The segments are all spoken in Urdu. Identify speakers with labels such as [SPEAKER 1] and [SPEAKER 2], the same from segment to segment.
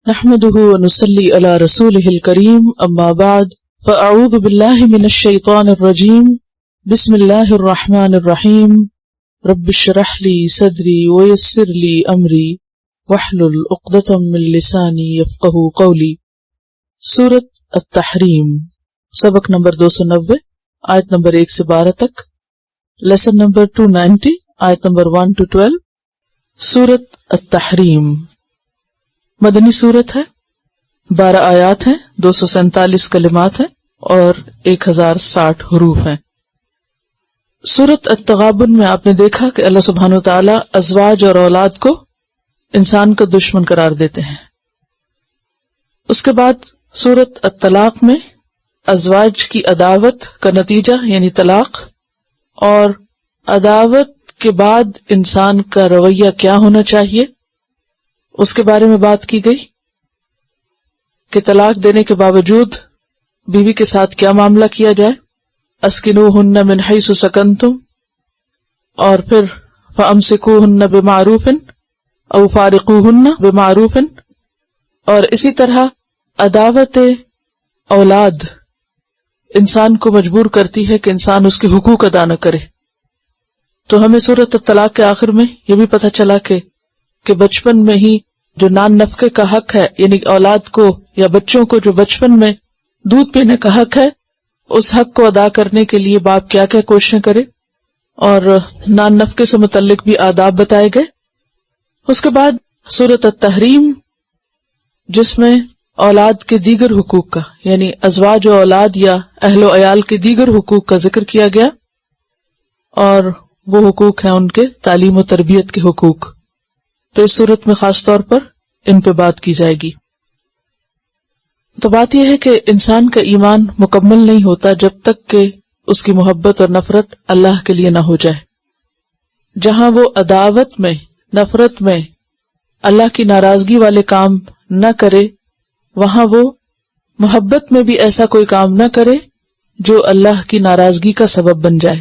[SPEAKER 1] نحمده ونصلي على رسوله الكريم اما بعد فاعوذ بالله من الشيطان الرجيم بسم الله الرحمن الرحيم رب اشرح لي صدري ويسر لي امري واحلل عقدة من لساني يفقهوا قولي۔ سورۃ التحریم، سبق نمبر 290، آیت نمبر 1 سے 12 تک، لیسن نمبر 290، آیت نمبر 1 to 12۔ سورۃ التحریم مدنی سورت ہے، 12 آیات ہیں، 247 کلمات ہیں اور 1060 حروف ہیں۔ سورۃ التغابن میں آپ نے دیکھا کہ اللہ سبحانہ وتعالی ازواج اور اولاد کو انسان کا دشمن قرار دیتے ہیں۔ اس کے بعد سورۃ الطلاق میں ازواج کی عداوت کا نتیجہ یعنی طلاق، اور عداوت کے بعد انسان کا رویہ کیا ہونا چاہیے اس کے بارے میں بات کی گئی کہ طلاق دینے کے باوجود بیوی کے ساتھ کیا معاملہ کیا جائے، اسکنوہن من حیث سکنتم، اور پھر فامسکوہن بمعروف او فارقوہن بمعروف، اور اسی طرح عداوت اولاد انسان کو مجبور کرتی ہے کہ انسان اس کے حقوق ادا نہ کرے۔ تو ہمیں سورۃ الطلاق کے آخر میں یہ بھی پتہ چلا کہ بچپن میں ہی جو نان نفقے کا حق ہے، یعنی اولاد کو یا بچوں کو جو بچپن میں دودھ پینے کا حق ہے، اس حق کو ادا کرنے کے لیے باپ کیا کیا کوششیں کرے، اور نان نفقے سے متعلق بھی آداب بتائے گئے۔ اس کے بعد سورۃ التحریم جس میں اولاد کے دیگر حقوق کا یعنی ازواج و اولاد یا اہل و عیال کے دیگر حقوق کا ذکر کیا گیا، اور وہ حقوق ہیں ان کے تعلیم و تربیت کے حقوق۔ تو اس صورت میں خاص طور پر ان پہ بات کی جائے گی۔ تو بات یہ ہے کہ انسان کا ایمان مکمل نہیں ہوتا جب تک کہ اس کی محبت اور نفرت اللہ کے لیے نہ ہو جائے۔ جہاں وہ عداوت میں، نفرت میں، اللہ کی ناراضگی والے کام نہ کرے، وہاں وہ محبت میں بھی ایسا کوئی کام نہ کرے جو اللہ کی ناراضگی کا سبب بن جائے۔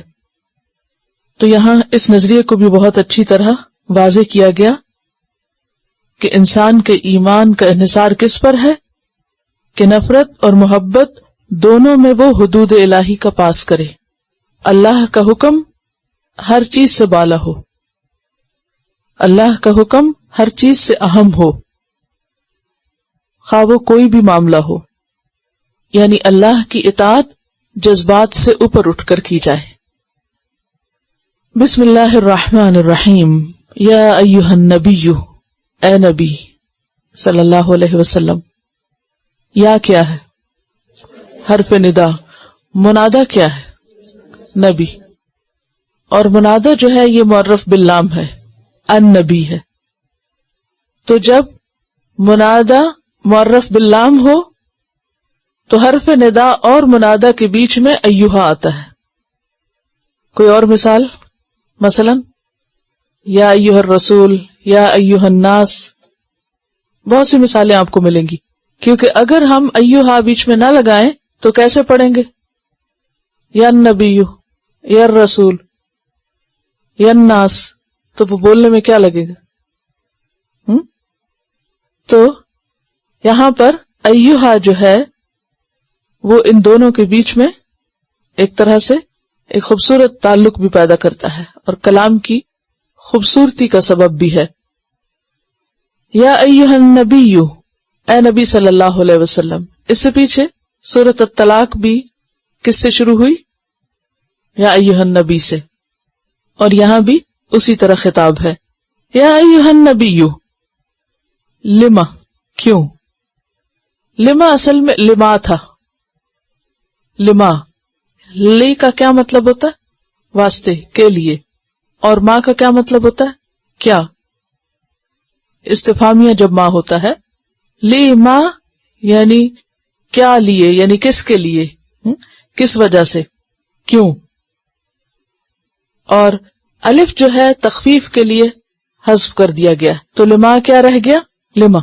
[SPEAKER 1] تو یہاں اس نظریے کو بھی بہت اچھی طرح واضح کیا گیا کہ انسان کے ایمان کا انحصار کس پر ہے کہ نفرت اور محبت دونوں میں وہ حدود الہی کا پاس کرے، اللہ کا حکم ہر چیز سے بالا ہو، اللہ کا حکم ہر چیز سے اہم ہو، خواہ وہ کوئی بھی معاملہ ہو، یعنی اللہ کی اطاعت جذبات سے اوپر اٹھ کر کی جائے۔ بسم اللہ الرحمن الرحیم، یا ایہا النبی، اے نبی صلی اللہ علیہ وسلم۔ یا کیا ہے؟ حرف ندا۔ منادہ کیا ہے؟ نبی۔ اور منادہ جو ہے یہ معرف باللام ہے، النبی ہے۔ تو جب منادہ معرف باللام ہو تو حرف ندا اور منادہ کے بیچ میں ایہا آتا ہے۔ کوئی اور مثال؟ مثلا یا ایہا الرسول، یا ایہا الناس، بہت سی مثالیں آپ کو ملیں گی، کیونکہ اگر ہم ایہا بیچ میں نہ لگائیں تو کیسے پڑھیں گے؟ یا النبی، یا الرسول، یا الناس، تو وہ بولنے میں کیا لگے گا؟ تو یہاں پر ایہا جو ہے وہ ان دونوں کے بیچ میں ایک طرح سے ایک خوبصورت تعلق بھی پیدا کرتا ہے اور کلام کی خوبصورتی کا سبب بھی ہے۔ یا ایہا النبی، اے نبی صلی اللہ علیہ وسلم۔ اس سے پیچھے سورۃ الطلاق بھی کس سے شروع ہوئی؟ یا ایہا النبی سے، اور یہاں بھی اسی طرح خطاب ہے۔ یا ایہا النبی، لما، کیوں؟ لما اصل میں لما تھا، لما، لی کا کیا مطلب ہوتا ہے؟ واسطے، کے لیے، اور ماں کا کیا مطلب ہوتا ہے؟ کیا؟ استفہامیہ جب ماں ہوتا ہے، لی ماں یعنی کیا لیے، یعنی کس کے لیے، کس وجہ سے، کیوں؟ اور الف جو ہے تخفیف کے لیے حذف کر دیا گیا، تو لما کیا رہ گیا؟ لما۔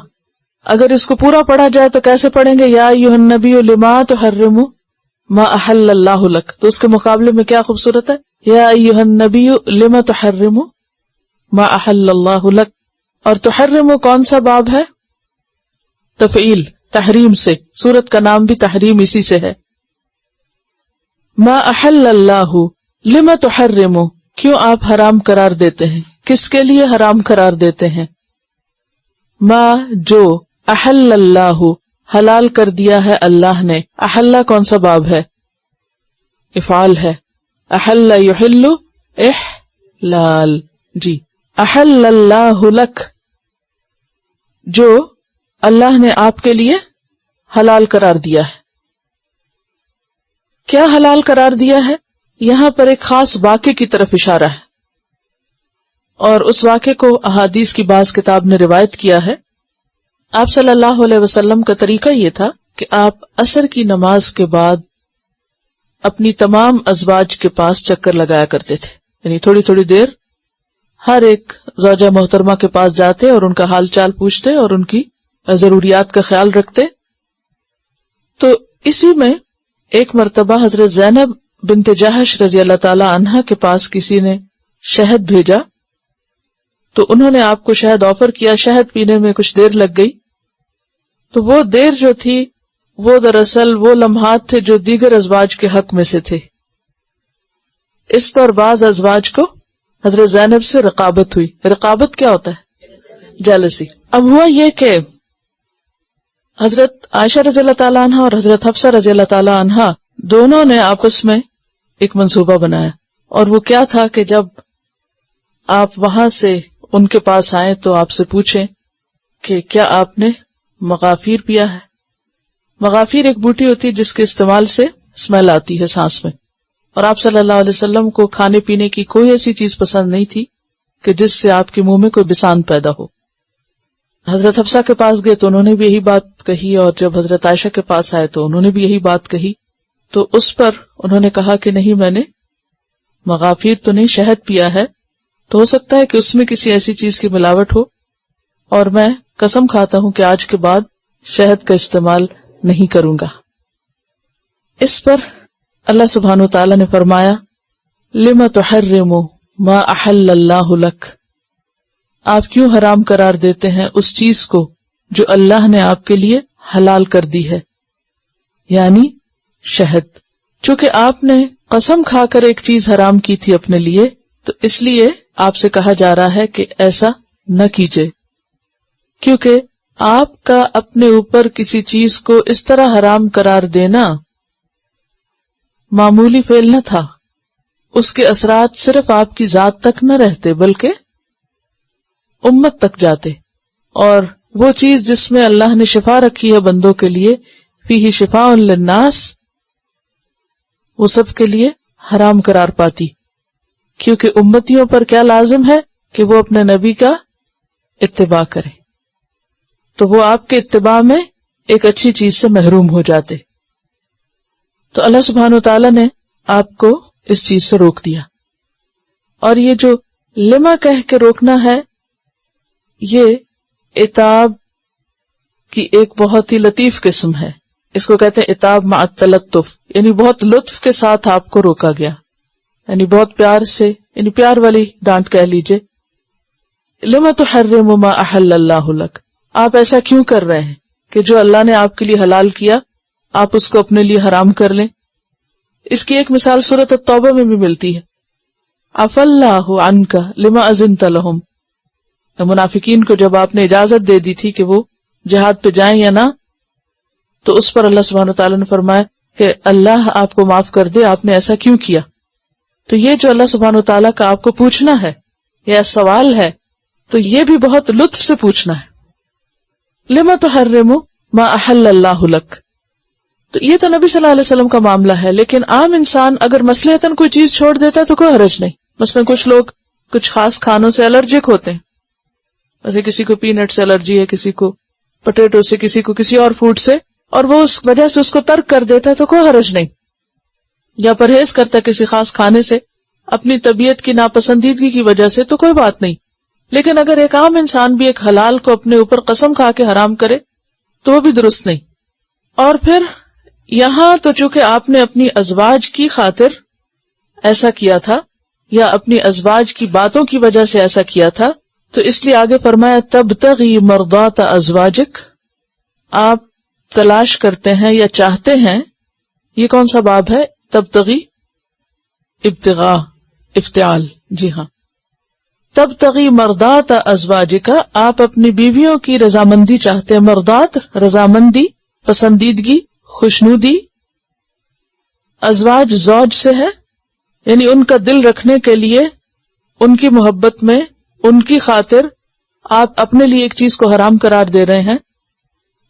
[SPEAKER 1] اگر اس کو پورا پڑھا جائے تو کیسے پڑھیں گے؟ یا ایھا النبی لما تحرم ما احل اللہ لک، تو اس کے مقابلے میں کیا خوبصورت ہے؟ یا ایھا النبی لما تحرم ما احل اللہ لک۔ اور تحرم کون سا باب ہے؟ تفعیل تحریم سے، سورت کا نام بھی تحریم اسی سے ہے. ما احل اللہ لما تحرم، کیوں آپ حرام قرار دیتے ہیں، کس کے لیے حرام قرار دیتے ہیں. ما جو، احل اللہ حلال کر دیا ہے اللہ نے. احل کون سا باب ہے؟ افعال ہے. احل یحل احلال. جی احل اللہ لک، جو اللہ نے آپ کے لیے حلال قرار دیا ہے. کیا حلال قرار دیا ہے؟ یہاں پر ایک خاص واقعے کی طرف اشارہ ہے، اور اس واقعے کو احادیث کی بعض کتاب نے روایت کیا ہے. آپ صلی اللہ علیہ وسلم کا طریقہ یہ تھا کہ آپ عصر کی نماز کے بعد اپنی تمام ازواج کے پاس چکر لگایا کرتے تھے. یعنی تھوڑی تھوڑی دیر ہر ایک زوجہ محترمہ کے پاس جاتے اور ان کا حال چال پوچھتے اور ان کی ضروریات کا خیال رکھتے. تو اسی میں ایک مرتبہ حضرت زینب بنت جحش رضی اللہ تعالی عنہا کے پاس کسی نے شہد بھیجا، تو انہوں نے آپ کو شہد آفر کیا. شہد پینے میں کچھ دیر لگ گئی، تو وہ دیر جو تھی وہ دراصل وہ لمحات تھے جو دیگر ازواج کے حق میں سے تھے. اس پر بعض ازواج کو حضرت زینب سے رقابت ہوئی. رقابت کیا ہوتا ہے؟ جیلسی. اب ہوا یہ کہ حضرت عائشہ رضی اللہ تعالیٰ عنہ اور حضرت حفصہ رضی اللہ تعالیٰ عنہ دونوں نے آپس میں ایک منصوبہ بنایا، اور وہ کیا تھا کہ جب آپ وہاں سے ان کے پاس آئیں تو آپ سے پوچھیں کہ کیا آپ نے مغافیر پیا ہے. مغافیر ایک بوٹی ہوتی ہے جس کے استعمال سے اسمیل آتی ہے سانس میں، اور آپ صلی اللہ علیہ وسلم کو کھانے پینے کی کوئی ایسی چیز پسند نہیں تھی کہ جس سے آپ کے منہ میں کوئی بسان پیدا ہو. حضرت حفصہ کے پاس گئے تو انہوں نے بھی یہی بات کہی، اور جب حضرت عائشہ کے پاس آئے تو انہوں نے بھی یہی بات کہی. تو اس پر انہوں نے کہا کہ نہیں، میں نے مغافیر تو نہیں، شہد پیا ہے. تو ہو سکتا ہے کہ اس میں کسی ایسی چیز کی ملاوٹ ہو، اور میں قسم کھاتا ہوں کہ آج کے بعد شہد کا استعمال نہیں کروں گا. اس پر اللہ سبحانہ وتعالی نے فرمایا لما تحرم ما احل اللہ لک، آپ کیوں حرام قرار دیتے ہیں اس چیز کو جو اللہ نے آپ کے لیے حلال کر دی ہے، یعنی شہد. چونکہ آپ نے قسم کھا کر ایک چیز حرام کی تھی اپنے لیے، تو اس لیے آپ سے کہا جا رہا ہے کہ ایسا نہ کیجیے، کیونکہ آپ کا اپنے اوپر کسی چیز کو اس طرح حرام قرار دینا معمولی فعل نہ تھا. اس کے اثرات صرف آپ کی ذات تک نہ رہتے بلکہ امت تک جاتے، اور وہ چیز جس میں اللہ نے شفا رکھی ہے بندوں کے لیے، فیہ شفاء للناس، وہ سب کے لیے حرام قرار پاتی. کیونکہ امتیوں پر کیا لازم ہے کہ وہ اپنے نبی کا اتباع کریں، تو وہ آپ کے اتباع میں ایک اچھی چیز سے محروم ہو جاتے. تو اللہ سبحانہ وتعالی نے آپ کو اس چیز سے روک دیا. اور یہ جو لما کہہ کے روکنا ہے، یہ عتاب کی ایک بہت ہی لطیف قسم ہے. اس کو کہتے ہیں عتاب مع التلطف، یعنی بہت لطف کے ساتھ آپ کو روکا گیا، یعنی بہت پیار سے، یعنی پیار والی ڈانٹ کہہ لیجئے. لما تحرم ما احل اللہ لک، آپ ایسا کیوں کر رہے ہیں کہ جو اللہ نے آپ کے لیے حلال کیا آپ اس کو اپنے لیے حرام کر لیں. اس کی ایک مثال سورۃ التوبہ میں بھی ملتی ہے. عفا اللہ عنک لما اذنت لہم، منافقین کو جب آپ نے اجازت دے دی تھی کہ وہ جہاد پہ جائیں یا نہ، تو اس پر اللہ سبحانہ وتعالیٰ نے فرمایا کہ اللہ آپ کو معاف کر دے، آپ نے ایسا کیوں کیا. تو یہ جو اللہ سبحانہ وتعالیٰ کا آپ کو پوچھنا ہے یا سوال ہے، تو یہ بھی بہت لطف سے پوچھنا ہے. لما تحرم ما احل اللہ لک، تو یہ تو نبی صلی اللہ علیہ وسلم کا معاملہ ہے. لیکن عام انسان اگر مصلحتاً کوئی چیز چھوڑ دیتا ہے تو کوئی حرج نہیں. مثلا کچھ لوگ کچھ خاص کھانوں سے الرجک ہوتے ہیں، جیسے کسی کو پی نٹ سے الرجی ہے، کسی کو پوٹیٹو سے، کسی کو کسی اور فوڈ سے، اور وہ اس وجہ سے اس کو ترک کر دیتا ہے تو کوئی حرج نہیں. یا پرہیز کرتا ہے کسی خاص کھانے سے اپنی طبیعت کی ناپسندیدگی کی وجہ سے تو کوئی بات نہیں. لیکن اگر ایک عام انسان بھی ایک حلال کو اپنے اوپر قسم کھا کے حرام کرے تو وہ بھی درست نہیں. اور پھر یہاں تو چونکہ آپ نے اپنی ازواج کی خاطر ایسا کیا تھا یا اپنی ازواج کی باتوں کی وجہ سے ایسا کیا تھا، تو اس لیے آگے فرمایا تبتغی مرضات ازواجک، آپ تلاش کرتے ہیں یا چاہتے ہیں، یہ کون سا باب ہے؟ تبتغی، ابتغاء، افتعال، جی ہاں، تبتغی مرضات ازواجک، آپ اپنی بیویوں کی رضامندی چاہتے ہیں. مرضات رضامندی، پسندیدگی، خوشنودی. ازواج زوج سے ہے، یعنی ان کا دل رکھنے کے لیے، ان کی محبت میں، ان کی خاطر آپ اپنے لیے ایک چیز کو حرام قرار دے رہے ہیں،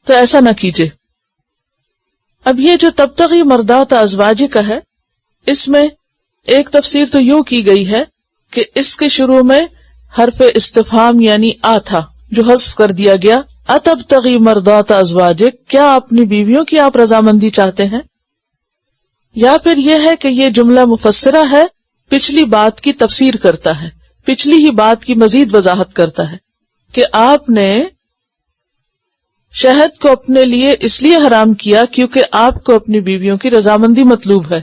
[SPEAKER 1] تو ایسا نہ کیجیے. اب یہ جو تبتغی مرضات ازواجک کا ہے، اس میں ایک تفسیر تو یوں کی گئی ہے کہ اس کے شروع میں حرف استفہام یعنی آ تھا جو حذف کر دیا گیا. اتبتغی مرضات ازواجک، کیا اپنی بیویوں کی آپ رضامندی چاہتے ہیں؟ یا پھر یہ ہے کہ یہ جملہ مفسرہ ہے، پچھلی بات کی تفسیر کرتا ہے، پچھلی ہی بات کی مزید وضاحت کرتا ہے کہ آپ نے شہد کو اپنے لیے اس لیے حرام کیا کیونکہ آپ کو اپنی بیویوں کی رضامندی مطلوب ہے.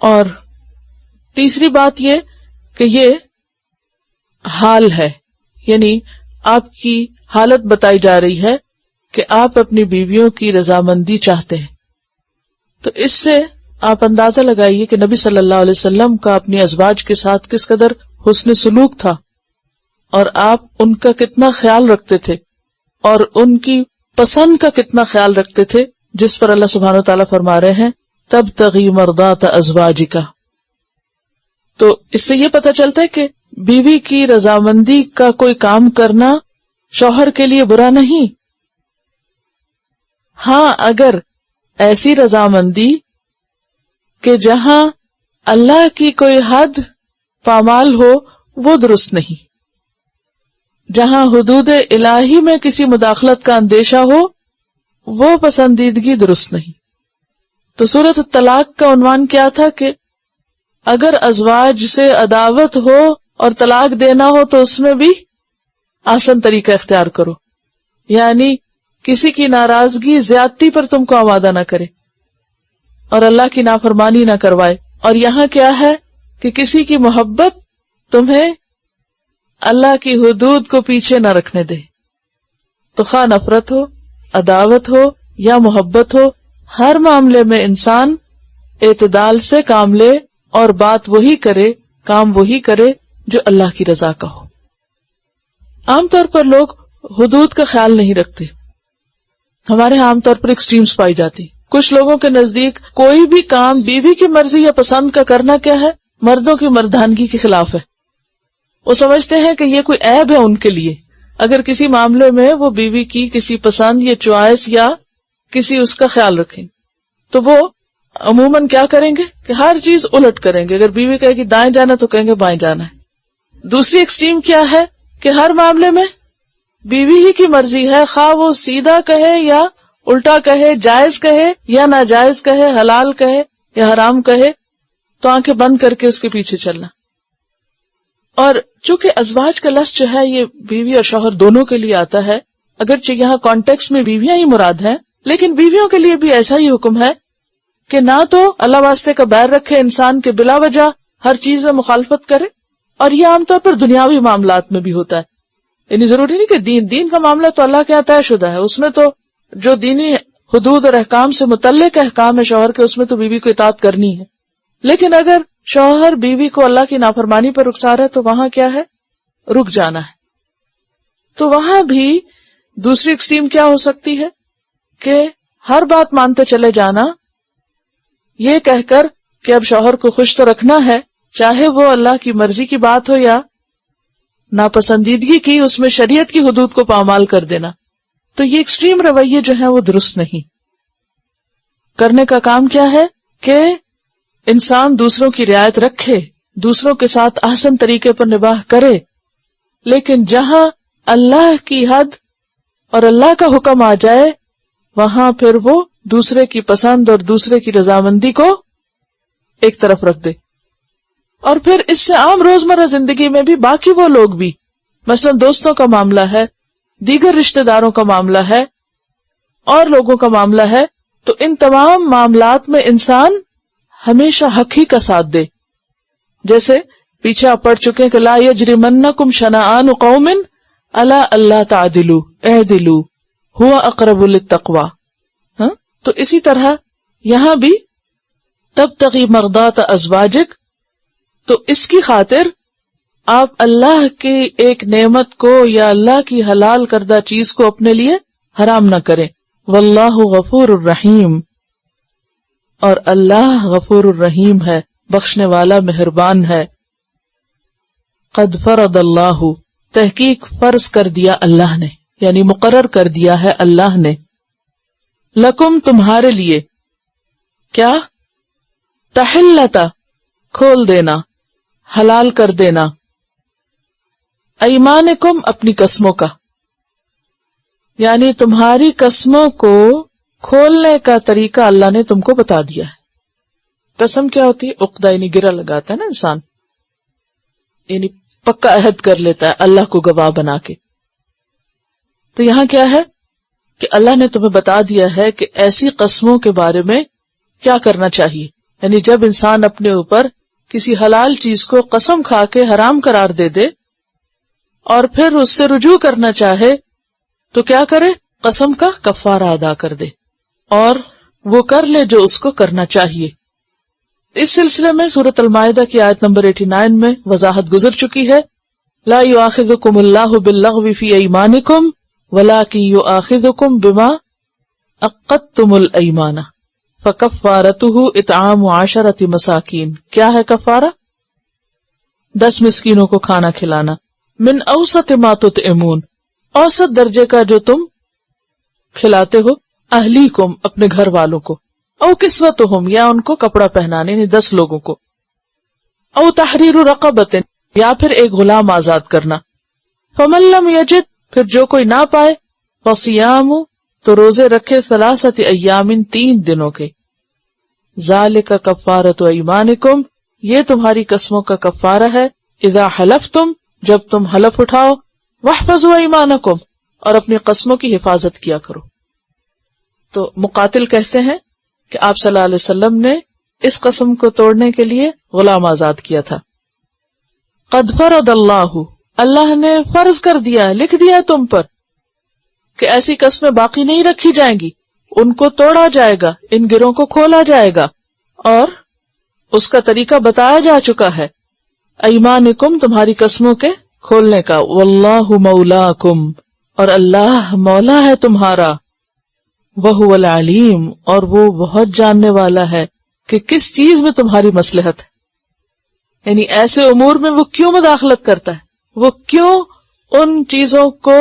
[SPEAKER 1] اور تیسری بات یہ کہ یہ حال ہے، یعنی آپ کی حالت بتائی جا رہی ہے کہ آپ اپنی بیویوں کی رضامندی چاہتے ہیں. تو اس سے آپ اندازہ لگائیے کہ نبی صلی اللہ علیہ وسلم کا اپنی ازواج کے ساتھ کس قدر حسن سلوک تھا، اور آپ ان کا کتنا خیال رکھتے تھے اور ان کی پسند کا کتنا خیال رکھتے تھے، جس پر اللہ سبحانہ و تعالیٰ فرما رہے ہیں تبتغی مرضات ازواجک. تو اس سے یہ پتہ چلتا ہے کہ بیوی کی رضامندی کا کوئی کام کرنا شوہر کے لیے برا نہیں. ہاں، اگر ایسی رضامندی کہ جہاں اللہ کی کوئی حد پامال ہو، وہ درست نہیں. جہاں حدود الہی میں کسی مداخلت کا اندیشہ ہو، وہ پسندیدگی درست نہیں. تو سورۃ الطلاق کا عنوان کیا تھا کہ اگر ازواج سے عداوت ہو اور طلاق دینا ہو تو اس میں بھی آسان طریقہ اختیار کرو، یعنی کسی کی ناراضگی زیادتی پر تم کو آمادہ نہ کرے اور اللہ کی نافرمانی نہ کروائے. اور یہاں کیا ہے کہ کسی کی محبت تمہیں اللہ کی حدود کو پیچھے نہ رکھنے دے. تو خواہ نفرت ہو، عداوت ہو یا محبت ہو، ہر معاملے میں انسان اعتدال سے کام لے اور بات وہی کرے، کام وہی کرے جو اللہ کی رضا کا ہو. عام طور پر لوگ حدود کا خیال نہیں رکھتے. ہمارے عام طور پر ایکسٹریمز پائی جاتی. کچھ لوگوں کے نزدیک کوئی بھی کام بیوی کی مرضی یا پسند کا کرنا کیا ہے، مردوں کی مردانگی کے خلاف ہے. وہ سمجھتے ہیں کہ یہ کوئی عیب ہے ان کے لیے اگر کسی معاملے میں وہ بیوی کی کسی پسند یا چوائس یا کسی اس کا خیال رکھیں. تو وہ عموماً کیا کریں گے کہ ہر چیز الٹ کریں گے. اگر بیوی کہے کہ دائیں جانا تو کہیں گے بائیں جانا ہے. دوسری ایکسٹریم کیا ہے کہ ہر معاملے میں بیوی ہی کی مرضی ہے، خواہ وہ سیدھا کہے یا الٹا کہے، جائز کہے یا ناجائز کہے، حلال کہے یا حرام کہے، تو آنکھیں بند کر کے اس کے پیچھے چلنا. اور چونکہ ازواج کا لفظ جو ہے یہ بیوی اور شوہر دونوں کے لیے آتا ہے، اگرچہ یہاں کانٹیکس میں بیویاں ہی مراد ہیں، لیکن بیویوں کے لیے بھی ایسا ہی حکم ہے کہ نہ تو اللہ واسطے کا بیر رکھے انسان کے بلا وجہ ہر چیز میں مخالفت کرے. اور یہ عام طور پر دنیاوی معاملات میں بھی ہوتا ہے. یعنی ضروری نہیں کہ دین کا معاملہ تو اللہ کے طے شدہ ہے، اس میں تو جو دینی حدود اور احکام سے متعلق احکام ہے شوہر کے، اس میں تو بیوی کو اطاعت کرنی ہے. لیکن اگر شوہر بیوی کو اللہ کی نافرمانی پر رخسار ہے تو وہاں کیا ہے، رک جانا ہے. تو وہاں بھی دوسری ایکسٹریم کیا ہو سکتی ہے کہ ہر بات مانتے چلے جانا، یہ کہہ کر کہ اب شوہر کو خوش تو رکھنا ہے، چاہے وہ اللہ کی مرضی کی بات ہو یا ناپسندیدگی کی، اس میں شریعت کی حدود کو پامال کر دینا. تو یہ ایکسٹریم رویے جو ہیں وہ درست نہیں. کرنے کا کام کیا ہے کہ انسان دوسروں کی رعایت رکھے، دوسروں کے ساتھ احسن طریقے پر نباہ کرے، لیکن جہاں اللہ کی حد اور اللہ کا حکم آ جائے وہاں پھر وہ دوسرے کی پسند اور دوسرے کی رضامندی کو ایک طرف رکھ دے. اور پھر اس سے عام روزمرہ زندگی میں بھی باقی وہ لوگ بھی، مثلا دوستوں کا معاملہ ہے، دیگر رشتہ داروں کا معاملہ ہے اور لوگوں کا معاملہ ہے، تو ان تمام معاملات میں انسان ہمیشہ حق ہی کا ساتھ دے. جیسے پیچھے آپ پڑھ چکے کہ لا یجرمنکم شنآن قوم علی اللہ تعدلوا اعدلوا ہوا اقرب للتقوی. تو اسی طرح یہاں بھی تبتغی مرضات ازواجک، تو اس کی خاطر آپ اللہ کی ایک نعمت کو یا اللہ کی حلال کردہ چیز کو اپنے لیے حرام نہ کریں. واللہ غفور الرحیم، اور اللہ غفور الرحیم ہے، بخشنے والا مہربان ہے. قد فرض اللہ، تحقیق فرض کر دیا اللہ نے، یعنی مقرر کر دیا ہے اللہ نے. لکم، تمہارے لیے، کیا؟ تحلتا، کھول دینا، حلال کر دینا، ایمانکم، اپنی قسموں کا، یعنی تمہاری قسموں کو کھولنے کا طریقہ اللہ نے تم کو بتا دیا ہے. قسم کیا ہوتی ہے؟ عقدہ، یعنی گرہ لگاتا ہے نا انسان، یعنی پکا عہد کر لیتا ہے اللہ کو گواہ بنا کے. تو یہاں کیا ہے کہ اللہ نے تمہیں بتا دیا ہے کہ ایسی قسموں کے بارے میں کیا کرنا چاہیے. یعنی جب انسان اپنے اوپر کسی حلال چیز کو قسم کھا کے حرام قرار دے دے اور پھر اس سے رجوع کرنا چاہے تو کیا کرے؟ قسم کا کفارہ ادا کر دے اور وہ کر لے جو اس کو کرنا چاہیے. اس سلسلے میں سورۃ المائدہ کی آیت نمبر 89 میں وضاحت گزر چکی ہے. لا یؤاخذکم اللہ باللغو فی ایمانکم ولکن یؤاخذکم بما عقدتم الایمان فکفارتہ اطعام 10 مساکین. کیا ہے کفارہ؟ 10 مسکینوں کو کھانا کھلانا. من اوسط ما تطعمون، اوسط درجے کا جو تم کھلاتے ہو. اہلیکم، اپنے گھر والوں کو. او کسوتہم، یا ان کو کپڑا پہنانے، یعنی 10 لوگوں کو. او تحریر رقبۃ، یا پھر ایک غلام آزاد کرنا. فمن لم یجد، پھر جو کوئی نہ پائے، فصیام، تو روزے رکھے 3 ایام، 3 دنوں کے. ذالک کفارۃ ایمانکم، یہ تمہاری قسموں کا کفارہ ہے. اذا حلفتم، جب تم حلف اٹھاؤ. واحفظوا ایمانکم، اور اپنی قسموں کی حفاظت کیا کرو. تو مقاتل کہتے ہیں کہ آپ صلی اللہ علیہ وسلم نے اس قسم کو توڑنے کے لیے غلام آزاد کیا تھا. قد فرض اللہ، اللہ نے فرض کر دیا، لکھ دیا تم پر کہ ایسی قسمیں باقی نہیں رکھی جائیں گی، ان کو توڑا جائے گا، ان گروہوں کو کھولا جائے گا، اور اس کا طریقہ بتایا جا چکا ہے. ایمانکم، تمہاری قسموں کے کھولنے کا. واللہ مولاکم، اور اللہ مولا ہے تمہارا. وہو العلیم، اور وہ بہت جاننے والا ہے کہ کس چیز میں تمہاری مصلحت ہے. یعنی ایسے امور میں وہ کیوں مداخلت کرتا ہے، وہ کیوں ان چیزوں کو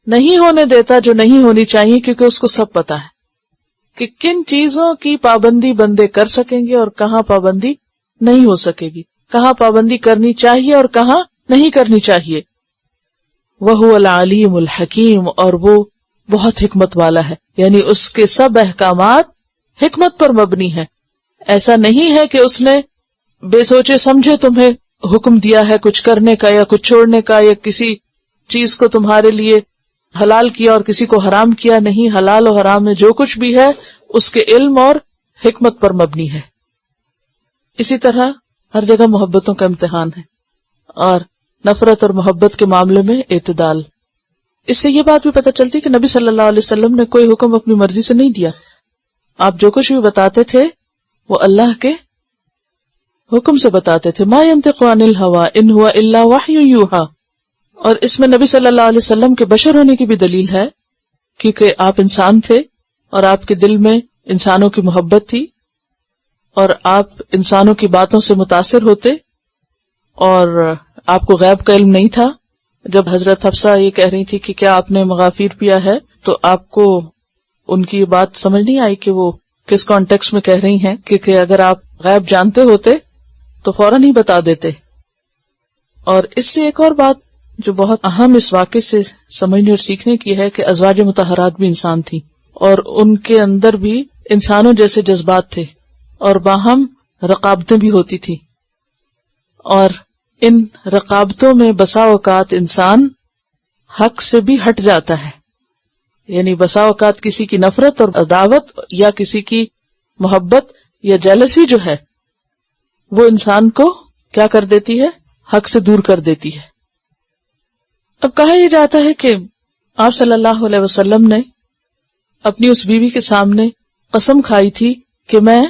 [SPEAKER 1] نہیں ہونے دیتا جو نہیں ہونی چاہیے، کیونکہ اس کو سب پتا ہے کہ کن چیزوں کی پابندی بندے کر سکیں گے اور کہاں پابندی نہیں ہو سکے گی، کہاں پابندی کرنی چاہیے اور کہاں نہیں کرنی چاہیے. وہو العلیم الحکیم، اور وہ بہت حکمت والا ہے، یعنی اس کے سب احکامات حکمت پر مبنی ہے. ایسا نہیں ہے کہ اس نے بے سوچے سمجھے تمہیں حکم دیا ہے کچھ کرنے کا یا کچھ چھوڑنے کا، یا کسی چیز کو تمہارے لیے حلال کیا اور کسی کو حرام کیا. نہیں، حلال و حرام میں جو کچھ بھی ہے اس کے علم اور حکمت پر مبنی ہے. اسی طرح ہر جگہ محبتوں کا امتحان ہے، اور نفرت اور محبت کے معاملے میں اعتدال. اس سے یہ بات بھی پتہ چلتی کہ نبی صلی اللہ علیہ وسلم نے کوئی حکم اپنی مرضی سے نہیں دیا. آپ جو کچھ بھی بتاتے تھے وہ اللہ کے حکم سے بتاتے تھے. ما ينطق عن الهوى ان هو الا وحی یوحی. اور اس میں نبی صلی اللہ علیہ وسلم کے بشر ہونے کی بھی دلیل ہے، کیونکہ آپ انسان تھے اور آپ کے دل میں انسانوں کی محبت تھی اور آپ انسانوں کی باتوں سے متاثر ہوتے، اور آپ کو غیب کا علم نہیں تھا. جب حضرت حفصہ یہ کہہ رہی تھی کہ کیا آپ نے مغافیر پیا ہے، تو آپ کو ان کی بات سمجھ نہیں آئی کہ وہ کس کانٹیکسٹ میں کہہ رہی ہیں، کیونکہ اگر آپ غیب جانتے ہوتے تو فوراً ہی بتا دیتے. اور اس سے ایک اور بات جو بہت اہم اس واقعے سے سمجھنے اور سیکھنے کی ہے کہ ازواج مطہرات بھی انسان تھی، اور ان کے اندر بھی انسانوں جیسے جذبات تھے اور باہم رقابتیں بھی ہوتی تھی. اور ان رقابتوں میں بسا اوقات انسان حق سے بھی ہٹ جاتا ہے، یعنی بسا اوقات کسی کی نفرت اور عداوت یا کسی کی محبت یا جیلسی جو ہے وہ انسان کو کیا کر دیتی ہے؟ حق سے دور کر دیتی ہے. اب کہا یہ جاتا ہے کہ آپ صلی اللہ علیہ وسلم نے اپنی اس بیوی کے سامنے قسم کھائی تھی کہ میں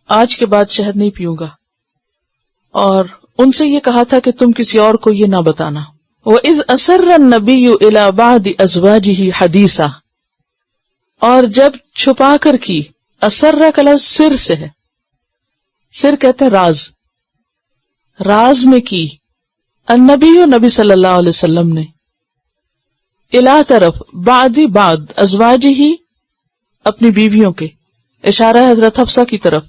[SPEAKER 1] آج کے بعد شہد نہیں پیوں گا، اور ان سے یہ کہا تھا کہ تم کسی اور کو یہ نہ بتانا. وَإِذْ أَسَرَّ النَّبِيُّ إِلَى بَعْضِ أَزْوَاجِهِ حَدِيثًا، اور جب چھپا کر کی، اسرہ کا لفظ سر سے ہے، سر کہتے ہیں راز، راز میں کی، النبی نبی صلی اللہ علیہ وسلم نے، الا طرف، بعد ازواجہ اپنی بیویوں کے، اشارہ ہے حضرت حفصہ کی طرف،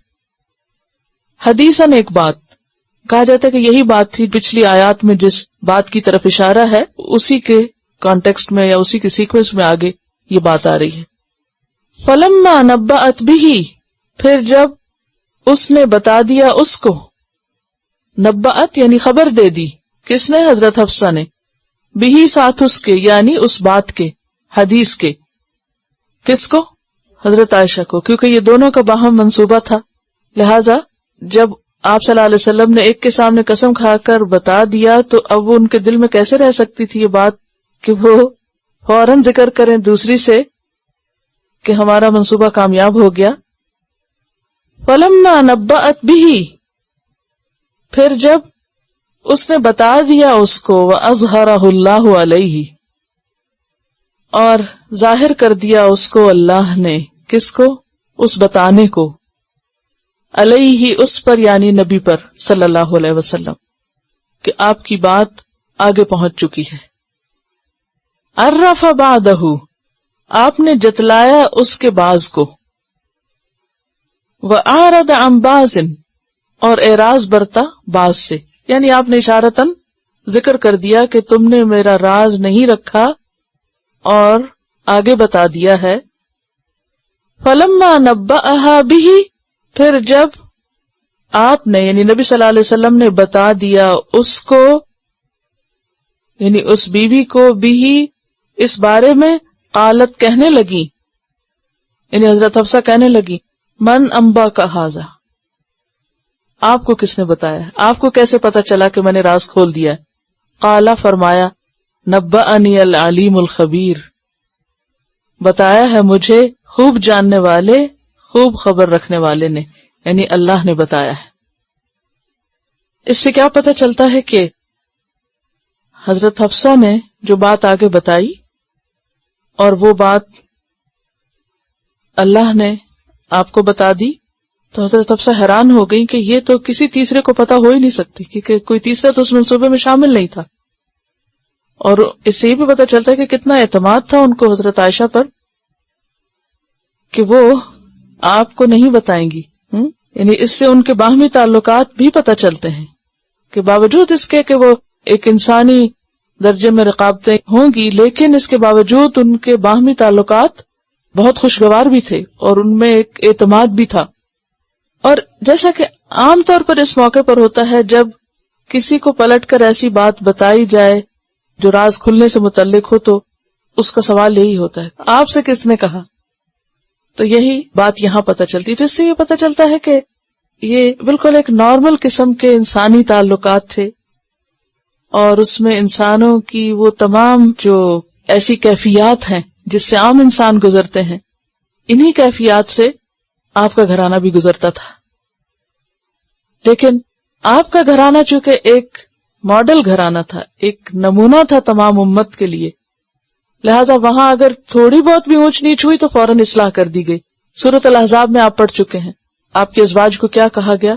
[SPEAKER 1] حدیثاً ایک بات، کہا جاتا ہے کہ یہی بات تھی پچھلی آیات میں جس بات کی طرف اشارہ ہے اسی کے کانٹیکسٹ میں یا اسی کے سیکوینس میں آگے یہ بات آ رہی ہے. فلما نبأت بہ، پھر جب اس نے بتا دیا اس کو، نبأت یعنی خبر دے دی، کس نے؟ حضرت حفصہ نے، بہ ساتھ اس کے، یعنی اس بات کے، حدیث کے، کس کو؟ حضرت عائشہ کو، کیونکہ یہ دونوں کا باہم منصوبہ تھا. لہذا جب آپ صلی اللہ علیہ وسلم نے ایک کے سامنے قسم کھا کر بتا دیا تو اب وہ ان کے دل میں کیسے رہ سکتی تھی یہ بات کہ وہ فوراً ذکر کریں دوسری سے کہ ہمارا منصوبہ کامیاب ہو گیا. فلما نبأت بہ، پھر جب اس نے بتا دیا اس کو، وَأَظْهَرَهُ اللَّهُ عَلَيْهِ، اور ظاہر کر دیا اس کو اللہ نے، کس کو؟ اس بتانے کو، علیہ اس پر یعنی نبی پر صلی اللہ علیہ وسلم، کہ آپ کی بات آگے پہنچ چکی ہے. عرف بعدہ، آپ نے جتلایا اس کے بعض کو، وأعرض عن بعض، اور اعراض برتا بعض سے، یعنی آپ نے اشارتاً ذکر کر دیا کہ تم نے میرا راز نہیں رکھا اور آگے بتا دیا ہے. فلما نبأہا بہ، پھر جب آپ نے یعنی نبی صلی اللہ علیہ وسلم نے بتا دیا اس کو، یعنی اس بیوی کو، بھی اس بارے میں، قالت کہنے لگی، یعنی حضرت حفصہ کہنے لگی، من انبا کا ھذا، آپ کو کس نے بتایا، آپ کو کیسے پتا چلا کہ میں نے راز کھول دیا ہے؟ قالا فرمایا، نبأنی العلیم الخبیر، بتایا ہے مجھے خوب جاننے والے، خوب خبر رکھنے والے نے، یعنی اللہ نے بتایا ہے. اس سے کیا پتہ چلتا ہے کہ حضرت حفصہ نے جو بات آگے بتائی اور وہ بات اللہ نے آپ کو بتا دی، تو حضرت حفصہ حیران ہو گئی کہ یہ تو کسی تیسرے کو پتا ہو ہی نہیں سکتی، کیونکہ کوئی تیسرا تو اس منصوبے میں شامل نہیں تھا. اور اس سے یہ بھی پتا چلتا ہے کہ کتنا اعتماد تھا ان کو حضرت عائشہ پر کہ وہ آپ کو نہیں بتائیں گی. یعنی اس سے ان کے باہمی تعلقات بھی پتہ چلتے ہیں کہ باوجود اس کے کہ وہ ایک انسانی درجے میں رقابتیں ہوں گی، لیکن اس کے باوجود ان کے باہمی تعلقات بہت خوشگوار بھی تھے اور ان میں ایک اعتماد بھی تھا. اور جیسا کہ عام طور پر اس موقع پر ہوتا ہے، جب کسی کو پلٹ کر ایسی بات بتائی جائے جو راز کھلنے سے متعلق ہو تو اس کا سوال یہی ہوتا ہے، آپ سے کس نے کہا؟ تو یہی بات یہاں پتہ چلتی ہے، جس سے یہ پتہ چلتا ہے کہ یہ بالکل ایک نارمل قسم کے انسانی تعلقات تھے، اور اس میں انسانوں کی وہ تمام جو ایسی کیفیات ہیں جس سے عام انسان گزرتے ہیں، انہی کیفیات سے آپ کا گھرانہ بھی گزرتا تھا. لیکن آپ کا گھرانہ چونکہ ایک ماڈل گھرانہ تھا، ایک نمونہ تھا تمام امت کے لیے، لہذا وہاں اگر تھوڑی بہت بھی اونچ نیچ ہوئی تو فوراً اصلاح کر دی گئی. سورۃ الاحزاب میں آپ پڑھ چکے ہیں، آپ کے ازواج کو کیا کہا گیا؟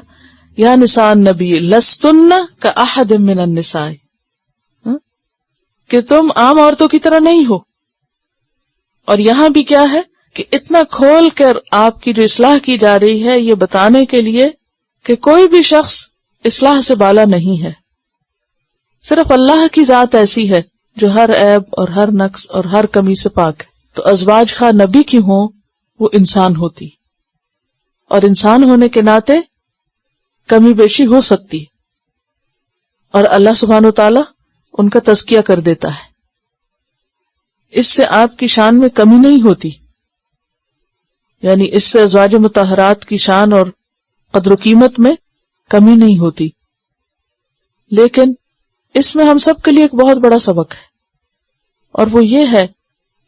[SPEAKER 1] یا نساء النبی لستن کاحد من النساء، کہ تم عام عورتوں کی طرح نہیں ہو. اور یہاں بھی کیا ہے کہ اتنا کھول کر آپ کی جو اصلاح کی جا رہی ہے یہ بتانے کے لیے کہ کوئی بھی شخص اصلاح سے بالا نہیں ہے، صرف اللہ کی ذات ایسی ہے جو ہر عیب اور ہر نقص اور ہر کمی سے پاک ہے. تو ازواج خواہ نبی کی ہوں وہ انسان ہوتی، اور انسان ہونے کے ناطے کمی بیشی ہو سکتی، اور اللہ سبحانہ وتعالی ان کا تزکیہ کر دیتا ہے. اس سے آپ کی شان میں کمی نہیں ہوتی، یعنی اس سے ازواج مطہرات کی شان اور قدر و قیمت میں کمی نہیں ہوتی. لیکن اس میں ہم سب کے لیے ایک بہت بڑا سبق ہے، اور وہ یہ ہے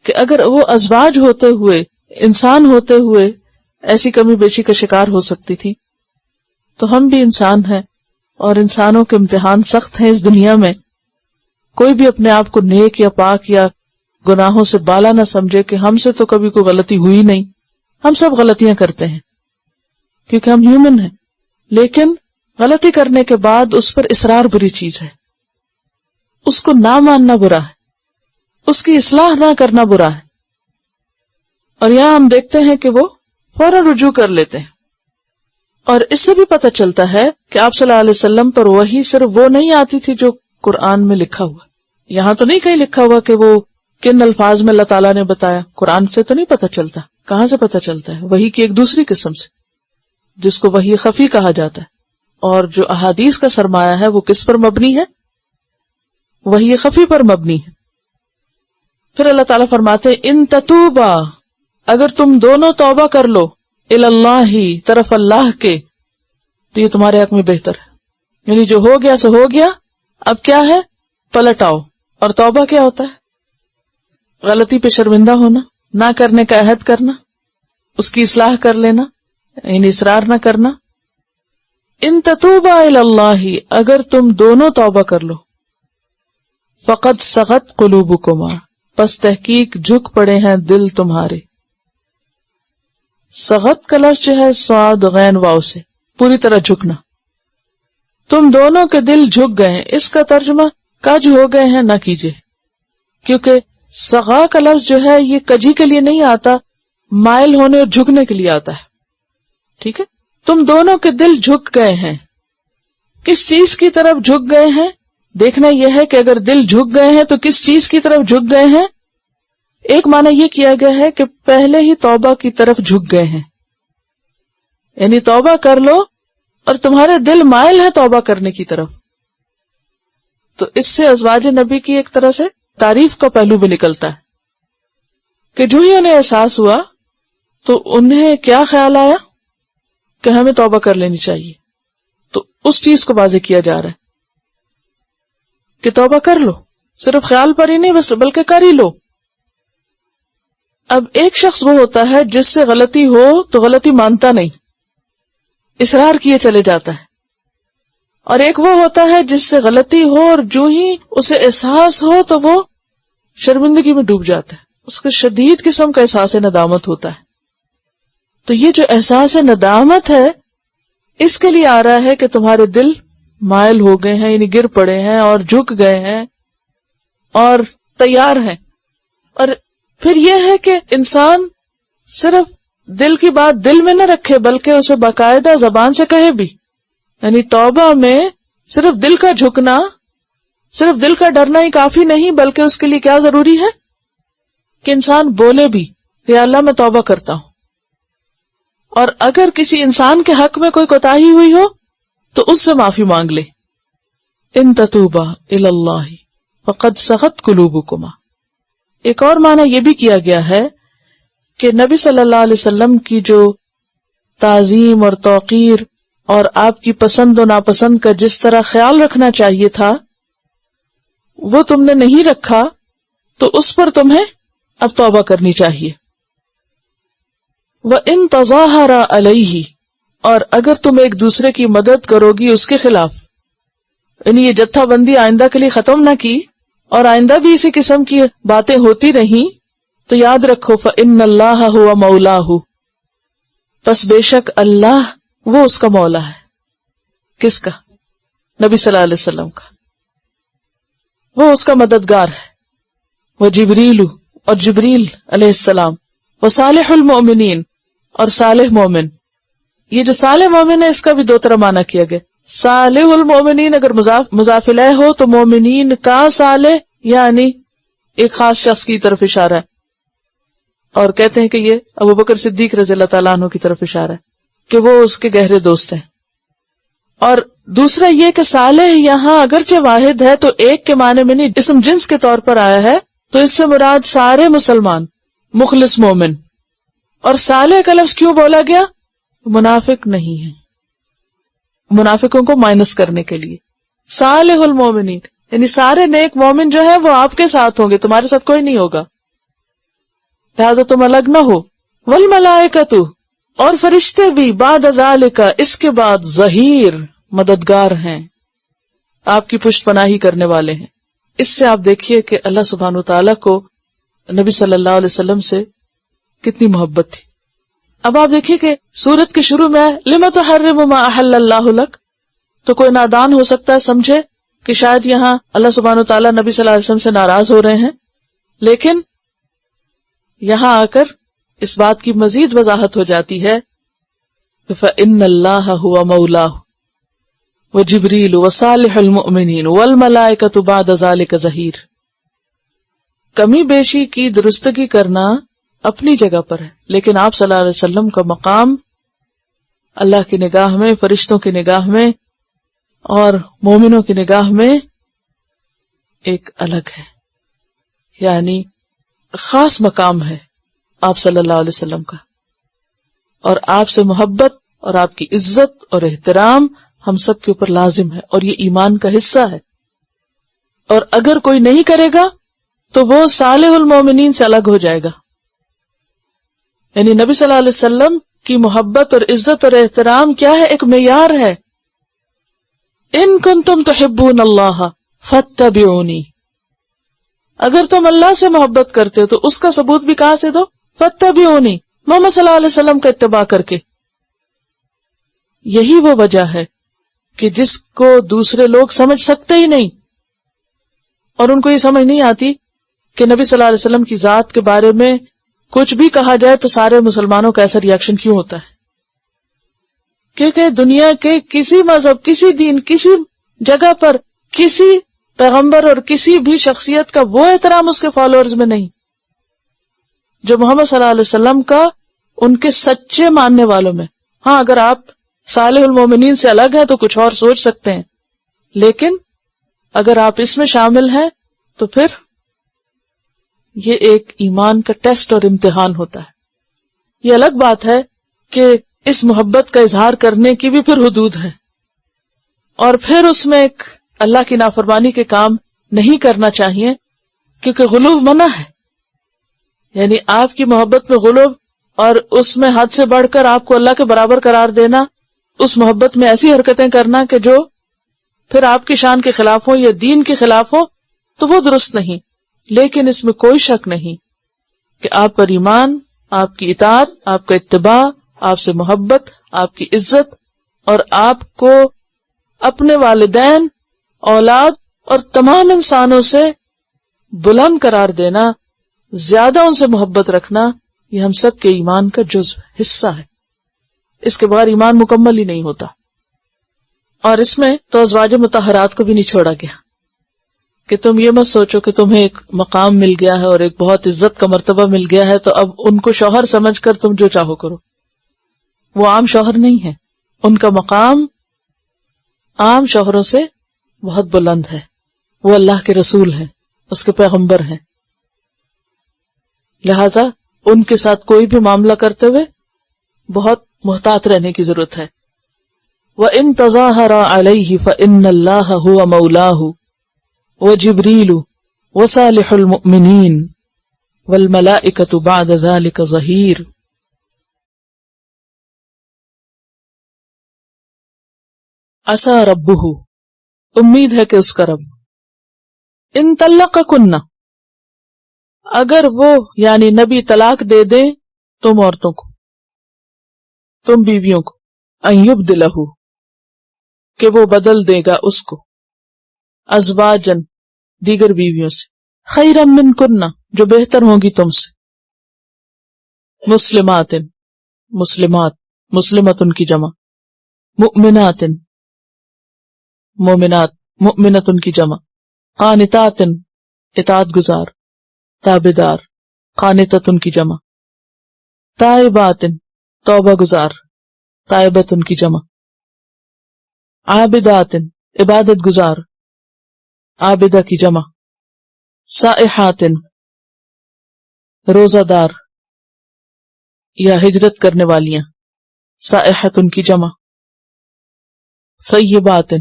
[SPEAKER 1] کہ اگر وہ ازواج ہوتے ہوئے، انسان ہوتے ہوئے ایسی کمی بیشی کا شکار ہو سکتی تھی، تو ہم بھی انسان ہیں اور انسانوں کے امتحان سخت ہیں اس دنیا میں. کوئی بھی اپنے آپ کو نیک یا پاک یا گناہوں سے بالا نہ سمجھے کہ ہم سے تو کبھی کوئی غلطی ہوئی نہیں. ہم سب غلطیاں کرتے ہیں کیونکہ ہم ہیومن ہیں، لیکن غلطی کرنے کے بعد اس پر اصرار بری چیز ہے، اس کو نہ ماننا برا ہے، اس کی اصلاح نہ کرنا برا ہے. اور یہاں ہم دیکھتے ہیں کہ وہ فوراً رجوع کر لیتے ہیں. اور اس سے بھی پتہ چلتا ہے کہ آپ صلی اللہ علیہ وسلم پر وحی صرف وہ نہیں آتی تھی جو قرآن میں لکھا ہوا. یہاں تو نہیں کہیں لکھا ہوا کہ وہ کن الفاظ میں اللہ تعالیٰ نے بتایا. قرآن سے تو نہیں پتہ چلتا. کہاں سے پتہ چلتا ہے؟ وحی کی ایک دوسری قسم سے جس کو وحی خفی کہا جاتا ہے. اور جو احادیث کا سرمایہ ہے وہ کس پر مبنی ہے؟ وحی خفی پر مبنی ہے. پھر اللہ تعالیٰ فرماتے ان تتوبا، اگر تم دونوں توبہ کر لو، اللہ طرف اللہ کے، تو یہ تمہارے حق میں بہتر ہے. یعنی جو ہو گیا سو ہو گیا، اب کیا ہے؟ پلٹ آؤ. اور توبہ کیا ہوتا ہے؟ غلطی پہ شرمندہ ہونا، نہ کرنے کا عہد کرنا، اس کی اصلاح کر لینا، یعنی اصرار نہ کرنا. ان تتوبا الی اللہ، اگر تم دونوں توبہ کر لو، فقد صغت قلوبکما، پس تحقیق جھک پڑے ہیں دل تمہارے. صغت کا لفظ جو ہے صاد غین واو سے، پوری طرح جھکنا. تم دونوں کے دل جھک گئے ہیں. اس کا ترجمہ کج ہو گئے ہیں نہ کیجیے، کیونکہ صغا کا لفظ جو ہے یہ کجی کے لیے نہیں آتا، مائل ہونے اور جھکنے کے لیے آتا ہے. ٹھیک ہے، تم دونوں کے دل جھک گئے ہیں. کس چیز کی طرف جھک گئے ہیں؟ دیکھنا یہ ہے کہ اگر دل جھک گئے ہیں تو کس چیز کی طرف جھک گئے ہیں. ایک معنی یہ کیا گیا ہے کہ پہلے ہی توبہ کی طرف جھک گئے ہیں، یعنی توبہ کر لو اور تمہارے دل مائل ہے توبہ کرنے کی طرف. تو اس سے ازواج نبی کی ایک طرح سے تعریف کا پہلو بھی نکلتا ہے کہ جو ہی انہیں احساس ہوا تو انہیں کیا خیال آیا کہ ہمیں توبہ کر لینی چاہیے. تو اس چیز کو واضح کیا جا رہا ہے کہ توبہ کر لو، صرف خیال پر ہی نہیں بس بلکہ کر ہی لو. اب ایک شخص وہ ہوتا ہے جس سے غلطی ہو تو غلطی مانتا نہیں، اصرار کیے چلے جاتا ہے. اور ایک وہ ہوتا ہے جس سے غلطی ہو اور جو ہی اسے احساس ہو تو وہ شرمندگی میں ڈوب جاتا ہے، اس کو شدید قسم کا احساس ندامت ہوتا ہے. تو یہ جو احساس ندامت ہے اس کے لیے آ رہا ہے کہ تمہارے دل مائل ہو گئے ہیں، یعنی گر پڑے ہیں اور جھک گئے ہیں اور تیار ہیں. اور پھر یہ ہے کہ انسان صرف دل کی بات دل میں نہ رکھے بلکہ اسے باقاعدہ زبان سے کہے بھی. یعنی توبہ میں صرف دل کا جھکنا، صرف دل کا ڈرنا ہی کافی نہیں، بلکہ اس کے لیے کیا ضروری ہے کہ انسان بولے بھی یا اللہ میں توبہ کرتا ہوں. اور اگر کسی انسان کے حق میں کوئی کوتاہی ہوئی ہو تو اس سے معافی مانگ لے. ان تتوبا الی اللہ فقد صغت قلوبکما. ایک اور معنی یہ بھی کیا گیا ہے کہ نبی صلی اللہ علیہ وسلم کی جو تعظیم اور توقیر اور آپ کی پسند و ناپسند کا جس طرح خیال رکھنا چاہیے تھا وہ تم نے نہیں رکھا، تو اس پر تمہیں اب توبہ کرنی چاہیے. وَإِن تَظَاهَرَ عَلَيْهِ، اور اگر تم ایک دوسرے کی مدد کرو گی اس کے خلاف، یعنی یہ جتھا بندی آئندہ کے لیے ختم نہ کی اور آئندہ بھی اسی قسم کی باتیں ہوتی رہیں، تو یاد رکھو فَإِنَّ اللَّهَ هُوَ مَوْلَاهُ، پس بے شک اللہ وہ اس کا مولا ہے. کس کا؟ نبی صلی اللہ علیہ وسلم کا. وہ اس کا مددگار ہے. وہ جبریل، اور جبریل علیہ السلام، وہ صالح المؤمنین، اور صالح مومن. یہ جو صالح مومن ہے اس کا بھی دو طرح معنی کیا گیا. صالح المؤمنین اگر مضاف الیہ ہو تو مومنین کا صالح یعنی ایک خاص شخص کی طرف اشارہ ہے، اور کہتے ہیں کہ یہ ابو بکر صدیق رضی اللہ تعالیٰ عنہ کی طرف اشارہ ہے کہ وہ اس کے گہرے دوست ہیں. اور دوسرا یہ کہ صالح یہاں اگرچہ واحد ہے تو ایک کے معنی میں نہیں، اسم جنس کے طور پر آیا ہے، تو اس سے مراد سارے مسلمان، مخلص مومن. اور صالح کا لفظ کیوں بولا گیا؟ منافق نہیں ہے، منافقوں کو مائنس کرنے کے لیے. صالح المومنین یعنی سارے نیک مومن جو ہیں وہ آپ کے ساتھ ہوں گے، تمہارے ساتھ کوئی نہیں ہوگا. لہذا تم الگ نہ ہو. والملائکۃ، اور فرشتے بھی، بعد ذالک، اس کے بعد، ظہیر، مددگار ہیں، آپ کی پشت پناہی کرنے والے ہیں. اس سے آپ دیکھیے کہ اللہ سبحانہ وتعالی کو نبی صلی اللہ علیہ وسلم سے کتنی محبت تھی. اب آپ دیکھیے کہ سورت کے شروع میں لم تحرم ما احل اللہ لک، تو کوئی نادان ہو سکتا ہے سمجھے کہ شاید یہاں اللہ سبحانہ وتعالی نبی صلی اللہ علیہ وسلم سے ناراض ہو رہے ہیں، لیکن یہاں آ کر اس بات کی مزید وضاحت ہو جاتی ہے فَإِنَّ اللَّهَ هُوَ مَوْلَاهُ وَجِبْرِيلُ وَصَالِحُ الْمُؤْمِنِينَ وَالْمَلَائِكَةُ بَعْدَ ذَلِكَ ظَهِيرٌ. کمی بیشی کی درستگی کرنا اپنی جگہ پر ہے، لیکن آپ صلی اللہ علیہ وسلم کا مقام اللہ کی نگاہ میں، فرشتوں کی نگاہ میں اور مومنوں کی نگاہ میں ایک الگ ہے، یعنی خاص مقام ہے آپ صلی اللہ علیہ وسلم کا. اور آپ سے محبت اور آپ کی عزت اور احترام ہم سب کے اوپر لازم ہے، اور یہ ایمان کا حصہ ہے. اور اگر کوئی نہیں کرے گا تو وہ صالح المومنین سے الگ ہو جائے گا. یعنی نبی صلی اللہ علیہ وسلم کی محبت اور عزت اور احترام کیا ہے؟ ایک معیار ہے. ان کنتم تحبون اللہ فاتبعونی، اگر تم اللہ سے محبت کرتے ہو تو اس کا ثبوت بھی کہاں سے دو؟ فاتبعونی، محمد صلی اللہ علیہ وسلم کا اتباع کر کے. یہی وہ وجہ ہے کہ جس کو دوسرے لوگ سمجھ سکتے ہی نہیں، اور ان کو یہ سمجھ نہیں آتی کہ نبی صلی اللہ علیہ وسلم کی ذات کے بارے میں کچھ بھی کہا جائے تو سارے مسلمانوں کا ایسا ریاکشن کیوں ہوتا ہے. کیونکہ دنیا کے کسی مذہب، کسی دین، کسی جگہ پر کسی پیغمبر اور کسی بھی شخصیت کا وہ احترام اس کے فالوورز میں نہیں جو محمد صلی اللہ علیہ وسلم کا ان کے سچے ماننے والوں میں. ہاں، اگر آپ صالح المومنین سے الگ ہیں تو کچھ اور سوچ سکتے ہیں، لیکن اگر آپ اس میں شامل ہیں تو پھر یہ ایک ایمان کا ٹیسٹ اور امتحان ہوتا ہے. یہ الگ بات ہے کہ اس محبت کا اظہار کرنے کی بھی پھر حدود ہے، اور پھر اس میں ایک اللہ کی نافرمانی کے کام نہیں کرنا چاہیے، کیونکہ غلو منع ہے. یعنی آپ کی محبت میں غلو اور اس میں حد سے بڑھ کر آپ کو اللہ کے برابر قرار دینا، اس محبت میں ایسی حرکتیں کرنا کہ جو پھر آپ کی شان کے خلاف ہوں یا دین کے خلاف ہوں، تو وہ درست نہیں. لیکن اس میں کوئی شک نہیں کہ آپ پر ایمان، آپ کی اطاعت، آپ کا اتباع، آپ سے محبت، آپ کی عزت اور آپ کو اپنے والدین، اولاد اور تمام انسانوں سے بلند قرار دینا، زیادہ ان سے محبت رکھنا، یہ ہم سب کے ایمان کا جزو حصہ ہے. اس کے بغیر ایمان مکمل ہی نہیں ہوتا. اور اس میں تو ازواج مطہرات کو بھی نہیں چھوڑا گیا کہ تم یہ مت سوچو کہ تمہیں ایک مقام مل گیا ہے اور ایک بہت عزت کا مرتبہ مل گیا ہے تو اب ان کو شوہر سمجھ کر تم جو چاہو کرو. وہ عام شوہر نہیں ہے، ان کا مقام عام شوہروں سے بہت بلند ہے. وہ اللہ کے رسول ہیں، اس کے پیغمبر ہیں، لہذا ان کے ساتھ کوئی بھی معاملہ کرتے ہوئے بہت محتاط رہنے کی ضرورت ہے. وَإِن تَظَاهَرَ عَلَيْهِ فَإِنَّ اللَّهَ هُوَ مَوْلَاهُ وَجِبْرِيلُ وَصَالِحُ الْمُؤْمِنِينَ وَالْمَلَائِكَةُ بَعْدَ ذَلِكَ ظَهِيرٌ. عسى ربه، امید ہے کہ اس کا رب، ان طلقکن، اگر وہ یعنی نبی طلاق دے دے تم عورتوں کو، تم بیویوں کو، ان یبدلہ، کہ وہ بدل دے گا اس کو، ازواجن، دیگر بیویوں سے، خیرا منکن، جو بہتر ہوں گی تم سے، مسلمات، مسلمات، مسلمت ان کی جمع، مؤمنات، مومنات، مؤمنت ان کی جمع، قانتات، اطاعت گزار، تابدار، قانتت ان کی جمع، تائبات، توبہ گزار، تائبت ان کی جمع، عابدات، عبادت گزار، عابدہ کی جمع، سائحات، روزہ دار یا ہجرت کرنے والیاں، سائحت ان کی جمع، ثیبات،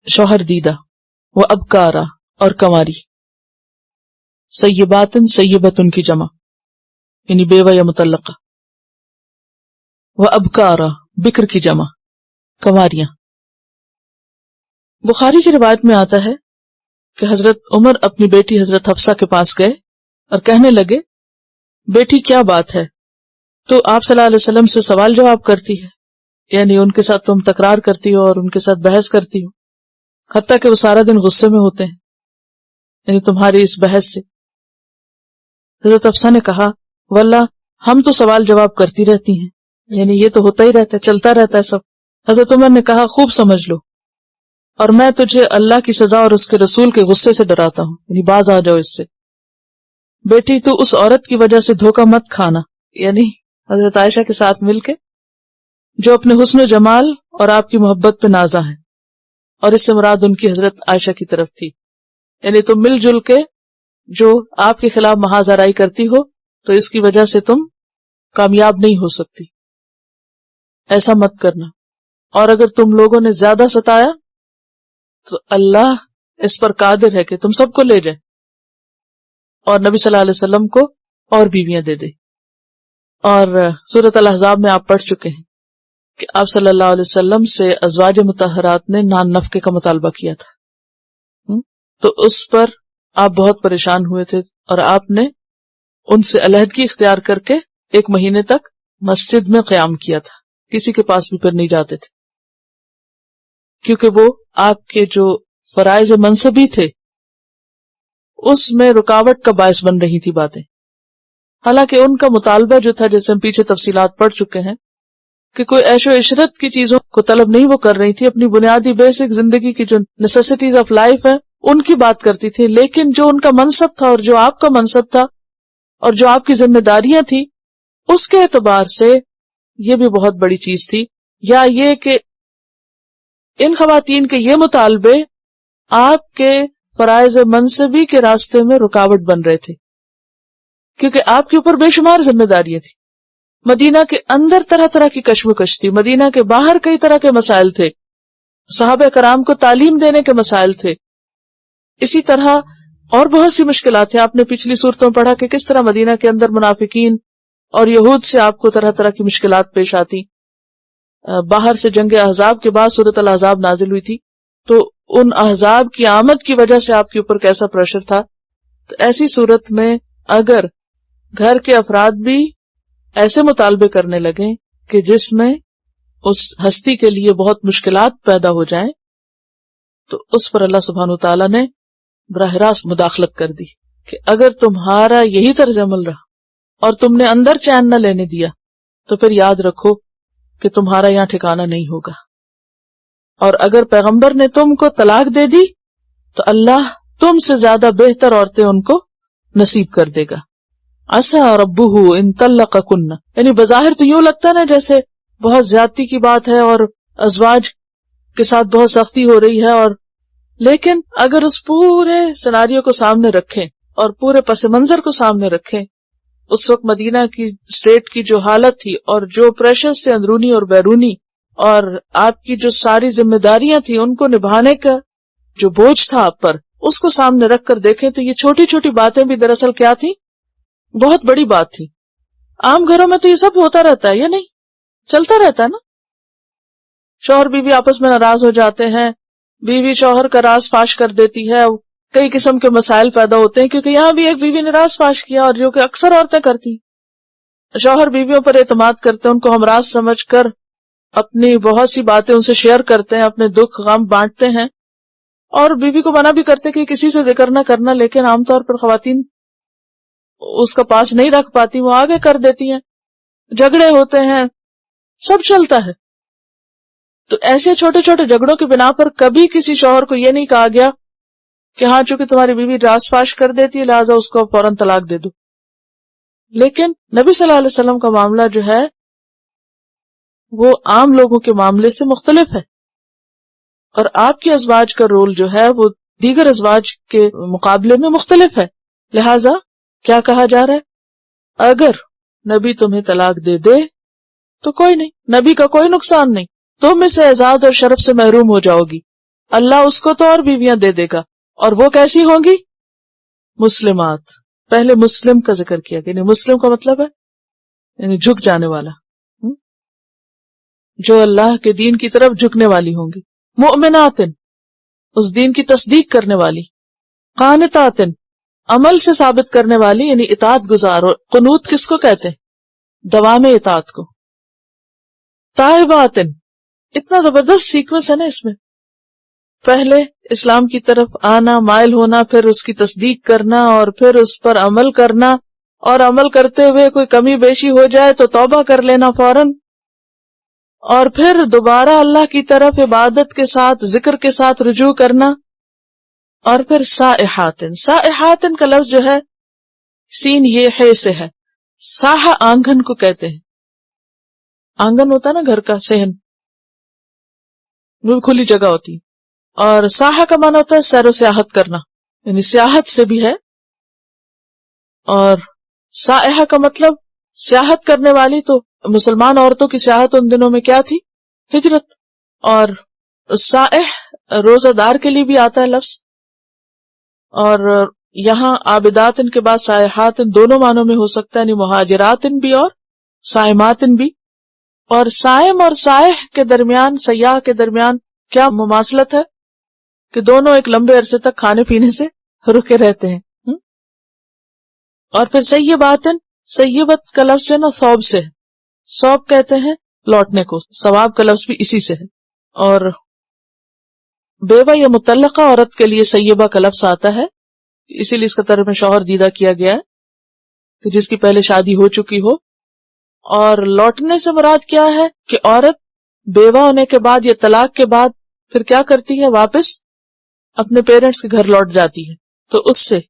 [SPEAKER 1] شوہر دیدہ، و ابکارا، اور کنواری، سیباتن سیبتن کی جمع یعنی بیوہ یا مطلقہ، وابکارا بکر کی جمع کنواریاں۔ بخاری کی روایت میں آتا ہے کہ حضرت عمر اپنی بیٹی حضرت حفصہ کے پاس گئے اور کہنے لگے بیٹی کیا بات ہے؟ تو آپ صلی اللہ علیہ وسلم سے سوال جواب کرتی ہے، یعنی ان کے ساتھ تم تکرار کرتی ہو اور ان کے ساتھ بحث کرتی ہو، حتیٰ کہ وہ سارا دن غصے میں ہوتے ہیں، یعنی تمہاری اس بحث سے۔ حضرت حفصہ نے کہا واللہ ہم تو سوال جواب کرتی رہتی ہیں، یعنی یہ تو ہوتا ہی رہتا ہے، چلتا رہتا ہے سب۔ حضرت عمر نے کہا خوب سمجھ لو، اور میں تجھے اللہ کی سزا اور اس کے رسول کے غصے سے ڈراتا ہوں، یعنی باز آ جاؤ اس سے۔ بیٹی تو اس عورت کی وجہ سے دھوکہ مت کھانا، یعنی حضرت عائشہ کے ساتھ مل کے، جو اپنے حسن و جمال اور آپ کی محبت پہ نازا ہے، اور اس سے مراد ان کی حضرت عائشہ کی طرف تھی، یعنی تم مل جل کے جو آپ کے خلاف محاذ آرائی کرتی ہو تو اس کی وجہ سے تم کامیاب نہیں ہو سکتی، ایسا مت کرنا، اور اگر تم لوگوں نے زیادہ ستایا تو اللہ اس پر قادر ہے کہ تم سب کو لے جائے اور نبی صلی اللہ علیہ وسلم کو اور بیویاں دے دے۔ اور سورۃ الاحزاب میں آپ پڑھ چکے ہیں کہ آپ صلی اللہ علیہ وسلم سے ازواج مطہرات نے نان نفقے کا مطالبہ کیا تھا، تو اس پر آپ بہت پریشان ہوئے تھے اور آپ نے ان سے علیحدگی اختیار کر کے 1 مہینے تک مسجد میں قیام کیا تھا، کسی کے پاس بھی پھر نہیں جاتے تھے، کیونکہ وہ آپ کے جو فرائض منصبی تھے اس میں رکاوٹ کا باعث بن رہی تھی باتیں۔ حالانکہ ان کا مطالبہ جو تھا، جیسے ہم پیچھے تفصیلات پڑھ چکے ہیں، کہ کوئی عیش و عشرت کی چیزوں کو طلب نہیں وہ کر رہی تھی، اپنی بنیادی بیسک زندگی کی جو نیسیسٹیز آف لائف ہے ان کی بات کرتی تھی، لیکن جو ان کا منصب تھا اور جو آپ کا منصب تھا اور جو آپ کی ذمہ داریاں تھی، اس کے اعتبار سے یہ بھی بہت بڑی چیز تھی۔ یا یہ کہ ان خواتین کے یہ مطالبے آپ کے فرائض منصبی کے راستے میں رکاوٹ بن رہے تھے، کیونکہ آپ کے اوپر بے شمار ذمہ داریاں تھیں۔ مدینہ کے اندر طرح طرح کی کشمکش تھی، مدینہ کے باہر کئی طرح کے مسائل تھے، صحابہ کرام کو تعلیم دینے کے مسائل تھے، اسی طرح اور بہت سی مشکلات تھیں۔ آپ نے پچھلی صورتوں میں پڑھا کہ کس طرح مدینہ کے اندر منافقین اور یہود سے آپ کو طرح طرح کی مشکلات پیش آتی۔ باہر سے جنگ احزاب کے بعد سورۃ الاحزاب نازل ہوئی تھی، تو ان احزاب کی آمد کی وجہ سے آپ کے اوپر کیسا پریشر تھا۔ تو ایسی صورت میں اگر گھر کے افراد بھی ایسے مطالبے کرنے لگیں کہ جس میں اس ہستی کے لیے بہت مشکلات پیدا ہو جائیں، تو اس پر اللہ سبحانہ وتعالیٰ نے براہ راست مداخلت کر دی کہ اگر تمہارا یہی طرز عمل رہا اور تم نے اندر چین نہ لینے دیا تو پھر یاد رکھو کہ تمہارا یہاں ٹھکانہ نہیں ہوگا، اور اگر پیغمبر نے تم کو طلاق دے دی تو اللہ تم سے زیادہ بہتر عورتیں ان کو نصیب کر دے گا۔ عسیٰ ربہ ان طلقکن، یعنی بظاہر تو یوں لگتا ہے نا جیسے بہت زیادتی کی بات ہے اور ازواج کے ساتھ بہت سختی ہو رہی ہے، اور لیکن اگر اس پورے سیناریو کو سامنے رکھیں اور پورے پس منظر کو سامنے رکھیں، اس وقت مدینہ کی اسٹیٹ کی جو حالت تھی اور جو پریشر سے اندرونی اور بیرونی اور آپ کی جو ساری ذمہ داریاں تھیں ان کو نبھانے کا جو بوجھ تھا آپ پر، اس کو سامنے رکھ کر دیکھیں تو یہ چھوٹی چھوٹی باتیں بھی دراصل کیا تھی، بہت بڑی بات تھی۔ عام گھروں میں تو یہ سب ہوتا رہتا ہے، یا نہیں؟ چلتا رہتا ہے نا، شوہر بیوی آپس میں ناراض ہو جاتے ہیں، بیوی شوہر کا راز فاش کر دیتی ہے، کئی قسم کے مسائل پیدا ہوتے ہیں، کیونکہ یہاں بھی ایک بیوی نے راز فاش کیا، اور جو کہ اکثر عورتیں کرتی۔ شوہر بیویوں پر اعتماد کرتے ہیں، ان کو ہمراز سمجھ کر اپنی بہت سی باتیں ان سے شیئر کرتے ہیں، اپنے دکھ غم بانٹتے ہیں، اور بیوی کو منع بھی کرتے کہ کسی سے ذکر نہ کرنا، لیکن عام طور پر خواتین اس کا پاس نہیں رکھ پاتی، وہ آگے کر دیتی ہیں، جھگڑے ہوتے ہیں، سب چلتا ہے۔ تو ایسے چھوٹے چھوٹے جھگڑوں کی بنا پر کبھی کسی شوہر کو یہ نہیں کہا گیا کہ ہاں چونکہ تمہاری بیوی راز فاش کر دیتی ہے لہٰذا اس کو فوراً طلاق دے دو۔ لیکن نبی صلی اللہ علیہ وسلم کا معاملہ جو ہے وہ عام لوگوں کے معاملے سے مختلف ہے، اور آپ کے ازواج کا رول جو ہے وہ دیگر ازواج کے مقابلے میں مختلف ہے۔ لہٰذا کیا کہا جا رہا ہے؟ اگر نبی تمہیں طلاق دے دے تو کوئی نہیں، نبی کا کوئی نقصان نہیں، تم اس اعزاز اور شرف سے محروم ہو جاؤ گی، اللہ اس کو تو اور بیویاں دے دے گا، اور وہ کیسی ہوں گی؟ مسلمات، پہلے مسلم کا ذکر کیا گیا، یعنی مسلم کا مطلب ہے یعنی جھک جانے والا، جو اللہ کے دین کی طرف جھکنے والی ہوں گی. مؤمنات، اس دین کی تصدیق کرنے والی. قانتات، عمل سے ثابت کرنے والی یعنی اطاعت گزار. اور قنوت کس کو کہتے ہیں؟ دوام اطاعت کو. تائبات، اتنا زبردست سیکوینس ہے نا اس میں، پہلے اسلام کی طرف آنا، مائل ہونا، پھر اس کی تصدیق کرنا، اور پھر اس پر عمل کرنا، اور عمل کرتے ہوئے کوئی کمی بیشی ہو جائے تو توبہ کر لینا فوراً، اور پھر دوبارہ اللہ کی طرف عبادت کے ساتھ، ذکر کے ساتھ رجوع کرنا. اور پھر سائحاتن، سائحاتن کا لفظ جو ہے سین یہ ہے سے ہے. ساحہ آنگن کو کہتے ہیں، آنگن ہوتا ہے نا گھر کا، صحن، وہ کھلی جگہ ہوتی ہے. اور ساحہ کا معنی ہوتا ہے سیر و سیاحت کرنا، یعنی سیاحت سے بھی ہے. اور سائحہ کا مطلب سیاحت کرنے والی، تو مسلمان عورتوں کی سیاحت ان دنوں میں کیا تھی؟ ہجرت. اور سائح روزہ دار کے لیے بھی آتا ہے لفظ. اور یہاں عابدات ان کے بعد سائحات ان دونوں معنوں میں ہو سکتا ہے، یعنی مہاجرات ان بھی اور سائمات ان بھی. اور سائم اور سائح کے درمیان، سیاح کے درمیان کیا مماثلت ہے کہ دونوں ایک لمبے عرصے تک کھانے پینے سے رکے رہتے ہیں. اور پھر سیباتن، سیبت کا لفظ جو ہے نا ثوب سے ہے، ثوب کہتے ہیں لوٹنے کو، ثواب کا لفظ بھی اسی سے ہے. اور بیوہ یا مطلقہ عورت کے لیے سیبہ کا لفظ آتا ہے، اسی لیے اس کا ترجمہ شوہر دیدہ کیا گیا ہے کہ جس کی پہلے شادی ہو چکی ہو. اور لوٹنے سے مراد کیا ہے کہ عورت بیوہ ہونے کے بعد یا طلاق کے بعد پھر کیا کرتی ہے؟ واپس اپنے پیرنٹس کے گھر لوٹ جاتی ہے، تو اس سے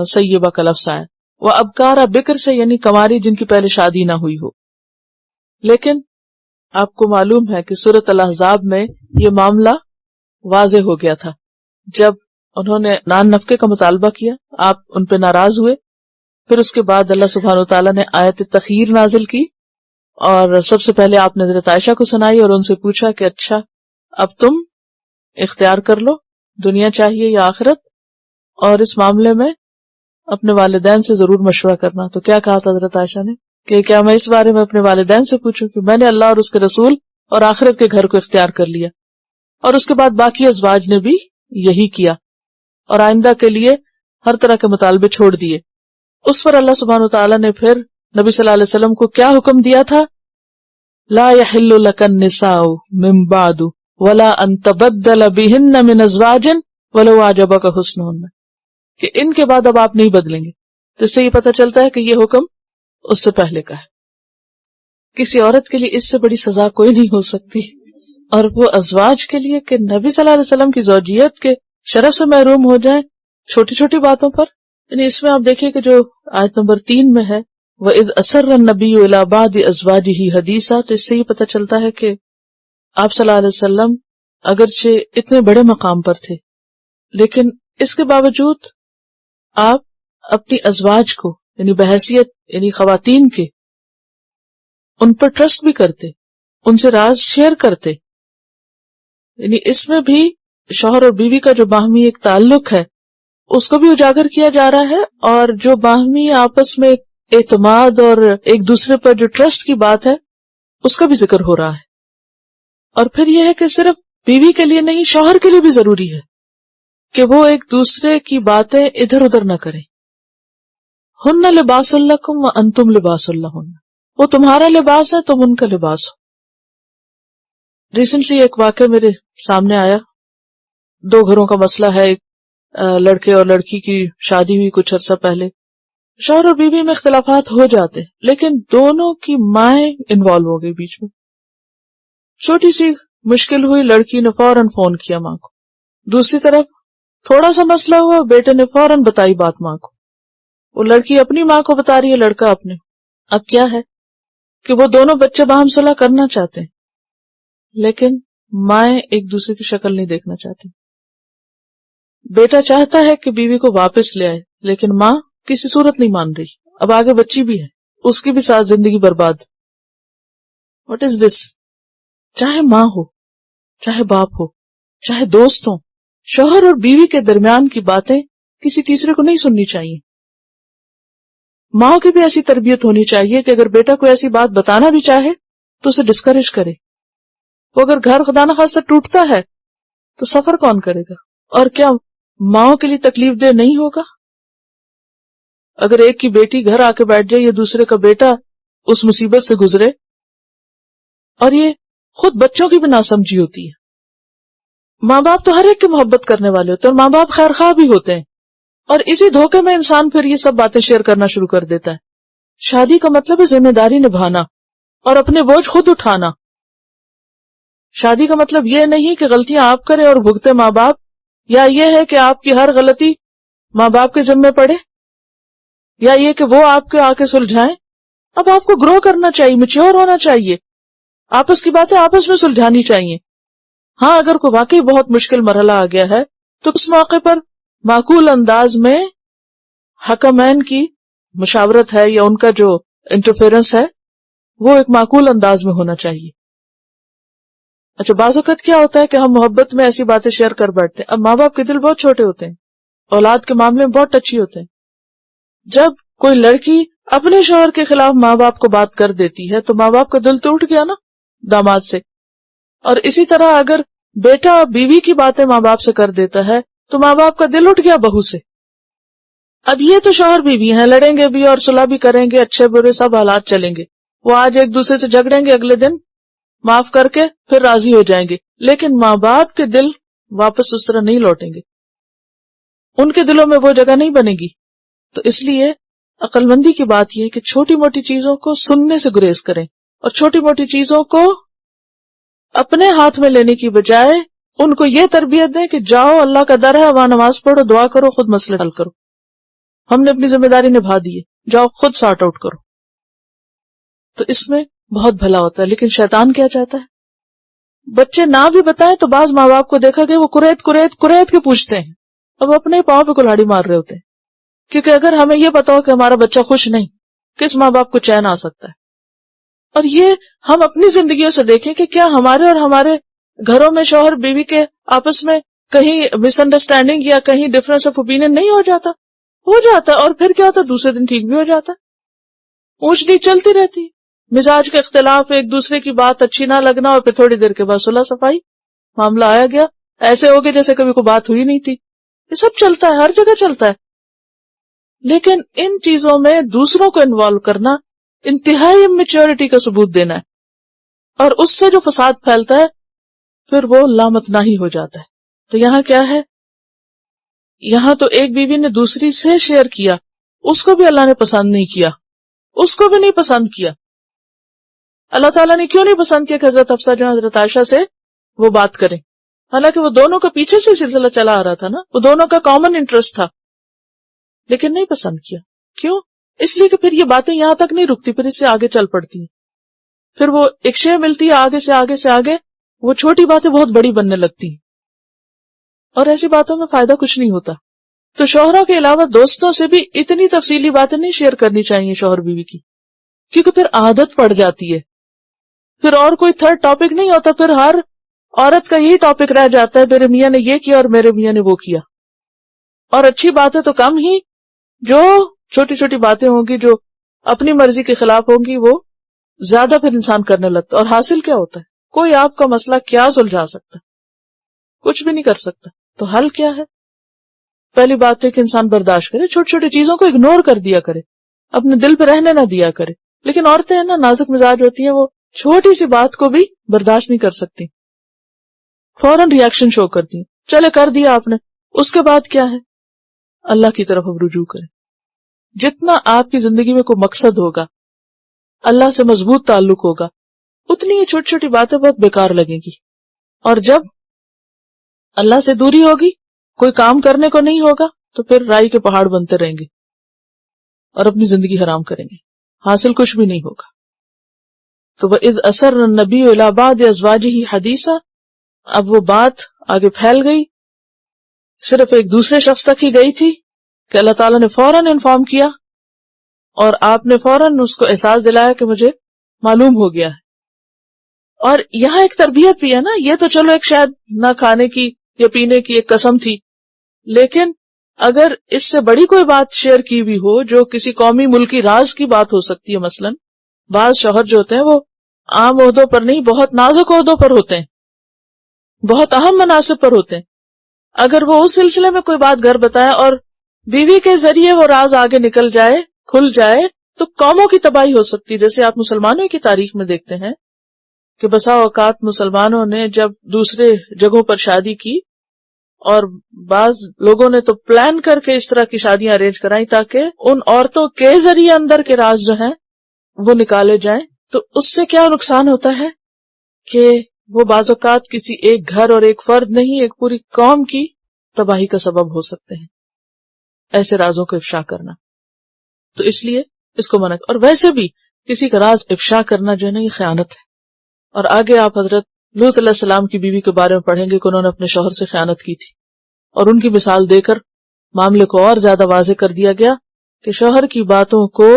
[SPEAKER 1] سیبہ کا لفظ آیا. وہ ابکارا، بکر سے یعنی کنواری جن کی پہلے شادی نہ ہوئی ہو. لیکن آپ کو معلوم ہے کہ سورۃ الاحزاب میں یہ معاملہ واضح ہو گیا تھا. جب انہوں نے نان نفقے کا مطالبہ کیا، آپ ان پہ ناراض ہوئے، پھر اس کے بعد اللہ سبحانہ وتعالیٰ نے آیت تخیر نازل کی، اور سب سے پہلے آپ نے حضرت عائشہ کو سنائی اور ان سے پوچھا کہ اچھا اب تم اختیار کر لو، دنیا چاہیے یا آخرت، اور اس معاملے میں اپنے والدین سے ضرور مشورہ کرنا. تو کیا کہا تھا حضرت عائشہ نے کہ کیا میں اس بارے میں اپنے والدین سے پوچھوں کہ میں نے اللہ اور اس کے رسول اور آخرت کے گھر کو اختیار کر لیا. اور اس کے بعد باقی ازواج نے بھی یہی کیا، اور آئندہ کے لیے ہر طرح کے مطالبے چھوڑ دیے. اس پر اللہ سبحانہ وتعالیٰ نے پھر نبی صلی اللہ علیہ وسلم کو کیا حکم دیا تھا؟ لا يحل لك النساء من بعد ولا ان تبدل بهن من ازواج ولو اعجبك حسنهن، کہ ان کے بعد اب آپ نہیں بدلیں گے. تو اس سے یہ پتہ چلتا ہے کہ یہ حکم اس سے پہلے کا ہے. کسی عورت کے لیے اس سے بڑی سزا کوئی نہیں ہو سکتی، اور وہ ازواج کے لیے کہ نبی صلی اللہ علیہ وسلم کی زوجیت کے شرف سے محروم ہو جائیں چھوٹی چھوٹی باتوں پر. یعنی اس میں آپ دیکھیے کہ جو آیت نمبر 3 میں ہے وَإِذْ أَسَرَّ النَّبِيُّ إِلَىٰ بَعْضِ أَزْوَاجِهِ حَدِيثًا، تو اس سے یہ پتہ چلتا ہے کہ آپ صلی اللہ علیہ وسلم اگرچہ اتنے بڑے مقام پر تھے، لیکن اس کے باوجود آپ اپنی ازواج کو یعنی بحیثیت یعنی خواتین کے ان پر ٹرسٹ بھی کرتے، ان سے راز شیئر کرتے. یعنی اس میں بھی شوہر اور بیوی کا جو باہمی ایک تعلق ہے اس کو بھی اجاگر کیا جا رہا ہے، اور جو باہمی آپس میں اعتماد اور ایک دوسرے پر جو ٹرسٹ کی بات ہے اس کا بھی ذکر ہو رہا ہے. اور پھر یہ ہے کہ صرف بیوی کے لیے نہیں، شوہر کے لیے بھی ضروری ہے کہ وہ ایک دوسرے کی باتیں ادھر ادھر نہ کریں. ہن لباس لکم وانتم لباس لہن، وہ تمہارا لباس ہے، تم ان کا لباس ہو. ریسنٹلی ایک واقعہ میرے سامنے آیا، 2 گھروں کا مسئلہ ہے. ایک لڑکے اور لڑکی کی شادی ہوئی کچھ عرصہ پہلے، شوہر اور بیوی میں اختلافات ہو جاتے لیکن دونوں کی مائیں انوالو ہو گئی بیچ میں. چھوٹی سی مشکل ہوئی، لڑکی نے فوراً فون کیا ماں کو. دوسری طرف تھوڑا سا مسئلہ ہوا، بیٹے نے فوراً بتائی بات ماں کو. وہ لڑکی اپنی ماں کو بتا رہی ہے، لڑکا اپنے. اب کیا ہے کہ وہ دونوں بچے باہم صلح کرنا چاہتے ہیں لیکن مائیں ایک دوسرے کی شکل نہیں دیکھنا چاہتی. بیٹا چاہتا ہے کہ بیوی کو واپس لے آئے لیکن ماں کسی صورت نہیں مان رہی. اب آگے بچی بھی ہے، اس کی بھی ساتھ زندگی برباد. واٹ از دس؟ چاہے ماں ہو، چاہے باپ ہو، چاہے دوست ہو، شوہر اور بیوی کے درمیان کی باتیں کسی تیسرے کو نہیں سننی چاہیے. ماں کی بھی ایسی تربیت ہونی چاہیے کہ اگر بیٹا کوئی ایسی بات بتانا بھی چاہے تو اسے ڈسکریج کرے. وہ اگر گھر خدا نخواستہ ٹوٹتا ہے تو سفر کون کرے گا؟ اور کیا ماؤں کے لیے تکلیف دہ نہیں ہوگا اگر ایک کی بیٹی گھر آ کے بیٹھ جائے یا دوسرے کا بیٹا اس مصیبت سے گزرے؟ اور یہ خود بچوں کی بھی ناسمجھی ہوتی ہے. ماں باپ تو ہر ایک کی محبت کرنے والے ہوتے ہیں اور ماں باپ خیر خواہ بھی ہوتے ہیں، اور اسی دھوکے میں انسان پھر یہ سب باتیں شیئر کرنا شروع کر دیتا ہے. شادی کا مطلب ہے ذمہ داری نبھانا اور اپنے بوجھ خود اٹھانا. شادی کا مطلب یہ نہیں کہ غلطیاں آپ کریں اور بھگتے ماں باپ، یا یہ ہے کہ آپ کی ہر غلطی ماں باپ کے ذمہ پڑے، یا یہ کہ وہ آپ کے آ کے سلجھائیں. اب آپ کو گرو کرنا چاہیے، میچور ہونا چاہیے، آپس کی باتیں آپس میں سلجھانی چاہیے. ہاں اگر کوئی واقعی بہت مشکل مرحلہ آ گیا ہے تو اس موقع پر معقول انداز میں حکمین کی مشاورت ہے یا ان کا جو انٹرفیرنس ہے وہ ایک معقول انداز میں ہونا چاہیے. اچھا، بعض اوقات کیا ہوتا ہے کہ ہم محبت میں ایسی باتیں شیئر کر بیٹھتے ہیں. اب ماں باپ کے دل بہت چھوٹے ہوتے ہیں، اولاد کے معاملے میں بہت ٹچی ہوتے ہیں. جب کوئی لڑکی اپنے شوہر کے خلاف ماں باپ کو بات کر دیتی ہے تو ماں باپ کا دل تو اٹھ گیا نا داماد سے. اور اسی طرح اگر بیٹا بیوی کی باتیں ماں باپ سے کر دیتا ہے تو ماں باپ کا دل اٹھ گیا بہو سے. اب یہ تو شوہر بیوی ہیں، لڑیں گے بھی اور صلح بھی کریں گے، اچھے برے سب حالات چلیں گے. وہ آج ایک دوسرے سے جھگڑیں گے، اگلے دن معاف کر کے پھر راضی ہو جائیں گے. لیکن ماں باپ کے دل واپس اس طرح نہیں لوٹیں گے، ان کے دلوں میں وہ جگہ نہیں بنے گی. تو اس لیے عقل مندی کی بات یہ ہے کہ چھوٹی موٹی چیزوں کو سننے سے گریز کریں اور چھوٹی موٹی چیزوں کو اپنے ہاتھ میں لینے کی بجائے ان کو یہ تربیت دیں کہ جاؤ اللہ کا در ہے، وہاں نماز پڑھو، دعا کرو، خود مسئلے حل کرو. ہم نے اپنی ذمہ داری نبھا دی ہے، جاؤ خود سارٹ آؤٹ کرو. تو اس میں بہت بھلا ہوتا ہے. لیکن شیطان کیا چاہتا ہے؟ بچے نہ بھی بتائیں تو بعض ماں باپ کو دیکھا کہ وہ کریت کے پوچھتے ہیں. اب اپنے پاؤں پہ کلہاڑی مار رہے ہوتے ہیں، کیونکہ اگر ہمیں یہ پتا ہو کہ ہمارا بچہ خوش نہیں، کس ماں باپ کو چین آ سکتا ہے؟ اور یہ ہم اپنی زندگیوں سے دیکھیں کہ کیا ہمارے اور ہمارے گھروں میں شوہر بیوی کے آپس میں کہیں مس انڈرسٹینڈنگ یا کہیں ڈفرنس آف اوپینین نہیں ہو جاتا؟ ہو جاتا. اور پھر کیا ہوتا؟ دوسرے دن ٹھیک بھی ہو جاتا. اونچ نیچ چلتی رہتی، مزاج کے اختلاف، ایک دوسرے کی بات اچھی نہ لگنا، اور پھر تھوڑی دیر کے بعد صلح صفائی، معاملہ آیا گیا، ایسے ہو گئے جیسے کبھی کوئی بات ہوئی نہیں تھی. یہ سب چلتا ہے، ہر جگہ چلتا ہے. لیکن ان چیزوں میں دوسروں کو انوالو کرنا انتہائی میچورٹی کا ثبوت دینا ہے، اور اس سے جو فساد پھیلتا ہے پھر وہ لامتناہی ہو جاتا ہے. تو یہاں کیا ہے؟ یہاں تو ایک بیوی نے دوسری سے شیئر کیا، اس کو بھی اللہ نے پسند نہیں کیا، اس کو بھی نہیں پسند کیا. اللہ تعالیٰ نے کیوں نہیں پسند کیا کہ حضرت حفصہ جو حضرت عائشہ سے وہ بات کریں؟ حالانکہ وہ دونوں کا پیچھے سے سلسلہ چلا آ رہا تھا نا، وہ دونوں کا کامن انٹرسٹ تھا، لیکن نہیں پسند کیا. کیوں؟ اس لیے کہ پھر یہ باتیں یہاں تک نہیں رکتی، پھر اس سے آگے چل پڑتی ہیں. پھر وہ ایک شے ملتی ہے، آگے سے آگے سے آگے وہ چھوٹی باتیں بہت بڑی بننے لگتی ہیں، اور ایسی باتوں میں فائدہ کچھ نہیں ہوتا. تو شوہروں کے علاوہ دوستوں سے بھی اتنی تفصیلی باتیں نہیں شیئر کرنی چاہیے شوہر بیوی کی، کیونکہ پھر عادت پڑ جاتی ہے. پھر اور کوئی تھرڈ ٹاپک نہیں ہوتا، پھر ہر عورت کا یہی ٹاپک رہ جاتا ہے، میرے میاں نے یہ کیا اور میرے میاں نے وہ کیا. اور اچھی باتیں تو کم ہی، جو چھوٹی چھوٹی باتیں ہوں گی جو اپنی مرضی کے خلاف ہوں گی وہ زیادہ پھر انسان کرنے لگتا. اور حاصل کیا ہوتا ہے؟ کوئی آپ کا مسئلہ کیا سلجھا سکتا؟ کچھ بھی نہیں کر سکتا. تو حل کیا ہے؟ پہلی بات ہے کہ انسان برداشت کرے، چھوٹی چھوٹی چیزوں کو اگنور کر دیا کرے، اپنے دل پہ رہنے نہ دیا کرے. لیکن عورتیں ہیں نا، نازک مزاج ہوتی ہیں، وہ چھوٹی سی بات کو بھی برداشت نہیں کر سکتی، فوراً ریاکشن شو کرتی ہیں. چلے کر دیا آپ نے، اس کے بعد کیا ہے؟ اللہ کی طرف اب رجوع کریں. جتنا آپ کی زندگی میں کوئی مقصد ہوگا، اللہ سے مضبوط تعلق ہوگا، اتنی یہ چھوٹی چھوٹی باتیں بہت بیکار لگیں گی. اور جب اللہ سے دوری ہوگی، کوئی کام کرنے کو نہیں ہوگا، تو پھر رائی کے پہاڑ بنتے رہیں گے اور اپنی زندگی حرام کریں گے، حاصل کچھ بھی نہیں ہوگا. تو وَإِذْ أَسَرَّ النَّبِيُّ إِلَىٰ بَعْضِ أَزْوَاجِهِ حَدِيثًا، اب وہ بات آگے پھیل گئی، صرف ایک دوسرے شخص تک ہی گئی تھی کہ اللہ تعالیٰ نے فوراً انفارم کیا، اور آپ نے فوراً اس کو احساس دلایا کہ مجھے معلوم ہو گیا ہے. اور یہاں ایک تربیت بھی ہے نا، یہ تو چلو ایک شاید نہ کھانے کی یا پینے کی ایک قسم تھی، لیکن اگر اس سے بڑی کوئی بات شیئر کی بھی ہو جو کسی قومی ملکی راز کی بات ہو سکتی ہے، مثلا بعض شوہر جو ہوتے ہیں وہ عام عہدوں پر نہیں، بہت نازک عہدوں پر ہوتے ہیں، بہت اہم مناصب پر ہوتے ہیں، اگر وہ اس سلسلے میں کوئی بات گھر بتائے اور بیوی کے ذریعے وہ راز آگے نکل جائے، کھل جائے، تو قوموں کی تباہی ہو سکتی ہے. جیسے آپ مسلمانوں کی تاریخ میں دیکھتے ہیں کہ بسا اوقات مسلمانوں نے جب دوسرے جگہوں پر شادی کی، اور بعض لوگوں نے تو پلان کر کے اس طرح کی شادیاں ارینج کرائیں تاکہ ان عورتوں کے ذریعے اندر کے راز جو ہیں وہ نکالے جائیں، تو اس سے کیا نقصان ہوتا ہے کہ وہ بعض اوقات کسی ایک گھر اور ایک فرد نہیں، ایک پوری قوم کی تباہی کا سبب ہو سکتے ہیں ایسے رازوں کو افشا کرنا. تو اس لیے اس کو منع. اور ویسے بھی کسی کا راز افشا کرنا جو ہے نا، یہ خیانت ہے. اور آگے آپ حضرت لوط علیہ السلام کی بیوی کے بارے میں پڑھیں گے کہ انہوں نے اپنے شوہر سے خیانت کی تھی، اور ان کی مثال دے کر معاملے کو اور زیادہ واضح کر دیا گیا کہ شوہر کی باتوں کو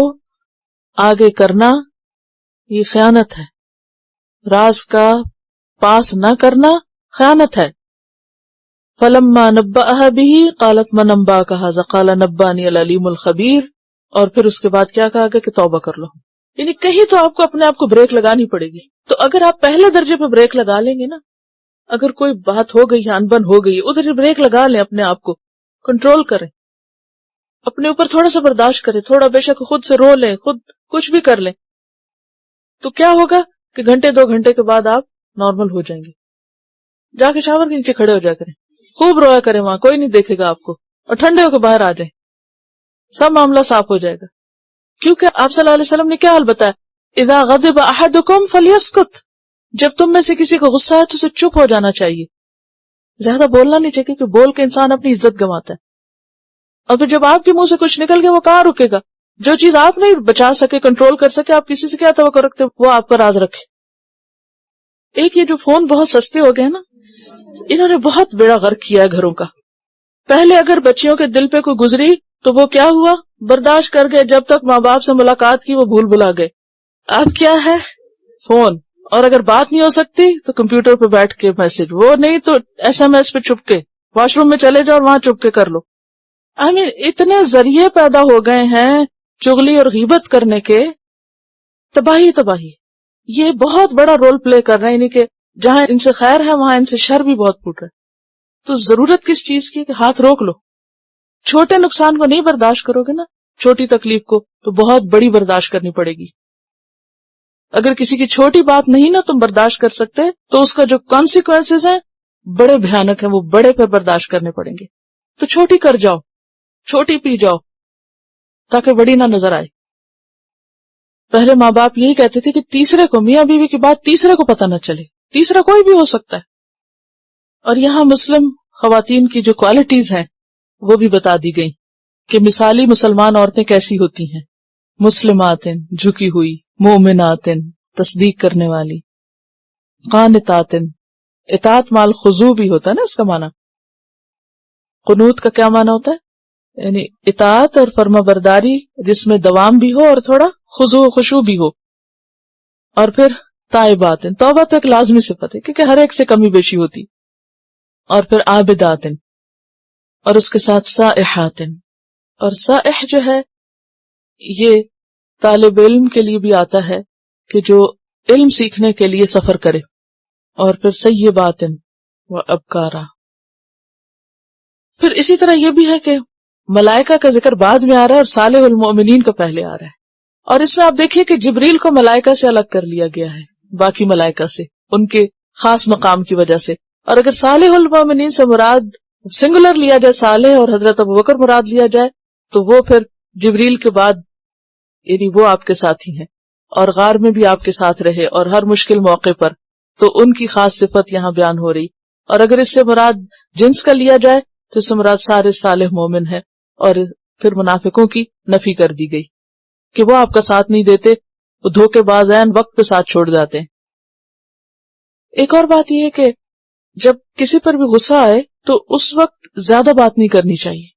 [SPEAKER 1] آگے کرنا یہ خیانت ہے، راز کا پاس نہ کرنا خیانت ہے. فلما نبأها به قالت من انباك هذا قال نبأني العليم الخبير. اور پھر اس کے بعد کیا کہا گیا کہ توبہ کر لو. یعنی کہیں تو آپ کو اپنے آپ کو بریک لگانی پڑے گی. تو اگر آپ پہلے درجے پہ بریک لگا لیں گے نا، اگر کوئی بات ہو گئی ہے، انبن ہو گئی ہے، ادھر بریک لگا لیں، اپنے آپ کو کنٹرول کریں، اپنے اوپر تھوڑا سا برداشت کریں، تھوڑا بے شک خود سے رو لیں، خود کچھ بھی کر لیں، تو کیا ہوگا کہ گھنٹے 2 گھنٹے کے بعد آپ نارمل ہو جائیں گے. جا کے شاور کے نیچے کھڑے ہو جا کریں، خوب رویا کریں، وہاں کوئی نہیں دیکھے گا آپ کو، اور ٹھنڈے ہو کے باہر آ جائیں، سب معاملہ صاف ہو جائے گا. کیونکہ آپ صلی اللہ علیہ وسلم نے کیا حال بتایا، اذا غضب احدکم فلیسکت، جب تم میں سے کسی کو غصہ ہے تو اسے چپ ہو جانا چاہیے، زیادہ بولنا نہیں چاہیے، کہ بول کے انسان اپنی عزت گنواتا ہے. اور پھر جب آپ کے منہ سے کچھ نکل گیا وہ کہاں رکے گا؟ جو چیز آپ نہیں بچا سکے، کنٹرول کر سکے، آپ کسی سے کیا توقع رکھتے وہ آپ کا راز رکھے. ایک یہ جو فون بہت سستے ہو گئے نا، انہوں نے بہت بیڑا غرق کیا ہے گھروں کا. پہلے اگر بچیوں کے دل پہ کوئی گزری تو وہ کیا ہوا، برداشت کر گئے، جب تک ماں باپ سے ملاقات کی وہ بھول بھلا گئے. اب کیا ہے، فون. اور اگر بات نہیں ہو سکتی تو کمپیوٹر پہ بیٹھ کے میسج، وہ نہیں تو SMS پہ چپ کے، واش روم میں چلے جاؤ اور وہاں چپ کے کر لو. اتنے ذریعے پیدا ہو گئے ہیں چغلی اور غیبت کرنے کے، تباہی تباہی. یہ بہت بڑا رول پلے کر رہے ہیں، یعنی کہ جہاں ان سے خیر ہے وہاں ان سے شر بھی بہت پھوٹ رہا ہے. تو ضرورت کس چیز کی کہ ہاتھ روک لو. چھوٹے نقصان کو نہیں برداشت کرو گے نا، چھوٹی تکلیف کو، تو بہت بڑی برداشت کرنی پڑے گی. اگر کسی کی چھوٹی بات نہیں نا تم برداشت کر سکتے تو اس کا جو کانسیکوینسز ہیں بڑے بھیانک ہیں، وہ بڑے پہ برداشت کرنے پڑیں گے. تو چھوٹی کر جاؤ، چھوٹی پی جاؤ تاکہ بڑی نہ نظر آئے. پہلے ماں باپ یہی کہتے تھے کہ تیسرے کو، میاں بیوی کی بات تیسرے کو پتہ نہ چلے، تیسرا کوئی بھی ہو سکتا ہے. اور یہاں مسلم خواتین کی جو کوالٹیز ہیں وہ بھی بتا دی گئی کہ مثالی مسلمان عورتیں کیسی ہوتی ہیں. مسلماتن، جھکی ہوئی، مومناتن، تصدیق کرنے والی، قانتاتن، اطاعت مال خضوع بھی ہوتا ہے نا اس کا معنی. قنوت کا کیا معنی ہوتا ہے؟ یعنی اطاعت اور فرما برداری جس میں دوام بھی ہو اور تھوڑا خضوع و خشوع بھی ہو. اور پھر تائباتن، توبہ تو ایک لازمی صفت ہے کیونکہ ہر ایک سے کمی بیشی ہوتی. اور پھر عابداتن، اور اس کے ساتھ سائحاتن. اور سائح جو ہے یہ طالب علم کے لیے بھی آتا ہے کہ جو علم سیکھنے کے لیے سفر کرے. اور پھر سیباتن و ابکارا. پھر اسی طرح یہ بھی ہے کہ ملائکہ کا ذکر بعد میں آ رہا ہے اور صالح المؤمنین کا پہلے آ رہا ہے. اور اس میں آپ دیکھیے کہ جبریل کو ملائکہ سے الگ کر لیا گیا ہے باقی ملائکہ سے، ان کے خاص مقام کی وجہ سے. اور اگر صالح المؤمنین سے مراد سنگولر لیا جائے صالح، اور حضرت ابوبکر مراد لیا جائے، تو وہ پھر جبریل کے بعد یعنی وہ آپ کے ساتھی ہیں اور غار میں بھی آپ کے ساتھ رہے اور ہر مشکل موقع پر، تو ان کی خاص صفت یہاں بیان ہو رہی. اور اگر اس سے مراد جنس کا لیا جائے تو اس سے مراد سارے صالح مومن ہیں. اور پھر منافقوں کی نفی کر دی گئی کہ وہ آپ کا ساتھ نہیں دیتے، وہ دھوکے باز عین وقت پہ ساتھ چھوڑ جاتے ہیں. ایک اور بات یہ ہے کہ جب کسی پر بھی غصہ آئے تو اس وقت زیادہ بات نہیں کرنی چاہیے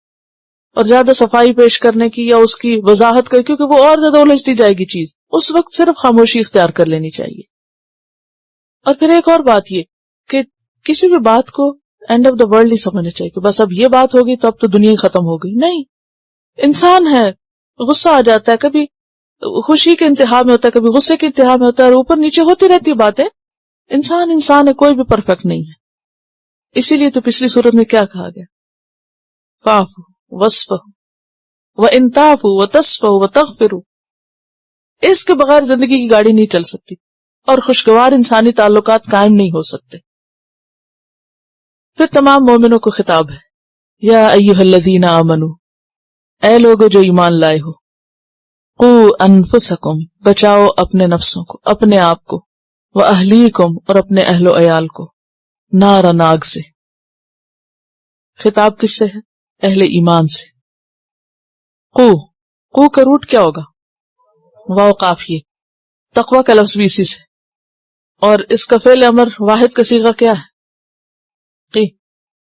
[SPEAKER 1] اور زیادہ صفائی پیش کرنے کی یا اس کی وضاحت کر، کیونکہ وہ اور زیادہ الجھتی جائے گی چیز. اس وقت صرف خاموشی اختیار کر لینی چاہیے. اور پھر ایک اور بات یہ کہ کسی بھی بات کو اینڈ آف دا ورلڈ ہی سمجھنا چاہیے کہ بس اب یہ بات ہوگی تو اب تو دنیا ہی ختم ہو گئی. نہیں، انسان ہے، غصہ آ جاتا ہے، کبھی خوشی کے انتہا میں ہوتا ہے، کبھی غصے کے انتہا میں ہوتا ہے، اور اوپر نیچے ہوتی رہتی باتیں. انسان ہے، کوئی بھی پرفیکٹ نہیں ہے. اسی لیے تو پچھلی سورت میں کیا کہا گیا؟ فاعفوا واصفحوا وان تعفوا وتصفحوا وتغفروا. اس کے بغیر زندگی کی گاڑی نہیں چل سکتی اور خوشگوار انسانی تعلقات قائم نہیں ہو سکتے. پھر تمام مومنوں کو خطاب ہے، یا ایھا الذین آمنوا، اے لوگو جو ایمان لائے ہو، قوا انفسکم، بچاؤ اپنے نفسوں کو، اپنے آپ کو، واہلیکم، اور اپنے اہل و عیال کو، نارن، آگ سے. خطاب کس سے ہے؟ اہل ایمان سے. قو کا روٹ کیا ہوگا؟ واو قافیہ. تقوی کا لفظ بھی اسی سے، اور اس کا فعل امر واحد کا صیغہ کیا ہے؟ قی.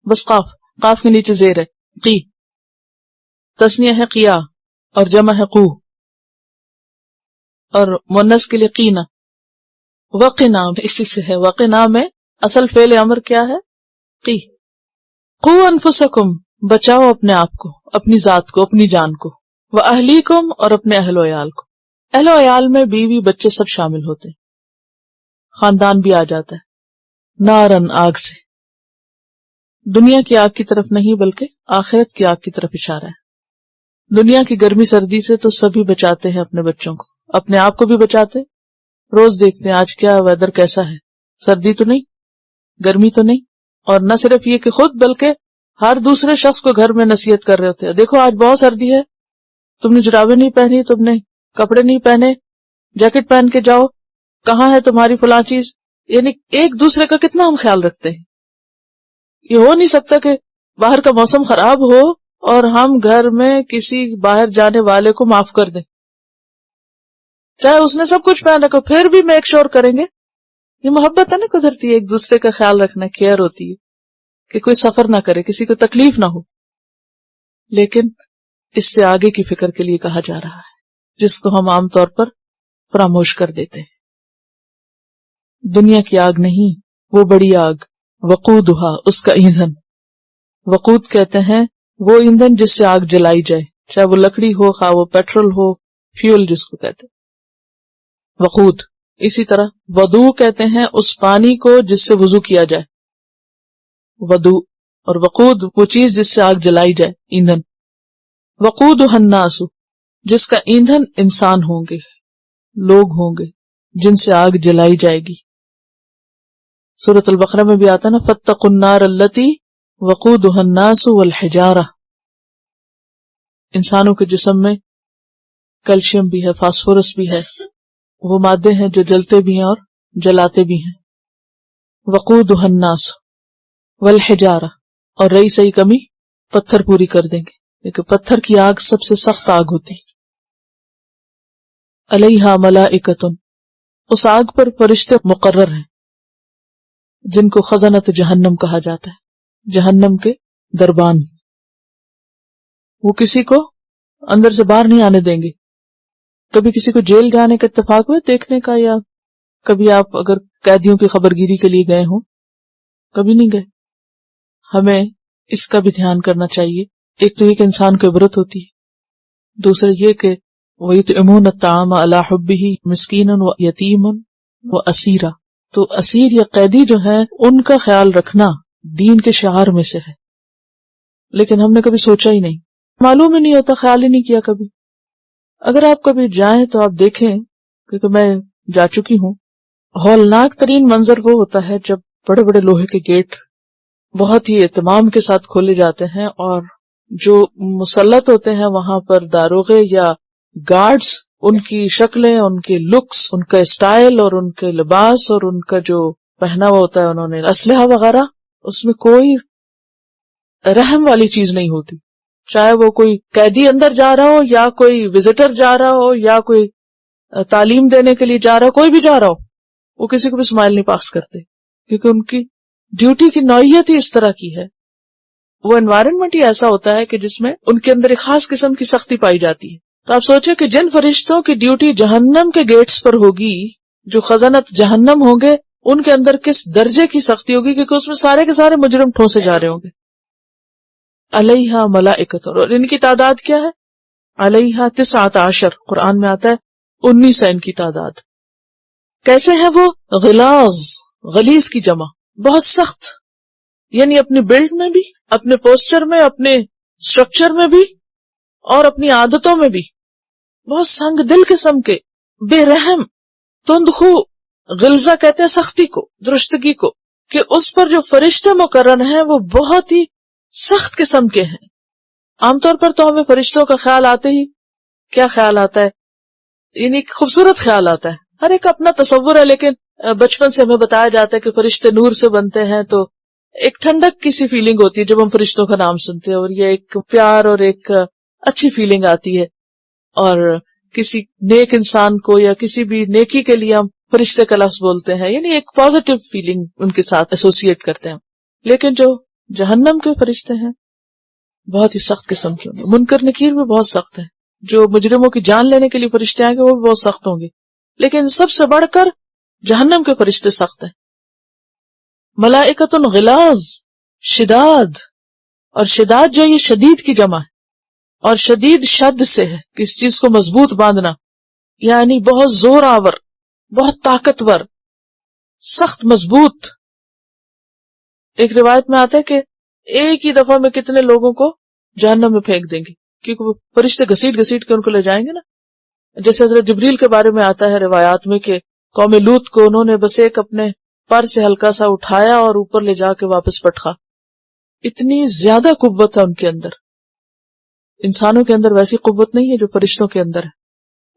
[SPEAKER 1] بس قاف کے نیچے زیر ہے، قی. تسنیہ ہے قیا اور جمع ہے قو، اور مؤنث کے لیے قینا. وقنا اسی سے ہے، وقنا میں اصل فعل امر کیا ہے؟ قی. قو انفسکم، بچاؤ اپنے آپ کو، اپنی ذات کو، اپنی جان کو، واہلیکم، اور اپنے اہل و عیال کو. اہل و عیال میں بیوی بچے سب شامل ہوتے ہیں، خاندان بھی آ جاتا ہے. نارن، آگ سے. دنیا کی آگ کی طرف نہیں بلکہ آخرت کی آگ کی طرف اشارہ ہے. دنیا کی گرمی سردی سے تو سبھی بچاتے ہیں اپنے بچوں کو، اپنے آپ کو بھی بچاتے. روز دیکھتے ہیں آج کیا ویدر کیسا ہے، سردی تو نہیں، گرمی تو نہیں. اور نہ صرف یہ کہ خود بلکہ ہر دوسرے شخص کو گھر میں نصیحت کر رہے ہوتے ہیں، دیکھو آج بہت سردی ہے، تم نے جرابیں نہیں پہنی، تم نے کپڑے نہیں پہنے، جیکٹ پہن کے جاؤ، کہاں ہے تمہاری فلاں چیز. یعنی ایک دوسرے کا کتنا ہم خیال رکھتے ہیں. یہ ہو نہیں سکتا کہ باہر کا موسم خراب ہو اور ہم گھر میں کسی باہر جانے والے کو معاف کر دیں، چاہے اس نے سب کچھ پہن رکھو، پھر بھی میک شور کریں گے. یہ محبت ہے نا قدرتی، ایک دوسرے کا خیال رکھنا، کیئر ہوتی ہے کہ کوئی سفر نہ کرے، کسی کو تکلیف نہ ہو. لیکن اس سے آگے کی فکر کے لیے کہا جا رہا ہے، جس کو ہم عام طور پر فراموش کر دیتے ہیں. دنیا کی آگ نہیں، وہ بڑی آگ، وقودھا، اس کا ایندھن. وقود کہتے ہیں وہ ایندھن جس سے آگ جلائی جائے، چاہے وہ لکڑی ہو، خواہ وہ پیٹرول ہو، فیول جس کو کہتے ہیں، وقود. اسی طرح وضو کہتے ہیں اس پانی کو جس سے وضو کیا جائے، وضو. اور وقود وہ چیز جس سے آگ جلائی جائے، ایندھن. وقودھا الناس، جس کا ایندھن انسان ہوں گے، لوگ ہوں گے جن سے آگ جلائی جائے گی. سورۃ البقرہ میں بھی آتا نا، فاتقوا النار التی وقودھا الناس والحجارہ. انسانوں کے جسم میں کیلشیم بھی ہے، فاسفورس بھی ہے، وہ مادے ہیں جو جلتے بھی ہیں اور جلاتے بھی ہیں. وقودھا الناس والحجارہ، اور رہی صحیح کمی پتھر پوری کر دیں گے، لیکن پتھر کی آگ سب سے سخت آگ ہوتی. علیہا ملائکۃ، اس آگ پر فرشتے مقرر ہیں جن کو خزنۃ جہنم کہا جاتا ہے، جہنم کے دربان. وہ کسی کو اندر سے باہر نہیں آنے دیں گے. کبھی کسی کو جیل جانے کا اتفاق ہوا دیکھنے کا، یا کبھی آپ اگر قیدیوں کی خبرگیری کے لیے گئے ہوں؟ کبھی نہیں گئے. ہمیں اس کا بھی دھیان کرنا چاہیے. ایک تو یہ کہ انسان کو عبرت ہوتی ہے، دوسرا یہ کہ وَيُطْعِمُونَ الطَّعَامَ عَلَىٰ حُبِّهِ مِسْكِينًا وَيَتِيمًا وَأَسِيرًا. تو اسیر یا قیدی جو ہے ان کا خیال رکھنا دین کے شعار میں سے ہے، لیکن ہم نے کبھی سوچا ہی نہیں، معلوم ہی نہیں ہوتا، خیال ہی نہیں کیا کبھی. اگر آپ کبھی جائیں تو آپ دیکھیں، کیونکہ میں جا چکی ہوں، ہولناک ترین منظر وہ ہوتا ہے جب بڑے بڑے لوہے کے گیٹ بہت ہی اہتمام کے ساتھ کھولے جاتے ہیں، اور جو مسلط ہوتے ہیں وہاں پر داروغے یا گارڈز، ان کی شکلیں، ان کے لکس، ان کا اسٹائل اور ان کے لباس اور ان کا جو پہنا ہوا ہوتا ہے، انہوں نے اسلحہ وغیرہ، اس میں کوئی رحم والی چیز نہیں ہوتی. چاہے وہ کوئی قیدی اندر جا رہا ہو، یا کوئی وزٹر جا رہا ہو، یا کوئی تعلیم دینے کے لیے جا رہا ہو، کوئی بھی جا رہا ہو، وہ کسی کو بھی اسمائل نہیں پاس کرتے، کیونکہ ان کی ڈیوٹی کی نوعیت ہی اس طرح کی ہے. وہ انوائرنمنٹ ہی ایسا ہوتا ہے کہ جس میں ان کے اندر ایک خاص قسم کی سختی پائی جاتی ہے. تو آپ سوچیں کہ جن فرشتوں کی ڈیوٹی جہنم کے گیٹس پر ہوگی، جو خزنت جہنم ہوں گے، ان کے اندر کس درجے کی سختی ہوگی، کیونکہ اس میں سارے کے سارے مجرم ٹھونسے جا رہے ہوں گے. علیہا ملائکۃ، اور ان کی تعداد کیا ہے؟ علیہا 19 قرآن میں آتا ہے 19 ہے ان کی تعداد. کیسے ہیں وہ؟ غلاظ، غلیظ کی جمع، بہت سخت، یعنی اپنی بلڈ میں بھی، اپنے پوسچر میں، اپنے سٹرکچر میں بھی، اور اپنی عادتوں میں بھی بہت سنگ دل قسم کے، بے رحم، تندخو. غلظہ کہتے ہیں سختی کو، درستگی کو، کہ اس پر جو فرشتے مقرر ہیں وہ بہت ہی سخت قسم کے ہیں. عام طور پر تو ہمیں فرشتوں کا خیال آتے ہی کیا خیال آتا ہے؟ یعنی ایک خوبصورت خیال آتا ہے، ہر ایک اپنا تصور ہے، لیکن بچپن سے ہمیں بتایا جاتا ہے کہ فرشتے نور سے بنتے ہیں، تو ایک ٹھنڈک کی سی فیلنگ ہوتی ہے جب ہم فرشتوں کا نام سنتے ہیں، اور یہ ایک پیار اور ایک اچھی فیلنگ آتی ہے. اور کسی نیک انسان کو یا کسی بھی نیکی کے لیے ہم فرشتے کا لفظ بولتے ہیں، یعنی ایک پازیٹیو فیلنگ ان کے ساتھ ایسوسیٹ کرتے ہیں. لیکن جو جہنم کے فرشتے ہیں بہت ہی سخت قسم کے ہوں گے. منکر نکیر بھی بہت سخت ہے، جو مجرموں کی جان لینے کے لیے فرشتے آئیں گے وہ بھی بہت سخت ہوں گے، لیکن سب سے بڑھ کر جہنم کے فرشتے سخت ہیں. ملائکۃ غلاظ شداد، اور شداد جو یہ شدید کی جمع ہے، اور شدید شد سے ہے، کس چیز کو مضبوط باندھنا، یعنی بہت زور آور، بہت طاقتور، سخت مضبوط. ایک روایت میں آتا ہے کہ ایک ہی دفعہ میں کتنے لوگوں کو جہنم میں پھینک دیں گے، کیونکہ وہ فرشتے گھسیٹ گھسیٹ کے ان کو لے جائیں گے نا. جیسے حضرت جبریل کے بارے میں آتا ہے روایات میں کہ قوم لوط کو انہوں نے بس ایک اپنے پر سے ہلکا سا اٹھایا اور اوپر لے جا کے واپس پٹکا. اتنی زیادہ قوت ہے ان کے اندر. انسانوں کے اندر ویسی قوت نہیں ہے جو فرشتوں کے اندر ہے.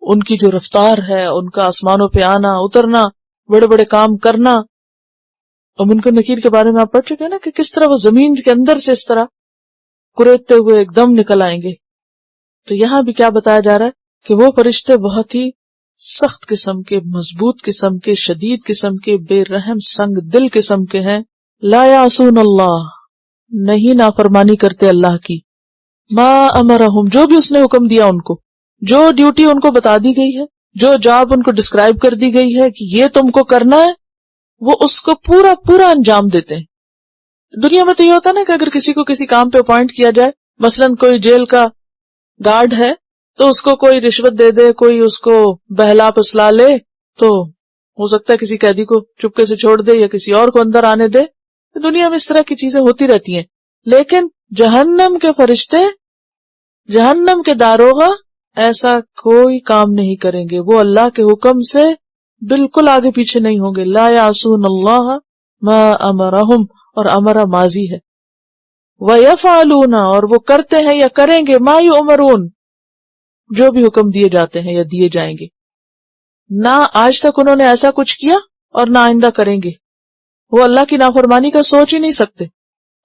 [SPEAKER 1] ان کی جو رفتار ہے، ان کا آسمانوں پہ آنا اترنا، بڑے بڑے کام کرنا. اور منکر نکیر کے بارے میں آپ پڑھ چکے ہیں نا کہ کس طرح وہ زمین کے اندر سے اس طرح کریدتے ہوئے ایک دم نکل آئیں گے. تو یہاں بھی کیا بتایا جا رہا ہے کہ وہ فرشتے بہت ہی سخت قسم کے، مضبوط قسم کے، شدید قسم کے، بے رحم سنگ دل قسم کے ہیں. لا یعصون اللہ، نہیں نافرمانی کرتے اللہ کی. ما امرہم، جو بھی اس نے حکم دیا ان کو، جو ڈیوٹی ان کو بتا دی گئی ہے، جو جاب ان کو ڈسکرائب کر دی گئی ہے کہ یہ تم کو کرنا ہے، وہ اس کو پورا پورا انجام دیتے ہیں. دنیا میں تو یہ ہوتا ہے نا کہ اگر کسی کو کسی کام پہ اپوائنٹ کیا جائے، مثلاً کوئی جیل کا گارڈ ہے تو اس کو کوئی رشوت دے دے، کوئی اس کو بہلا پسلا لے، تو ہو سکتا ہے کسی قیدی کو چپکے سے چھوڑ دے یا کسی اور کو اندر آنے دے. دنیا میں اس طرح کی چیزیں ہوتی رہتی ہیں. لیکن جہنم کے فرشتے، جہنم کے داروغہ ایسا کوئی کام نہیں کریں گے. وہ اللہ کے حکم سے بالکل آگے پیچھے نہیں ہوں گے. لا یعصون اللہ ما امرہم، اور امرہ ماضی ہے. وَيَفْعَلُونَ، اور وہ کرتے ہیں یا کریں گے، ما یؤمرون، جو بھی حکم دیے جاتے ہیں یا دیے جائیں گے. نہ آج تک انہوں نے ایسا کچھ کیا اور نہ آئندہ کریں گے. وہ اللہ کی نافرمانی کا سوچ ہی نہیں سکتے.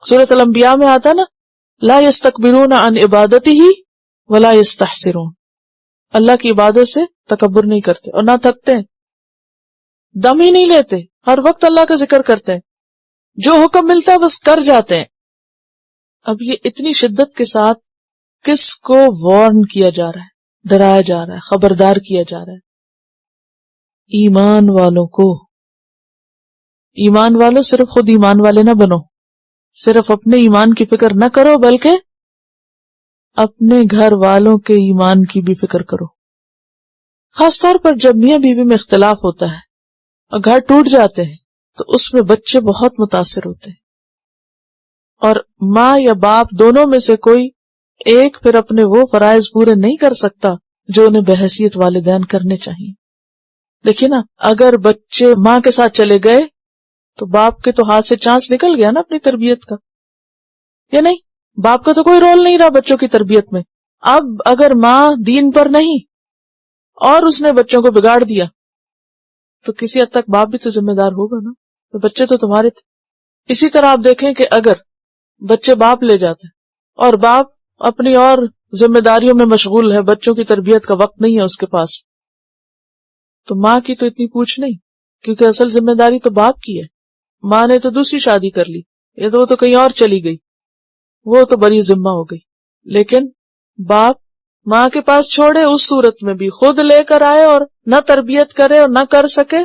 [SPEAKER 1] سورۃ الانبیاء میں آتا نا، لا یستکبرون عن عبادتہ ولا یستحسرون، اللہ کی عبادت سے تکبر نہیں کرتے اور نہ تھکتے ہیں، دم ہی نہیں لیتے، ہر وقت اللہ کا ذکر کرتے ہیں، جو حکم ملتا ہے بس کر جاتے ہیں. اب یہ اتنی شدت کے ساتھ کس کو وارن کیا جا رہا ہے، ڈرایا جا رہا ہے، خبردار کیا جا رہا ہے؟ ایمان والوں کو. ایمان والوں صرف خود ایمان والے نہ بنو، صرف اپنے ایمان کی فکر نہ کرو، بلکہ اپنے گھر والوں کے ایمان کی بھی فکر کرو. خاص طور پر جب میاں بیوی میں اختلاف ہوتا ہے اور گھر ٹوٹ جاتے ہیں تو اس میں بچے بہت متاثر ہوتے ہیں، اور ماں یا باپ دونوں میں سے کوئی ایک پھر اپنے وہ فرائض پورے نہیں کر سکتا جو انہیں بحیثیت والدین کرنے چاہیے. دیکھیے نا، اگر بچے ماں کے ساتھ چلے گئے تو باپ کے تو ہاتھ سے چانس نکل گیا نا اپنی تربیت کا، یا نہیں؟ باپ کا تو کوئی رول نہیں رہا بچوں کی تربیت میں. اب اگر ماں دین پر نہیں اور اس نے بچوں کو بگاڑ دیا تو کسی حد تک باپ بھی تو ذمہ دار ہوگا نا، تو بچے تو تمہارے تھے. اسی طرح آپ دیکھیں کہ اگر بچے باپ لے جاتے اور باپ اپنی اور ذمہ داریوں میں مشغول ہے، بچوں کی تربیت کا وقت نہیں ہے اس کے پاس، تو ماں کی تو اتنی پوچھ نہیں، کیونکہ اصل ذمہ داری تو باپ کی ہے. ماں نے تو دوسری شادی کر لی، یا تو وہ تو کہیں اور چلی گئی، وہ تو بڑی ذمہ ہو گئی. لیکن باپ ماں کے پاس چھوڑے، اس صورت میں بھی خود لے کر آئے اور نہ تربیت کرے اور نہ کر سکے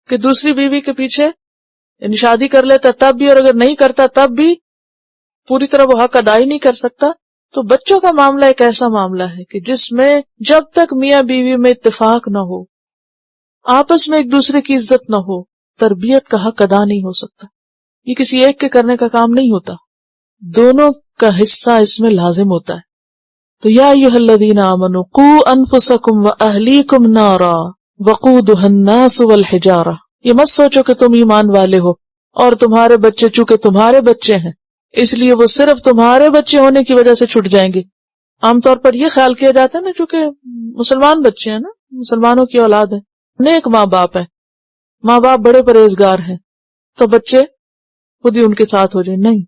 [SPEAKER 1] کہ دوسری بیوی کے پیچھے یعنی شادی کر لیتا تب بھی، اور اگر نہیں کرتا تب بھی پوری طرح وہ حق ادا ہی نہیں کر سکتا. تو بچوں کا معاملہ ایک ایسا معاملہ ہے کہ جس میں جب تک میاں بیوی میں اتفاق نہ ہو، آپس میں ایک دوسرے کی عزت نہ ہو، تربیت کا حق ادا نہیں ہو سکتا. یہ کسی ایک کے کرنے کا کام نہیں ہوتا، دونوں کا حصہ اس میں لازم ہوتا ہے. تو یا ایھا الذین آمنوا قوا انفسکم واہلیکم نارا وقودھا الناس والحجارہ. یہ مت سوچو کہ تم ایمان والے ہو اور تمہارے بچے چونکہ تمہارے بچے ہیں اس لیے وہ صرف تمہارے بچے ہونے کی وجہ سے چھٹ جائیں گے. عام طور پر یہ خیال کیا جاتا ہے نا، چونکہ مسلمان بچے ہیں نا، مسلمانوں کی اولاد ہے، نیک ماں باپ ہے، ماں باپ بڑے پرہیزگار ہیں، تو بچے خود ہی ان کے ساتھ ہو جائیں. نہیں،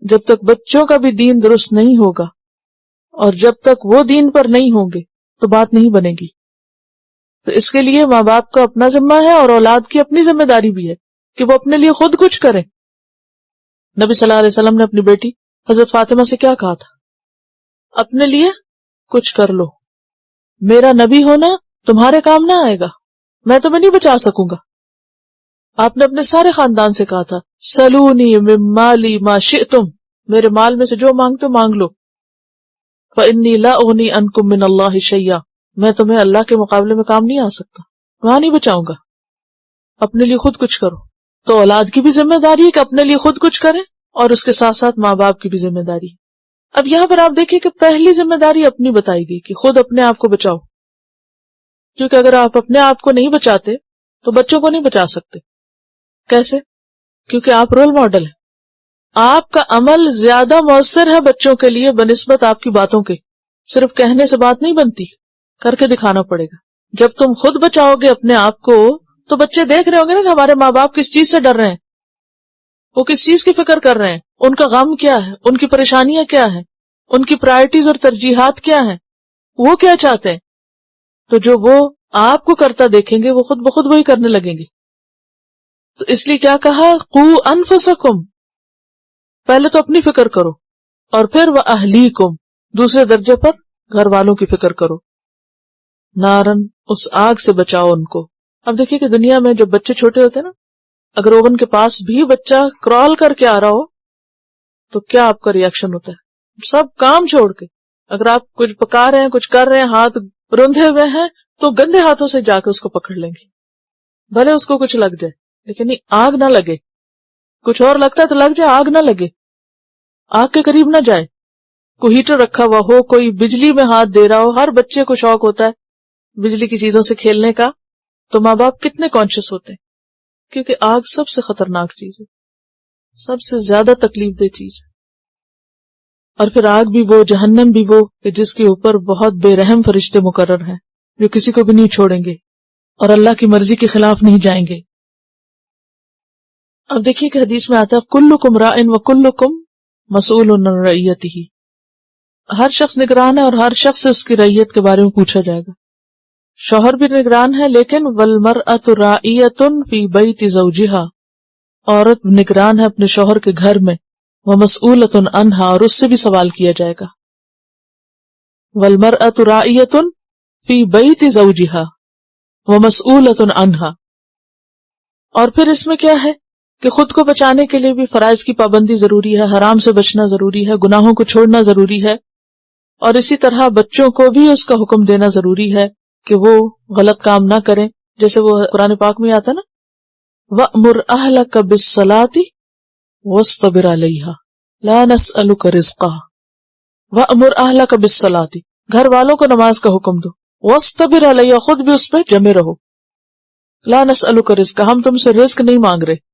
[SPEAKER 1] جب تک بچوں کا بھی دین درست نہیں ہوگا اور جب تک وہ دین پر نہیں ہوں گے تو بات نہیں بنے گی. تو اس کے لیے ماں باپ کا اپنا ذمہ ہے اور اولاد کی اپنی ذمہ داری بھی ہے کہ وہ اپنے لیے خود کچھ کریں. نبی صلی اللہ علیہ وسلم نے اپنی بیٹی حضرت فاطمہ سے کیا کہا تھا؟ اپنے لیے کچھ کر لو، میرا نبی ہونا تمہارے کام نہ آئے گا، میں تمہیں نہیں بچا سکوں گا. آپ نے اپنے سارے خاندان سے کہا تھا سلونی من مالی ما شئتم، میرے مال میں سے جو مانگتے مانگ لو، فإنی لا اغنی عنکم من اللہ شیئا، میں تمہیں اللہ کے مقابلے میں کام نہیں آ سکتا، وہاں نہیں بچاؤں گا. اپنے لیے خود کچھ کرو. تو اولاد کی بھی ذمہ داری ہے کہ اپنے لیے خود کچھ کریں اور اس کے ساتھ ساتھ ماں باپ کی بھی ذمہ داری ہے. اب یہاں پر آپ دیکھیں کہ پہلی ذمہ داری اپنی بتائی گئی کہ خود اپنے آپ کو بچاؤ، کیونکہ اگر آپ اپنے آپ کو نہیں بچاتے تو بچوں کو نہیں بچا سکتے. کیسے؟ کیونکہ آپ رول ماڈل ہیں. آپ کا عمل زیادہ مؤثر ہے بچوں کے لیے بنسبت آپ کی باتوں کے. صرف کہنے سے بات نہیں بنتی، کر کے دکھانا پڑے گا. جب تم خود بچاؤ گے اپنے آپ کو تو بچے دیکھ رہے ہوں گے نا کہ ہمارے ماں باپ کس چیز سے ڈر رہے ہیں، وہ کس چیز کی فکر کر رہے ہیں، ان کا غم کیا ہے، ان کی پریشانیاں کیا ہیں، ان کی پرائرٹیز اور ترجیحات کیا ہیں، وہ کیا چاہتے ہیں. تو جو وہ آپ کو کرتا دیکھیں گے وہ خود بخود وہی کرنے لگیں گے. تو اس لیے کیا کہا؟ قوا انفسکم، پہلے تو اپنی فکر کرو اور پھر واہلیکم، دوسرے درجے پر گھر والوں کی فکر کرو. نارن، اس آگ سے بچاؤ ان کو. اب دیکھیے کہ دنیا میں جب بچے چھوٹے ہوتے ہیں نا، اگر اوون کے پاس بھی بچہ کرال کر کے آ رہا ہو تو کیا آپ کا ری ایکشن ہوتا ہے؟ سب کام چھوڑ کے، اگر آپ کچھ پکا رہے ہیں، کچھ کر رہے ہیں، ہاتھ رندھے ہوئے ہیں تو گندے ہاتھوں سے جا کے اس کو پکڑ لیں گے، بھلے اس کو کچھ لگ جائے لیکن آگ نہ لگے. کچھ اور لگتا ہے تو لگ جائے، آگ نہ لگے، آگ کے قریب نہ جائے. کوئی ہیٹر رکھا ہوا ہو، کوئی بجلی میں ہاتھ دے رہا ہو، ہر بچے کو شوق ہوتا ہے بجلی کی چیزوں سے کھیلنے کا، تو ماں باپ کتنے کانشیس ہوتے ہیں، کیونکہ آگ سب سے خطرناک چیز ہے، سب سے زیادہ تکلیف دہ چیز ہے. اور پھر آگ بھی وہ، جہنم بھی وہ کہ جس کے اوپر بہت بے رحم فرشتے مقرر ہیں جو کسی کو بھی نہیں چھوڑیں گے اور اللہ کی مرضی کے خلاف نہیں جائیں گے. اب دیکھیے کہ حدیث میں آتا ہے کلکم راع وکلکم مسئول عن رعیتہ، ہر شخص نگران ہے اور ہر شخص سے اس کی رعیت کے بارے میں پوچھا جائے گا. شوہر بھی نگران ہے لیکن والمرأة راعیۃ فی بیت زوجہا، عورت نگران ہے اپنے شوہر کے گھر میں، ومسئولۃ عنہا، اور اس سے بھی سوال کیا جائے گا. والمرأة راعیۃ فی بیت زوجہا ومسئولۃ عنہا. اور پھر اس میں کیا ہے کہ خود کو بچانے کے لیے بھی فرائض کی پابندی ضروری ہے، حرام سے بچنا ضروری ہے، گناہوں کو چھوڑنا ضروری ہے، اور اسی طرح بچوں کو بھی اس کا حکم دینا ضروری ہے کہ وہ غلط کام نہ کریں. جیسے وہ قرآن پاک میں آتا نا وَأْمُرْ أَهْلَكَ بِالصَّلَاةِ وَاصْطَبِرْ عَلَيْهَا لَا نَسْأَلُكَ رِزْقًا. وَأْمُرْ أَهْلَكَ بِالصَّلَاةِ، گھر والوں کو نماز کا حکم دو، وَاصْطَبِرْ عَلَيْهَا، خود بھی اس پہ جمے رہو. لَا نَسْأَلُكَ رِزْقًا، ہم تم سے رزق نہیں مانگ رہے،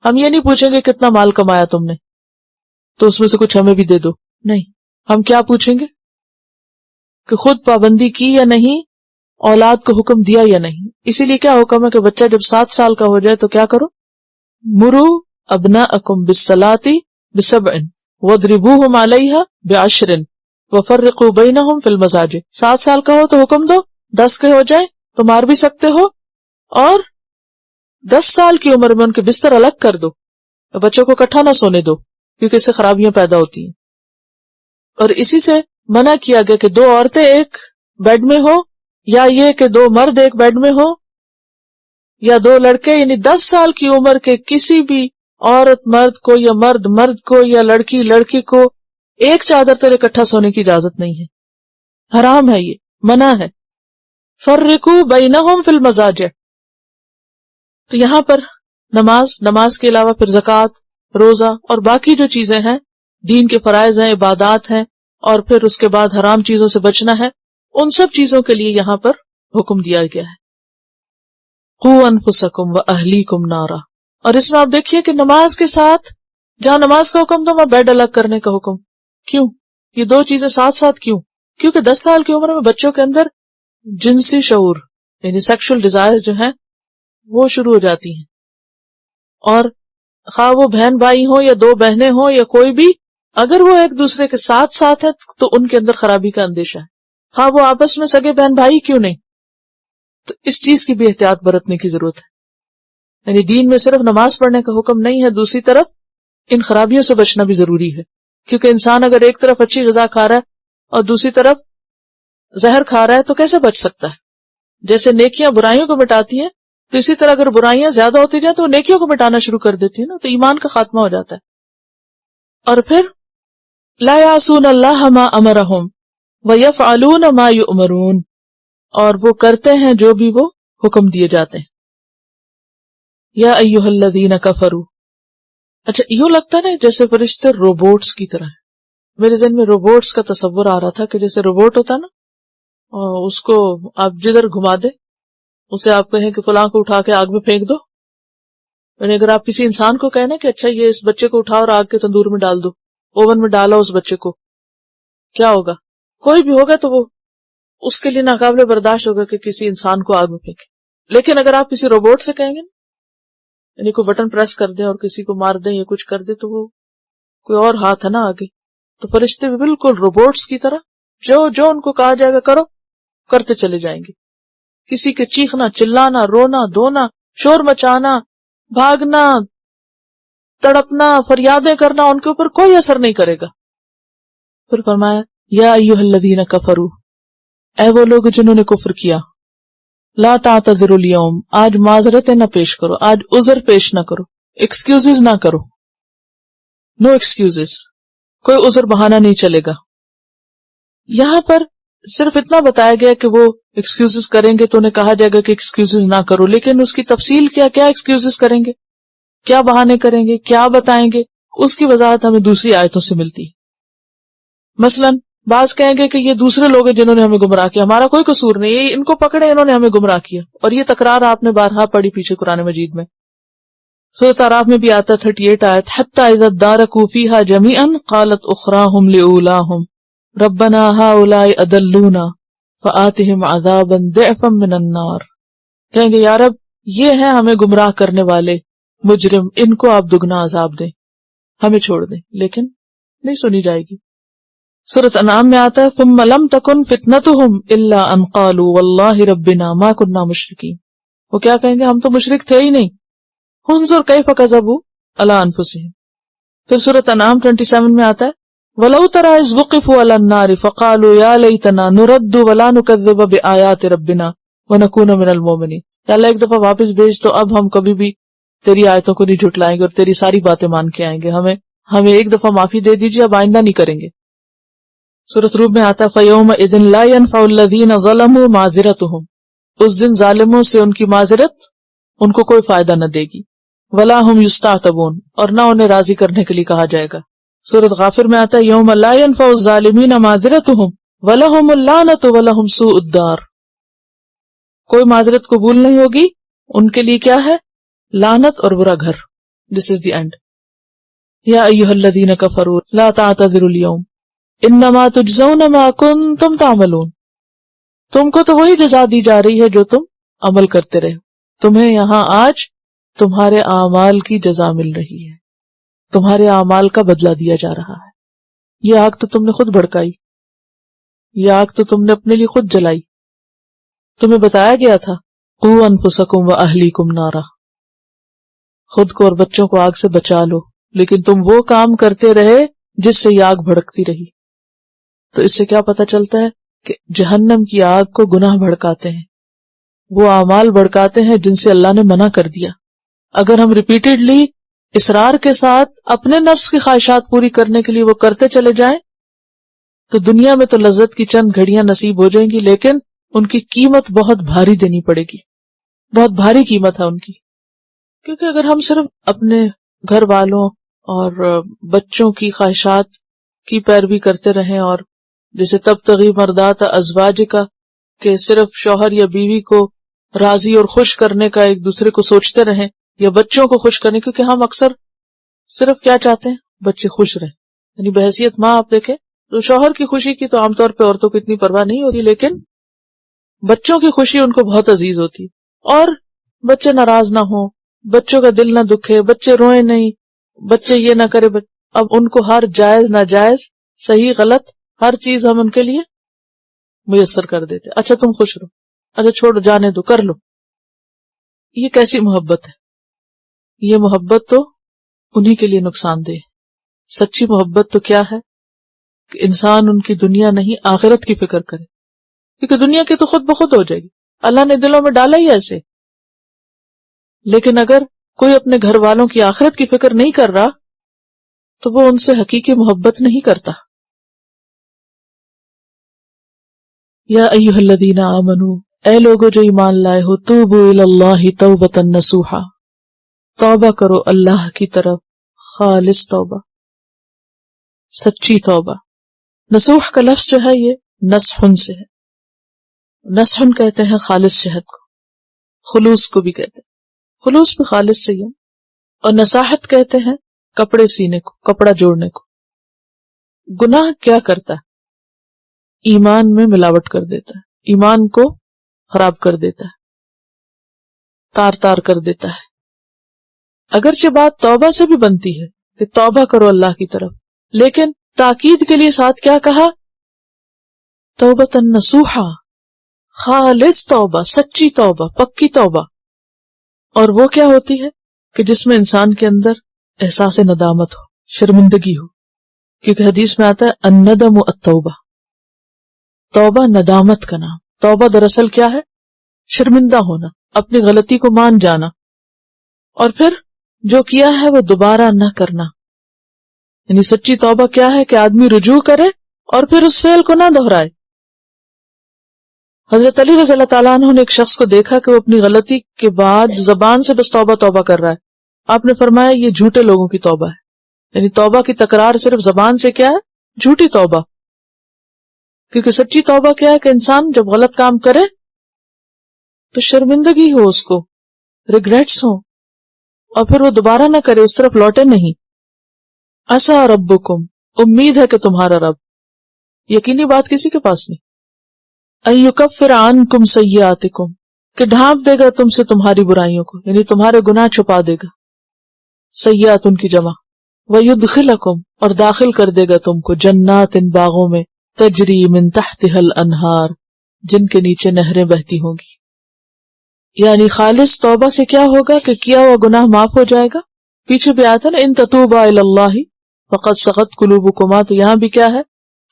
[SPEAKER 1] ہم یہ نہیں پوچھیں گے کتنا مال کمایا تم نے تو اس میں سے کچھ ہمیں بھی دے دو. نہیں، ہم کیا پوچھیں گے کہ خود پابندی کی یا نہیں، اولاد کو حکم دیا یا نہیں. اسی لیے کیا حکم ہے کہ بچہ جب 7 سال کا ہو جائے تو کیا کرو؟ مرو ابناءکم بالصلاۃ بسبع واضربوہم علیہا بعشر وفرقوا بینہم فی المضاجع. 7 سال کا ہو تو حکم دو، 10 کے ہو جائے تو مار بھی سکتے ہو، اور 10 سال کی عمر میں ان کے بستر الگ کر دو، بچوں کو اکٹھا نہ سونے دو کیونکہ اس سے خرابیاں پیدا ہوتی ہیں. اور اسی سے منع کیا گیا کہ 2 عورتیں ایک بیڈ میں ہو، یا یہ کہ 2 مرد ایک بیڈ میں ہو، یا دو لڑکے یعنی 10 سال کی عمر کے کسی بھی عورت مرد کو یا مرد مرد کو یا لڑکی لڑکی کو ایک چادر تلے اکٹھا سونے کی اجازت نہیں ہے، حرام ہے، یہ منع ہے. فرقوا بینہم فی المضاجع. تو یہاں پر نماز کے علاوہ پھر زکوٰۃ، روزہ اور باقی جو چیزیں ہیں دین کے فرائض ہیں، عبادات ہیں، اور پھر اس کے بعد حرام چیزوں سے بچنا ہے، ان سب چیزوں کے لیے یہاں پر حکم دیا گیا ہے. قوا انفسکم واہلیکم نارا. اور اس میں آپ دیکھیے کہ نماز کے ساتھ جہاں نماز کا حکم تھا وہاں بیڈ الگ کرنے کا حکم کیوں؟ یہ دو چیزیں ساتھ ساتھ کیوں؟ کیونکہ 10 سال کی عمر میں بچوں کے اندر جنسی شعور یعنی سیکشل ڈیزائر جو ہیں وہ شروع ہو جاتی ہیں، اور خواہ وہ بہن بھائی ہوں یا دو بہنیں ہوں یا کوئی بھی، اگر وہ ایک دوسرے کے ساتھ ساتھ ہے تو ان کے اندر خرابی کا اندیشہ ہے، خواہ وہ آپس میں سگے بہن بھائی کیوں نہیں. تو اس چیز کی بھی احتیاط برتنے کی ضرورت ہے. یعنی دین میں صرف نماز پڑھنے کا حکم نہیں ہے، دوسری طرف ان خرابیوں سے بچنا بھی ضروری ہے، کیونکہ انسان اگر ایک طرف اچھی غذا کھا رہا ہے اور دوسری طرف زہر کھا رہا ہے تو کیسے بچ سکتا ہے؟ جیسے نیکیاں برائیوں کو مٹاتی ہیں تو اسی طرح اگر برائیاں زیادہ ہوتی جائیں تو وہ نیکیوں کو مٹانا شروع کر دیتی ہیں نا، تو ایمان کا خاتمہ ہو جاتا ہے. اور پھر لا یعصون اللہ ما امرہم ویفعلون ما یؤمرون. اور وہ کرتے ہیں جو بھی وہ حکم دیے جاتے ہیں. یا ایھا الذین کفروا. اچھا یوں لگتا ہے نا جیسے فرشتے روبوٹس کی طرح ہیں. میرے ذہن میں روبوٹس کا تصور آ رہا تھا کہ جیسے روبوٹ ہوتا نا، اور اس کو آپ جدھر گھما دے، اسے آپ کہیں کہ فلاں کو اٹھا کے آگ میں پھینک دو. یعنی اگر آپ کسی انسان کو کہیں نا کہ اچھا یہ اس بچے کو اٹھاؤ اور آگ کے تندور میں ڈال دو، اوون میں ڈالو اس بچے کو، کیا ہوگا؟ کوئی بھی ہوگا تو وہ اس کے لیے ناقابل برداشت ہوگا کہ کسی انسان کو آگ میں پھینکے. لیکن اگر آپ کسی روبوٹ سے کہیں گے نا، یعنی کوئی بٹن پریس کر دیں اور کسی کو مار دیں یا کچھ کر دیں، تو وہ کوئی اور ہاتھ ہے نا آگے. تو فرشتے بھی بالکل روبوٹس کی طرح جو ان کو کہا جائے گا کرو، کرتے چلے جائیں گے. کسی کے چیخنا، چلانا، رونا، دھونا، شور مچانا، بھاگنا، تڑپنا، فریادیں کرنا ان کے اوپر کوئی اثر نہیں کرے گا. پھر فرمایا یا ایھا الذین کفروا، اے وہ لوگ جنہوں نے کفر کیا، لا تعتذروا اليوم، آج معذرتیں نہ پیش کرو، آج عذر پیش نہ کرو، ایکسکیوزز نہ کرو، نو ایکسکیوزز، کوئی عذر بہانہ نہیں چلے گا. یہاں پر صرف اتنا بتایا گیا کہ وہ ایکسکیوزز کریں گے تو انہیں کہا جائے گا کہ ایکسکیوزز نہ کرو، لیکن اس کی تفصیل کیا ایکسکیوزز کریں گے، کیا بہانے کریں گے، کیا بتائیں گے، اس کی وضاحت ہمیں دوسری آیتوں سے ملتی. مثلاً بعض کہیں گے کہ یہ دوسرے لوگ ہیں جنہوں نے ہمیں گمراہ کیا، ہمارا کوئی قصور نہیں، یہ ان کو پکڑے انہوں نے ہمیں گمراہ کیا. اور یہ تکرار آپ نے بارہا پڑھی پیچھے قرآن مجید میں. سورۃ اعراف میں بھی آتا 38 آیت، حتی اذا ادارکوا فیہا جمیعا قالت اخراہم لأولاہم ربنا ہؤلاء اضلونا فآتہم عذابا ضعفا من النار. کہیں گے یا رب یہ ہیں ہمیں گمراہ کرنے والے مجرم، ان کو آپ دگنا عذاب دیں، ہمیں چھوڑ دیں. لیکن نہیں سنی جائے گی. سورۃ انعام میں آتا ہے ثم لم تکن فتنتہم الا ان قالوا واللہ ربنا ما كنا مشرکین. وہ کیا کہیں گے؟ ہم تو مشرک تھے ہی نہیں. انظر کیف کذبوا علی انفسہم. پھر سورۃ انعام 27 میں آتا ہے وَلَوْ تَرَىٰ إِذْ وُقِفُوا عَلَى النَّارِ فَقَالُوا يَا لَيْتَنَا نُرَدُّ وَلَا نُكَذِّبَ بِآيَاتِ رَبِّنَا وَنَكُونَ مِنَ الْمُؤْمِنِينَ. یا اللہ ایک دفعہ واپس بھیج تو اب ہم کبھی بھی تیری آیتوں کو نہیں جھٹلائیں گے اور تیری ساری باتیں مان کے آئیں گے. ہمیں ایک دفعہ معافی دے دیجیے، اب آئندہ نہیں کریں گے. سورۃ روم میں آتا ہے فَيَوْمَئِذٍ لَا يَنفَعُ الَّذِينَ ظَلَمُوا مَعْذِرَتُهُمْ. اس دن ظالموں سے ان کی معذرت ان کو کوئی فائدہ نہ دے گی. وَلَا هُمْ يُسْتَعْتَبُونَ، اور نہ انہیں راضی کرنے کے لیے کہا جائے گا. سورۃ غافر میں آتا ہے یوم لا ينفع الظالمین معذرتهم ولہم اللعنۃ ولہم سوء الدار. کوئی معذرت قبول نہیں ہوگی، ان کے لیے کیا ہے؟ لعنت اور برا گھر. This is the end. یا ایھا الذین کفروا لا تعتذروا اليوم انما تجزون ما کنتم تعملون. تم کو تو وہی جزا دی جا رہی ہے جو تم عمل کرتے رہے. تمہیں یہاں آج تمہارے اعمال کی جزا مل رہی ہے، تمہارے اعمال کا بدلہ دیا جا رہا ہے. یہ آگ تو تم نے خود بھڑکائی، یہ آگ تو تم نے اپنے لیے خود جلائی. تمہیں بتایا گیا تھا قوا انفسکم واہلیکم نارا، خود کو اور بچوں کو آگ سے بچا لو، لیکن تم وہ کام کرتے رہے جس سے یہ آگ بھڑکتی رہی. تو اس سے کیا پتہ چلتا ہے کہ جہنم کی آگ کو گناہ بھڑکاتے ہیں، وہ اعمال بھڑکاتے ہیں جن سے اللہ نے منع کر دیا. اگر ہم ریپیٹڈلی اصرار کے ساتھ اپنے نفس کی خواہشات پوری کرنے کے لیے وہ کرتے چلے جائیں تو دنیا میں تو لذت کی چند گھڑیاں نصیب ہو جائیں گی، لیکن ان کی قیمت بہت بھاری دینی پڑے گی. بہت بھاری قیمت ہے ان کی. کیونکہ اگر ہم صرف اپنے گھر والوں اور بچوں کی خواہشات کی پیروی کرتے رہیں، اور جیسے تبتغی مردات ازواج کا کہ صرف شوہر یا بیوی کو راضی اور خوش کرنے کا ایک دوسرے کو سوچتے رہیں، یا بچوں کو خوش کرنے، کیونکہ ہم اکثر صرف کیا چاہتے ہیں؟ بچے خوش رہیں. یعنی بحیثیت ماں آپ دیکھیں تو شوہر کی خوشی کی تو عام طور پہ عورتوں کو اتنی پرواہ نہیں ہوتی، لیکن بچوں کی خوشی ان کو بہت عزیز ہوتی. اور بچے ناراض نہ ہوں، بچوں کا دل نہ دکھے، بچے روئیں نہیں، بچے یہ نہ کرے. اب ان کو ہر جائز ناجائز صحیح غلط ہر چیز ہم ان کے لیے میسر کر دیتے. اچھا تم خوش رہو، اچھا چھوڑو، جانے دو، کر لو. یہ کیسی محبت ہے؟ یہ محبت تو انہی کے لیے نقصان دہ. سچی محبت تو کیا ہے کہ انسان ان کی دنیا نہیں آخرت کی فکر کرے، کیونکہ دنیا کی تو خود بخود ہو جائے گی، اللہ نے دلوں میں ڈالا ہی ایسے. لیکن اگر کوئی اپنے گھر والوں کی آخرت کی فکر نہیں کر رہا تو وہ ان سے حقیقی محبت نہیں کرتا. یا ایھا الذین آمنو، اے لوگو جو ایمان لائے ہو، توبوا الی اللہ توبۃ نصوحا، توبہ کرو اللہ کی طرف خالص توبہ، سچی توبہ. نصوح کا لفظ جو ہے یہ نصحن سے ہے. نصحن کہتے ہیں خالص شہد کو، خلوص کو بھی کہتے ہیں، خلوص بھی خالص سے ہی ہے. اور نصاحت کہتے ہیں کپڑے سینے کو، کپڑا جوڑنے کو. گناہ کیا کرتا ہے؟ ایمان میں ملاوٹ کر دیتا ہے، ایمان کو خراب کر دیتا ہے، تار تار کر دیتا ہے. اگرچہ بات توبہ سے بھی بنتی ہے کہ توبہ کرو اللہ کی طرف، لیکن تاکید کے لیے ساتھ کیا کہا؟ توبۃ نصوحا، خالص توبہ، سچی توبہ، پکی توبہ. اور وہ کیا ہوتی ہے کہ جس میں انسان کے اندر احساس ندامت ہو، شرمندگی ہو. کیونکہ حدیث میں آتا ہے الندم التوبہ، توبہ ندامت کا نام. توبہ دراصل کیا ہے؟ شرمندہ ہونا، اپنی غلطی کو مان جانا، اور پھر جو کیا ہے وہ دوبارہ نہ کرنا. یعنی سچی توبہ کیا ہے کہ آدمی رجوع کرے اور پھر اس فعل کو نہ دہرائے. حضرت علی رضی اللہ تعالیٰ عنہ نے ایک شخص کو دیکھا کہ وہ اپنی غلطی کے بعد زبان سے بس توبہ توبہ کر رہا ہے. آپ نے فرمایا یہ جھوٹے لوگوں کی توبہ ہے. یعنی توبہ کی تکرار صرف زبان سے کیا ہے؟ جھوٹی توبہ. کیونکہ سچی توبہ کیا ہے کہ انسان جب غلط کام کرے تو شرمندگی ہو، اس کو ریگریٹس ہو، اور پھر وہ دوبارہ نہ کرے، اس طرف لوٹے نہیں. عسیٰ ربکم، امید ہے کہ تمہارا رب، یقینی بات کسی کے پاس نہیں، ان یکفر عنکم سیئاتکم، کہ ڈھانپ دے گا تم سے تمہاری برائیوں کو، یعنی تمہارے گناہ چھپا دے گا. سیئات ان کی جمع. ویدخلکم، اور داخل کر دے گا تم کو جنات، ان باغوں میں، تجری من تحتها الانہار، جن کے نیچے نہریں بہتی ہوں گی. یعنی خالص توبہ سے کیا ہوگا کہ کیا ہوا گناہ معاف ہو جائے گا. پیچھے بھی آتا نا ان تتوبا الی اللہ فقد صغت قلوبکما، تو یہاں بھی کیا ہے؟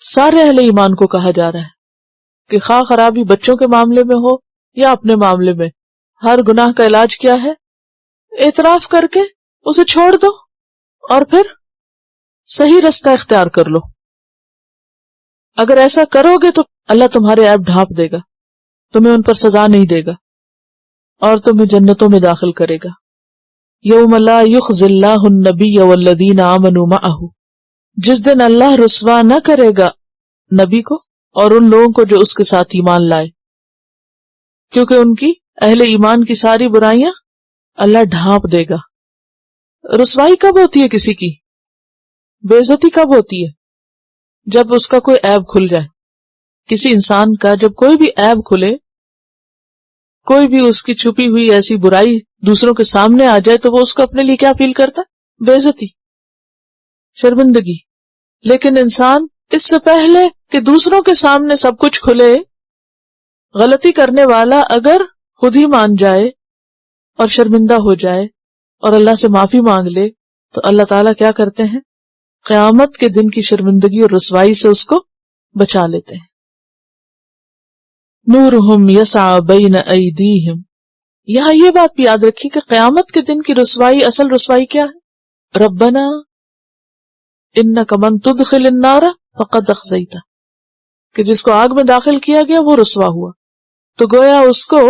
[SPEAKER 1] سارے اہل ایمان کو کہا جا رہا ہے کہ خواہ خرابی بچوں کے معاملے میں ہو یا اپنے معاملے میں، ہر گناہ کا علاج کیا ہے؟ اعتراف کر کے اسے چھوڑ دو اور پھر صحیح رستہ اختیار کر لو. اگر ایسا کرو گے تو اللہ تمہارے عیب ڈھانپ دے گا، تمہیں ان پر سزا نہیں دے گا اور تمہیں جنتوں میں داخل کرے گا. یوم لا یخزی اللہ النبی والذین آمنوا معہ، جس دن اللہ رسوا نہ کرے گا نبی کو اور ان لوگوں کو جو اس کے ساتھ ایمان لائے، کیونکہ ان کی اہل ایمان کی ساری برائیاں اللہ ڈھانپ دے گا. رسوائی کب ہوتی ہے کسی کی؟ بے عزتی کب ہوتی ہے؟ جب اس کا کوئی عیب کھل جائے. کسی انسان کا جب کوئی بھی عیب کھلے، کوئی بھی اس کی چھپی ہوئی ایسی برائی دوسروں کے سامنے آ جائے تو وہ اس کو اپنے لیے کیا فیل کرتا ہے؟ بے عزتی، شرمندگی. لیکن انسان اس سے پہلے کہ دوسروں کے سامنے سب کچھ کھلے، غلطی کرنے والا اگر خود ہی مان جائے اور شرمندہ ہو جائے اور اللہ سے معافی مانگ لے تو اللہ تعالیٰ کیا کرتے ہیں؟ قیامت کے دن کی شرمندگی اور رسوائی سے اس کو بچا لیتے ہیں. نورہم یسعی بین ایدیہم. یہاں یہ بات بھی یاد رکھیے کہ قیامت کے دن کی رسوائی، اصل رسوائی کیا ہے؟ ربنا انک من تدخل النار فقد اخزیتہ، کہ جس کو آگ میں داخل کیا گیا وہ رسوا ہوا، تو گویا اس کو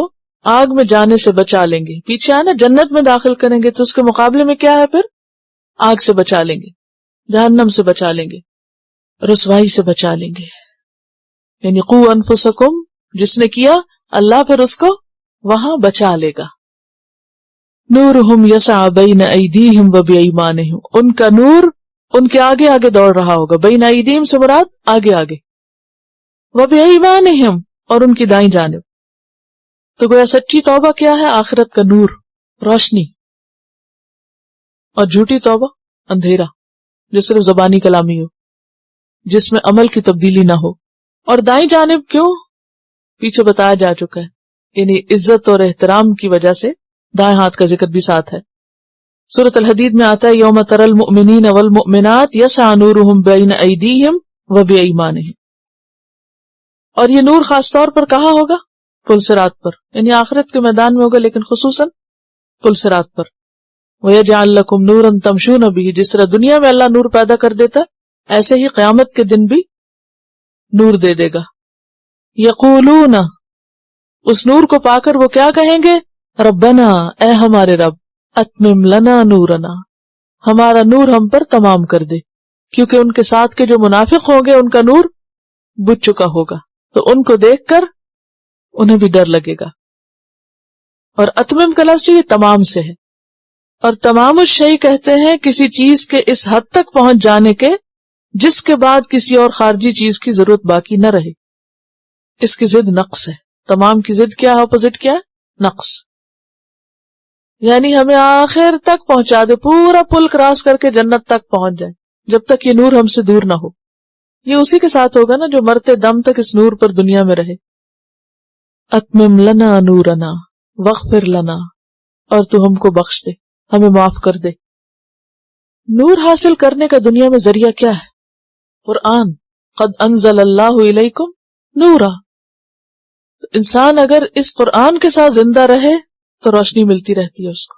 [SPEAKER 1] آگ میں جانے سے بچا لیں گے. پیچھے آنا جنت میں داخل کریں گے تو اس کے مقابلے میں کیا ہے؟ پھر آگ سے بچا لیں گے، جہنم سے بچا لیں گے، رسوائی سے بچا لیں گے. یعنی قو انفسکم، جس نے کیا اللہ پھر اس کو وہاں بچا لے گا. نورہم یسعی بین ایدیہم وبایمانہم، ان کا نور ان کے آگے آگے دوڑ رہا ہوگا. بین ایدیہم سے مراد آگے آگے، وبایمانہم اور ان کی دائیں جانب. تو گویا سچی توبہ کیا ہے؟ آخرت کا نور، روشنی. اور جھوٹی توبہ اندھیرا، جو صرف زبانی کلامی ہو، جس میں عمل کی تبدیلی نہ ہو. اور دائیں جانب کیوں؟ پیچھے بتایا جا چکا ہے، یعنی عزت اور احترام کی وجہ سے دائیں ہاتھ کا ذکر بھی ساتھ ہے. سورۃ الحدید میں آتا ہے یوم تری المؤمنین والمؤمنات یسعی نورہم بین ایدیہم وبایمانہم. اور یہ نور خاص طور پر کہاں ہوگا؟ پلصراط پر، یعنی آخرت کے میدان میں ہوگا، لیکن خصوصاً پلصراط پر. وَيَجْعَلْ لَكُمْ نُورًا تَمْشُونَ بِهِ، جس طرح دنیا میں اللہ نور پیدا کر دیتا ایسے ہی قیامت کے دن بھی نور دے دے گا. یقولون، اس نور کو پا کر وہ کیا کہیں گے؟ ربنا، اے ہمارے رب، اتمم لنا نورنا، ہمارا نور ہم پر تمام کر دے. کیونکہ ان کے ساتھ کے جو منافق ہوں گے ان کا نور بجھ چکا ہوگا، تو ان کو دیکھ کر انہیں بھی ڈر لگے گا. اور اتمم کا لفظ یہ تمام سے ہے، اور تمام الشیء کہتے ہیں کسی چیز کے اس حد تک پہنچ جانے کے جس کے بعد کسی اور خارجی چیز کی ضرورت باقی نہ رہے. اس کی ضد نقص ہے. تمام کی ضد کیا ہے؟ اپوزٹ کیا ہے؟ نقص. یعنی ہمیں آخر تک پہنچا دے، پورا پل کراس کر کے جنت تک پہنچ جائے، جب تک یہ نور ہم سے دور نہ ہو. یہ اسی کے ساتھ ہوگا نا جو مرتے دم تک اس نور پر دنیا میں رہے. اتمم لنا نورنا واغفر لنا، اور تو ہم کو بخش دے، ہمیں معاف کر دے. نور حاصل کرنے کا دنیا میں ذریعہ کیا ہے؟ قرآن. قد انزل اللہ الیکم نورا. انسان اگر اس قرآن کے ساتھ زندہ رہے تو روشنی ملتی رہتی ہے اس کو،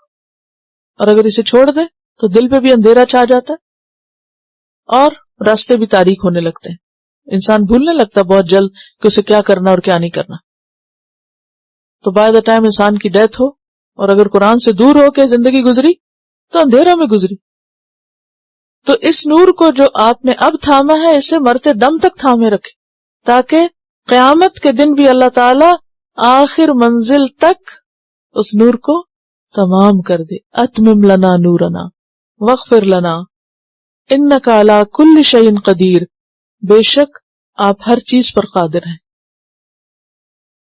[SPEAKER 1] اور اگر اسے چھوڑ دے تو دل پہ بھی اندھیرا چھا جاتا ہے اور راستے بھی تاریک ہونے لگتے ہیں. انسان بھولنے لگتا ہے بہت جلد کہ اسے کیا کرنا اور کیا نہیں کرنا. تو بائی دا ٹائم انسان کی ڈیتھ ہو اور اگر قرآن سے دور ہو کے زندگی گزری تو اندھیرا میں گزری. تو اس نور کو جو آپ نے اب تھاما ہے اسے مرتے دم تک تھامے رکھے، تاکہ قیامت کے دن بھی اللہ تعالی آخر منزل تک اس نور کو تمام کر دے. اتمم لنا نورنا واغفر لنا انک علی کل شیء قدیر، بے شک آپ ہر چیز پر قادر ہیں.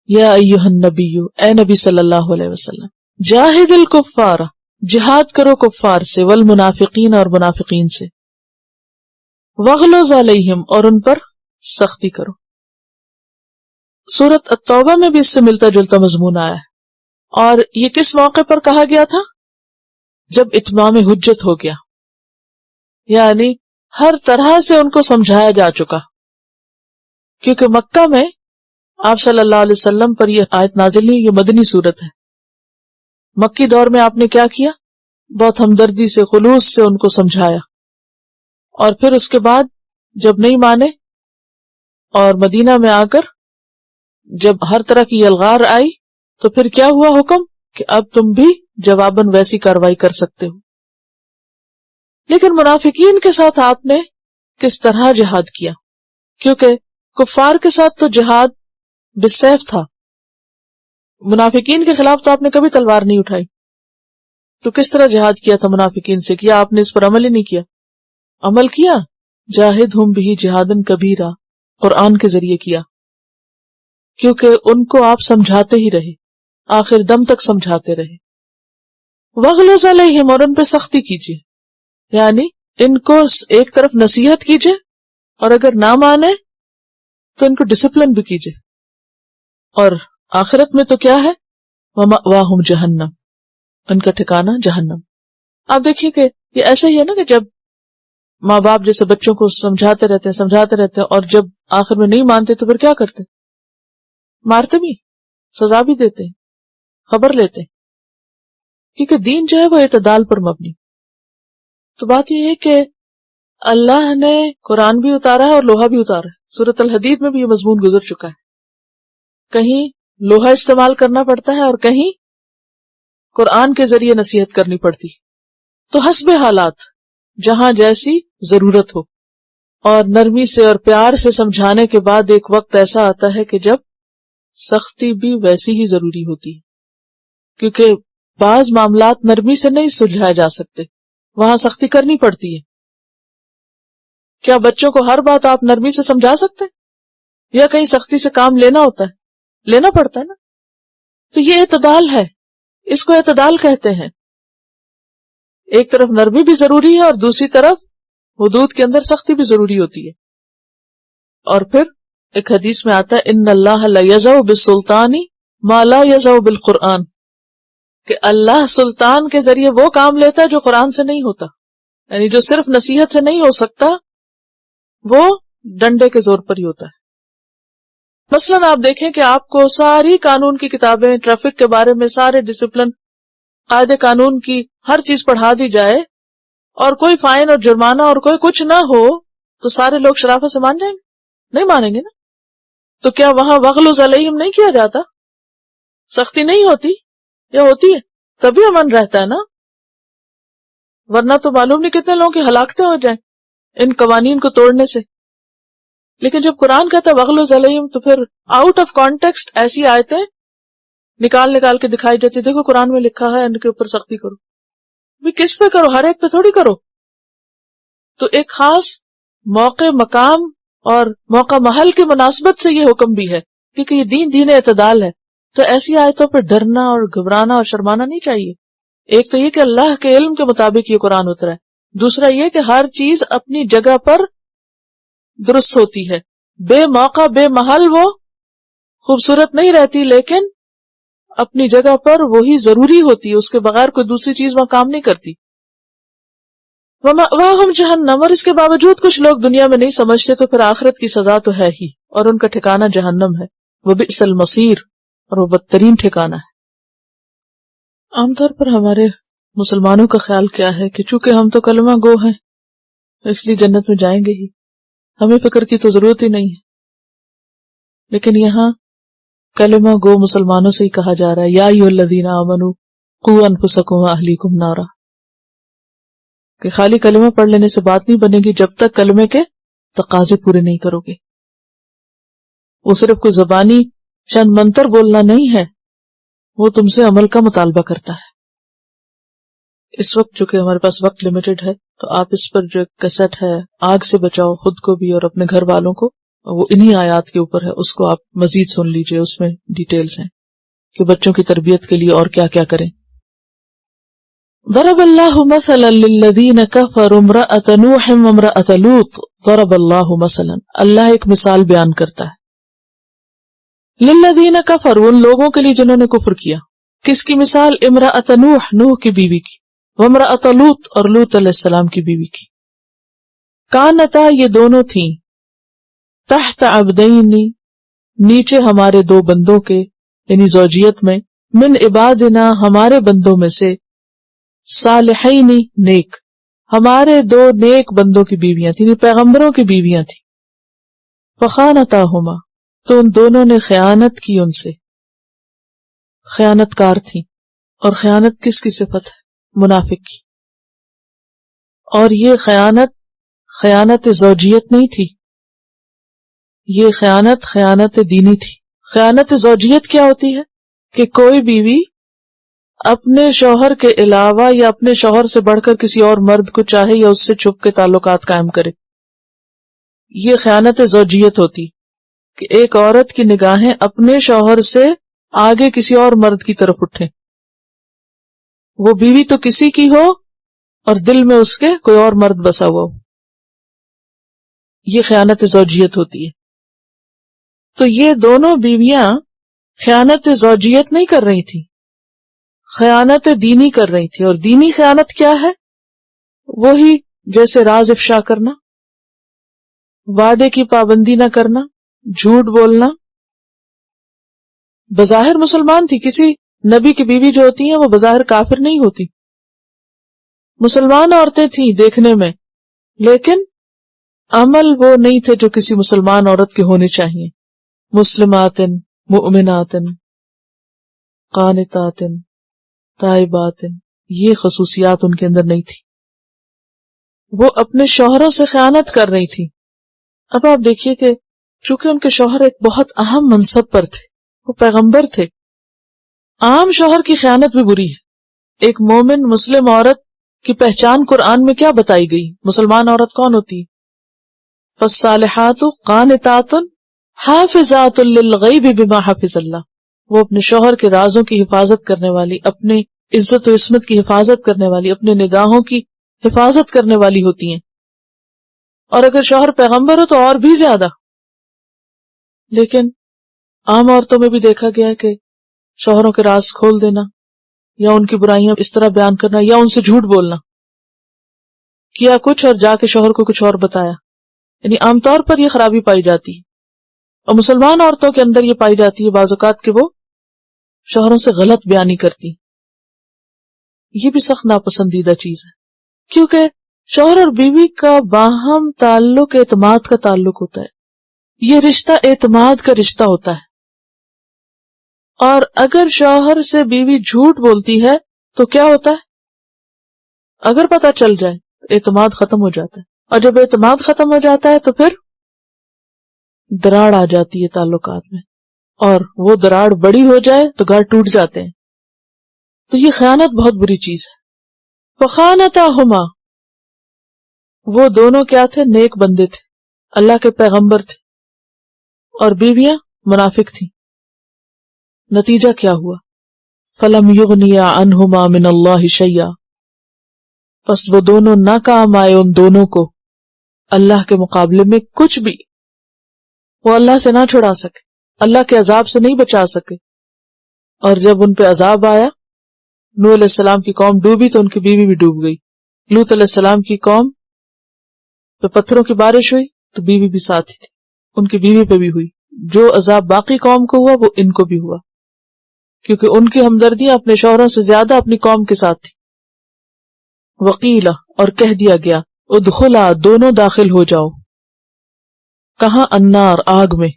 [SPEAKER 1] یا ایھا النبی، اے نبی صلی اللہ علیہ وسلم، جاہد الکفار، جہاد کرو کفار سے، والمنافقین اور منافقین سے، واغلظ علیہم اور ان پر سختی کرو. سورۃ التوبہ میں بھی اس سے ملتا جلتا مضمون آیا ہے. اور یہ کس موقع پر کہا گیا تھا؟ جب اتمام حجت ہو گیا، یعنی ہر طرح سے ان کو سمجھایا جا چکا. کیونکہ مکہ میں آپ صلی اللہ علیہ وسلم پر یہ آیت نازل نہیں، یہ مدنی صورت ہے. مکی دور میں آپ نے کیا کیا؟ بہت ہمدردی سے، خلوص سے ان کو سمجھایا. اور پھر اس کے بعد جب نہیں مانے اور مدینہ میں آ کر جب ہر طرح کی یلغار آئی تو پھر کیا ہوا حکم کہ اب تم بھی جواباً ویسی کاروائی کر سکتے ہو. لیکن منافقین کے ساتھ آپ نے کس طرح جہاد کیا؟ کیونکہ کفار کے ساتھ تو جہاد بالسیف تھا، منافقین کے خلاف تو آپ نے کبھی تلوار نہیں اٹھائی. تو کس طرح جہاد کیا تھا منافقین سے؟ کیا آپ نے اس پر عمل ہی نہیں کیا؟ عمل کیا. جاہدہم بہ جہادا کبیرا، قرآن کے ذریعے کیا، کیونکہ ان کو آپ سمجھاتے ہی رہے، آخر دم تک سمجھاتے رہے. واغلظ علیہم، اور ان پہ سختی کیجیے، یعنی ان کو ایک طرف نصیحت کیجیے اور اگر نہ مانے تو ان کو ڈسپلن بھی کیجیے. اور آخرت میں تو کیا ہے؟ وَمَأْوَاهُمْ جہنم، ان کا ٹھکانہ جہنم. آپ دیکھیے کہ یہ ایسا ہی ہے نا کہ جب ماں باپ جیسے بچوں کو سمجھاتے رہتے ہیں اور جب آخر میں نہیں مانتے تو پھر کیا کرتے؟ مارتے بھی، سزا بھی دیتے ہیں، خبر لیتے ہیں، کیونکہ دین جو ہے وہ اعتدال پر مبنی۔ تو بات یہ ہے کہ اللہ نے قرآن بھی اتارا ہے اور لوہا بھی اتارا ہے۔ سورۃ الحدید میں بھی یہ مضمون گزر چکا ہے، کہیں لوہا استعمال کرنا پڑتا ہے اور کہیں قرآن کے ذریعے نصیحت کرنی پڑتی، تو حسب حالات جہاں جیسی ضرورت ہو، اور نرمی سے اور پیار سے سمجھانے کے بعد ایک وقت ایسا آتا ہے کہ جب سختی بھی ویسی ہی ضروری ہوتی ہے، کیونکہ بعض معاملات نرمی سے نہیں سلجھائے جا سکتے، وہاں سختی کرنی پڑتی ہے۔ کیا بچوں کو ہر بات آپ نرمی سے سمجھا سکتے ہیں؟ یا کہیں سختی سے کام لینا ہوتا ہے، لینا پڑتا ہے نا۔ تو یہ اعتدال ہے، اس کو اعتدال کہتے ہیں۔ ایک طرف نرمی بھی ضروری ہے اور دوسری طرف حدود کے اندر سختی بھی ضروری ہوتی ہے۔ اور پھر ایک حدیث میں آتا ہے ان اللہ لا یضع بالسلطان ما لا یضع بالقرآن، کہ اللہ سلطان کے ذریعے وہ کام لیتا ہے جو قرآن سے نہیں ہوتا، یعنی جو صرف نصیحت سے نہیں ہو سکتا وہ ڈنڈے کے زور پر ہی ہوتا ہے۔ مثلاً آپ دیکھیں کہ آپ کو ساری قانون کی کتابیں، ٹریفک کے بارے میں سارے ڈسپلن، قاعدے قانون کی ہر چیز پڑھا دی جائے اور کوئی فائن اور جرمانہ اور کوئی کچھ نہ ہو، تو سارے لوگ شرافت سے مان جائیں گے؟ نہیں مانیں گے نا۔ تو کیا وہاں وغلظ علیہم نہیں کیا جاتا؟ سختی نہیں ہوتی یا ہوتی ہے؟ تبھی امن رہتا ہے نا، ورنہ تو معلوم نہیں کتنے لوگوں کی ہلاکتیں ہو جائیں ان قوانین کو توڑنے سے۔ لیکن جب قرآن کہتا ہے وغلظ علیہم، تو پھر آؤٹ آف کانٹیکسٹ ایسی آیتیں نکال کے دکھائی جاتی، دیکھو قرآن میں لکھا ہے ان کے اوپر سختی کرو۔ بھی کس پہ کرو؟ ہر ایک پہ تھوڑی کرو۔ تو ایک خاص موقع، مقام اور موقع محل کی مناسبت سے یہ حکم بھی ہے، کیونکہ یہ دین اعتدال ہے۔ تو ایسی آیتوں پہ ڈرنا اور گھبرانا اور شرمانا نہیں چاہیے۔ ایک تو یہ کہ اللہ کے علم کے مطابق یہ قرآن اترا ہے، دوسرا یہ کہ ہر چیز اپنی جگہ پر درست ہوتی ہے، بے موقع بے محل وہ خوبصورت نہیں رہتی، لیکن اپنی جگہ پر وہی ضروری ہوتی ہے، اس کے بغیر کوئی دوسری چیز وہاں کام نہیں کرتی۔ وَمَأْوَاهُمْ جَهَنَّمُ، اور اس کے باوجود کچھ لوگ دنیا میں نہیں سمجھتے، تو پھر آخرت کی سزا تو ہے ہی، اور ان کا ٹھکانہ جہنم ہے، وَبِئْسَ الْمَصِيرُ، اور وہ بدترین ٹھکانہ ہے۔ عام طور پر ہمارے مسلمانوں کا خیال کیا ہے کہ چونکہ ہم تو کلمہ گو ہیں اس لیے جنت میں جائیں گے ہی، ہمیں فکر کی تو ضرورت ہی نہیں ہے۔ لیکن یہاں کلمہ گو مسلمانوں سے ہی کہا جا رہا ہے، یا ایھا الذین آمنوا قوا انفسکم واہلیکم نارا، کہ خالی کلمہ پڑھ لینے سے بات نہیں بنے گی جب تک کلمے کے تقاضے پورے نہیں کرو گے۔ وہ صرف کوئی زبانی چند منتر بولنا نہیں ہے، وہ تم سے عمل کا مطالبہ کرتا ہے۔ اس وقت جو کہ ہمارے پاس وقت لمیٹڈ ہے، تو آپ اس پر جو کیسٹ ہے آگ سے بچاؤ خود کو بھی اور اپنے گھر والوں کو، وہ انہی آیات کے اوپر ہے، اس کو آپ مزید سن لیجئے، اس میں ڈیٹیلز ہیں کہ بچوں کی تربیت کے لیے اور کیا کیا کریں۔ ضرب اللہ مثلا للذین کفروا امرأة نوح وامرأة لوط، ضرب اللہ مثلا، اللہ ایک مثال بیان کرتا ہے، للذین کفروا، ان لوگوں کے لیے جنہوں نے کفر کیا۔ کس کی مثال؟ امرأة نوح، نوح کی بیوی کی، وامرأة لوط، اور لوط علیہ السلام کی بیوی کی۔ کانتا، یہ دونوں تھیں، تحت عبدین، نیچے ہمارے دو بندوں کے، یعنی زوجیت میں، من عبادنا، ہمارے بندوں میں سے، صالحین، نیک، ہمارے دو نیک بندوں کی بیویاں تھیں، یعنی پیغمبروں کی بیویاں تھیں۔ فخانتاہما، تو ان دونوں نے خیانت کی ان سے، خیانت کار تھیں، اور خیانت کس کی صفت ہے؟ منافق کی۔ اور یہ خیانت زوجیت نہیں تھی، یہ خیانت دینی تھی۔ خیانت زوجیت کیا ہوتی ہے؟ کہ کوئی بیوی اپنے شوہر کے علاوہ یا اپنے شوہر سے بڑھ کر کسی اور مرد کو چاہے یا اس سے چھپ کے تعلقات قائم کرے، یہ خیانت زوجیت ہوتی، کہ ایک عورت کی نگاہیں اپنے شوہر سے آگے کسی اور مرد کی طرف اٹھیں، وہ بیوی تو کسی کی ہو اور دل میں اس کے کوئی اور مرد بسا ہوا ہو، یہ خیانت زوجیت ہوتی ہے۔ تو یہ دونوں بیویاں خیانت زوجیت نہیں کر رہی تھی، خیانت دینی کر رہی تھی۔ اور دینی خیانت کیا ہے؟ وہی جیسے راز افشا کرنا، وعدے کی پابندی نہ کرنا، جھوٹ بولنا، بظاہر مسلمان تھی، کسی نبی کی بیوی جو ہوتی ہیں وہ بظاہر کافر نہیں ہوتی، مسلمان عورتیں تھیں دیکھنے میں، لیکن عمل وہ نہیں تھے جو کسی مسلمان عورت کے ہونے چاہیے. مسلمات، مؤمنات، قانتات، تائبات، یہ خصوصیات ان کے اندر نہیں تھی. وہ اپنے شوہروں سے خیانت کر رہی تھی. اب آپ دیکھیے کہ چونکہ ان کے شوہر ایک بہت اہم منصب پر تھے، وہ پیغمبر تھے، عام شوہر کی خیانت بھی بری ہے. ایک مومن مسلم عورت کی پہچان قرآن میں کیا بتائی گئی؟ مسلمان عورت کون ہوتی ہے؟ فالصالحات قانتات حافظات للغیب بما حفظ اللہ. وہ اپنے شوہر کے رازوں کی حفاظت کرنے والی، اپنی عزت و عصمت کی حفاظت کرنے والی، اپنے نگاہوں کی حفاظت کرنے والی ہوتی ہیں. اور اگر شوہر پیغمبر ہو تو اور بھی زیادہ. لیکن عام عورتوں میں بھی دیکھا گیا کہ شوہروں کے راز کھول دینا یا ان کی برائیاں اس طرح بیان کرنا یا ان سے جھوٹ بولنا، کیا کچھ اور جا کے شوہر کو کچھ اور بتایا. یعنی عام طور پر یہ خرابی پائی جاتی ہے، اور مسلمان عورتوں کے اندر یہ پائی جاتی ہے بعض اوقات کہ وہ شوہروں سے غلط بیانی کرتی. یہ بھی سخت ناپسندیدہ چیز ہے، کیونکہ شوہر اور بیوی کا باہم تعلق اعتماد کا تعلق ہوتا ہے. یہ رشتہ اعتماد کا رشتہ ہوتا ہے، اور اگر شوہر سے بیوی جھوٹ بولتی ہے تو کیا ہوتا ہے؟ اگر پتہ چل جائے تو اعتماد ختم ہو جاتا ہے، اور جب اعتماد ختم ہو جاتا ہے تو پھر دراڑ آ جاتی ہے تعلقات میں، اور وہ دراڑ بڑی ہو جائے تو گھر ٹوٹ جاتے ہیں. تو یہ خیانت بہت بری چیز ہے. فخانتاہما، وہ دونوں کیا تھے؟ نیک بندے تھے، اللہ کے پیغمبر تھے، اور بیویاں منافق تھیں. نتیجہ کیا ہوا؟ فلم یغنیا عنہما من اللہ شیئا، پس وہ دونوں نہ کام آئے ان دونوں کو اللہ کے مقابلے میں کچھ بھی. وہ اللہ سے نہ چھڑا سکے، اللہ کے عذاب سے نہیں بچا سکے. اور جب ان پہ عذاب آیا، نوح علیہ السلام کی قوم ڈوبی تو ان کی بیوی بھی ڈوب گئی. لوط علیہ السلام کی قوم پہ پتھروں کی بارش ہوئی تو بیوی بھی ساتھ ہی تھی، ان کی بیوی پہ بھی ہوئی. جو عذاب باقی قوم کو ہوا وہ ان کو بھی ہوا، کیونکہ ان کی ہمدردیاں اپنے شوہروں سے زیادہ اپنی قوم کے ساتھ تھی. وقیلا، اور کہہ دیا گیا، ادخلا، دونوں داخل ہو جاؤ. کہاں؟ النار، آگ میں.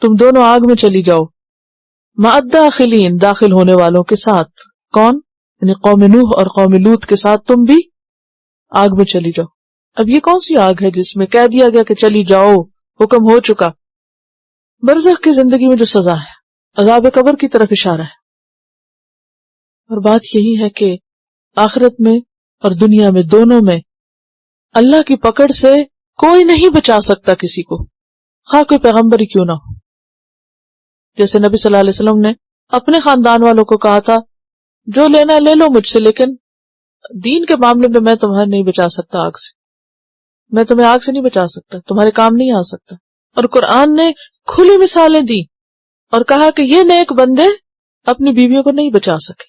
[SPEAKER 1] تم دونوں آگ میں چلی جاؤ. مع الداخلین، داخل ہونے والوں کے ساتھ. کون؟ یعنی قوم نوح اور قوم لوط کے ساتھ تم بھی آگ میں چلی جاؤ. اب یہ کون سی آگ ہے جس میں کہہ دیا گیا کہ چلی جاؤ، حکم ہو چکا؟ برزخ کی زندگی میں جو سزا ہے، عذاب قبر کی طرف اشارہ ہے. اور بات یہی ہے کہ آخرت میں اور دنیا میں دونوں میں اللہ کی پکڑ سے کوئی نہیں بچا سکتا کسی کو، خواہ کوئی پیغمبر ہی کیوں نہ ہو. جیسے نبی صلی اللہ علیہ وسلم نے اپنے خاندان والوں کو کہا تھا جو لینا لے لو مجھ سے، لیکن دین کے معاملے میں میں تمہیں نہیں بچا سکتا آگ سے، میں تمہیں آگ سے نہیں بچا سکتا، تمہارے کام نہیں آ سکتا. اور قرآن نے کھلی مثالیں دی اور کہا کہ یہ نیک بندے اپنی بیویوں کو نہیں بچا سکے.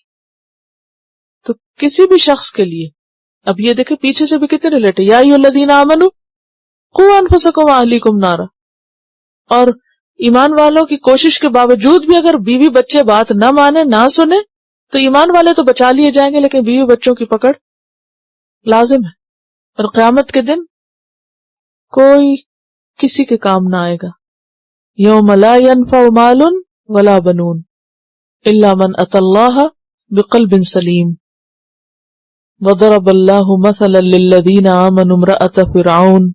[SPEAKER 1] تو کسی بھی شخص کے لیے اب یہ دیکھیں پیچھے سے بھی کتنے ریلیٹ ہے، یا ایھا الذین آمنوا قوا انفسکم واہلیکم نارا. اور ایمان والوں کی کوشش کے باوجود بھی اگر بیوی بچے بات نہ مانے، نہ سنے، تو ایمان والے تو بچا لیے جائیں گے، لیکن بیوی بچوں کی پکڑ لازم ہے. اور قیامت کے دن کوئی کسی کے کام نہ آئے گا. یوم لا ینفع مال ولا بنون الا من اتی اللہ بقلب سلیم. وضرب اللہ مثلا للذین آمنوا امرأۃ فرعون،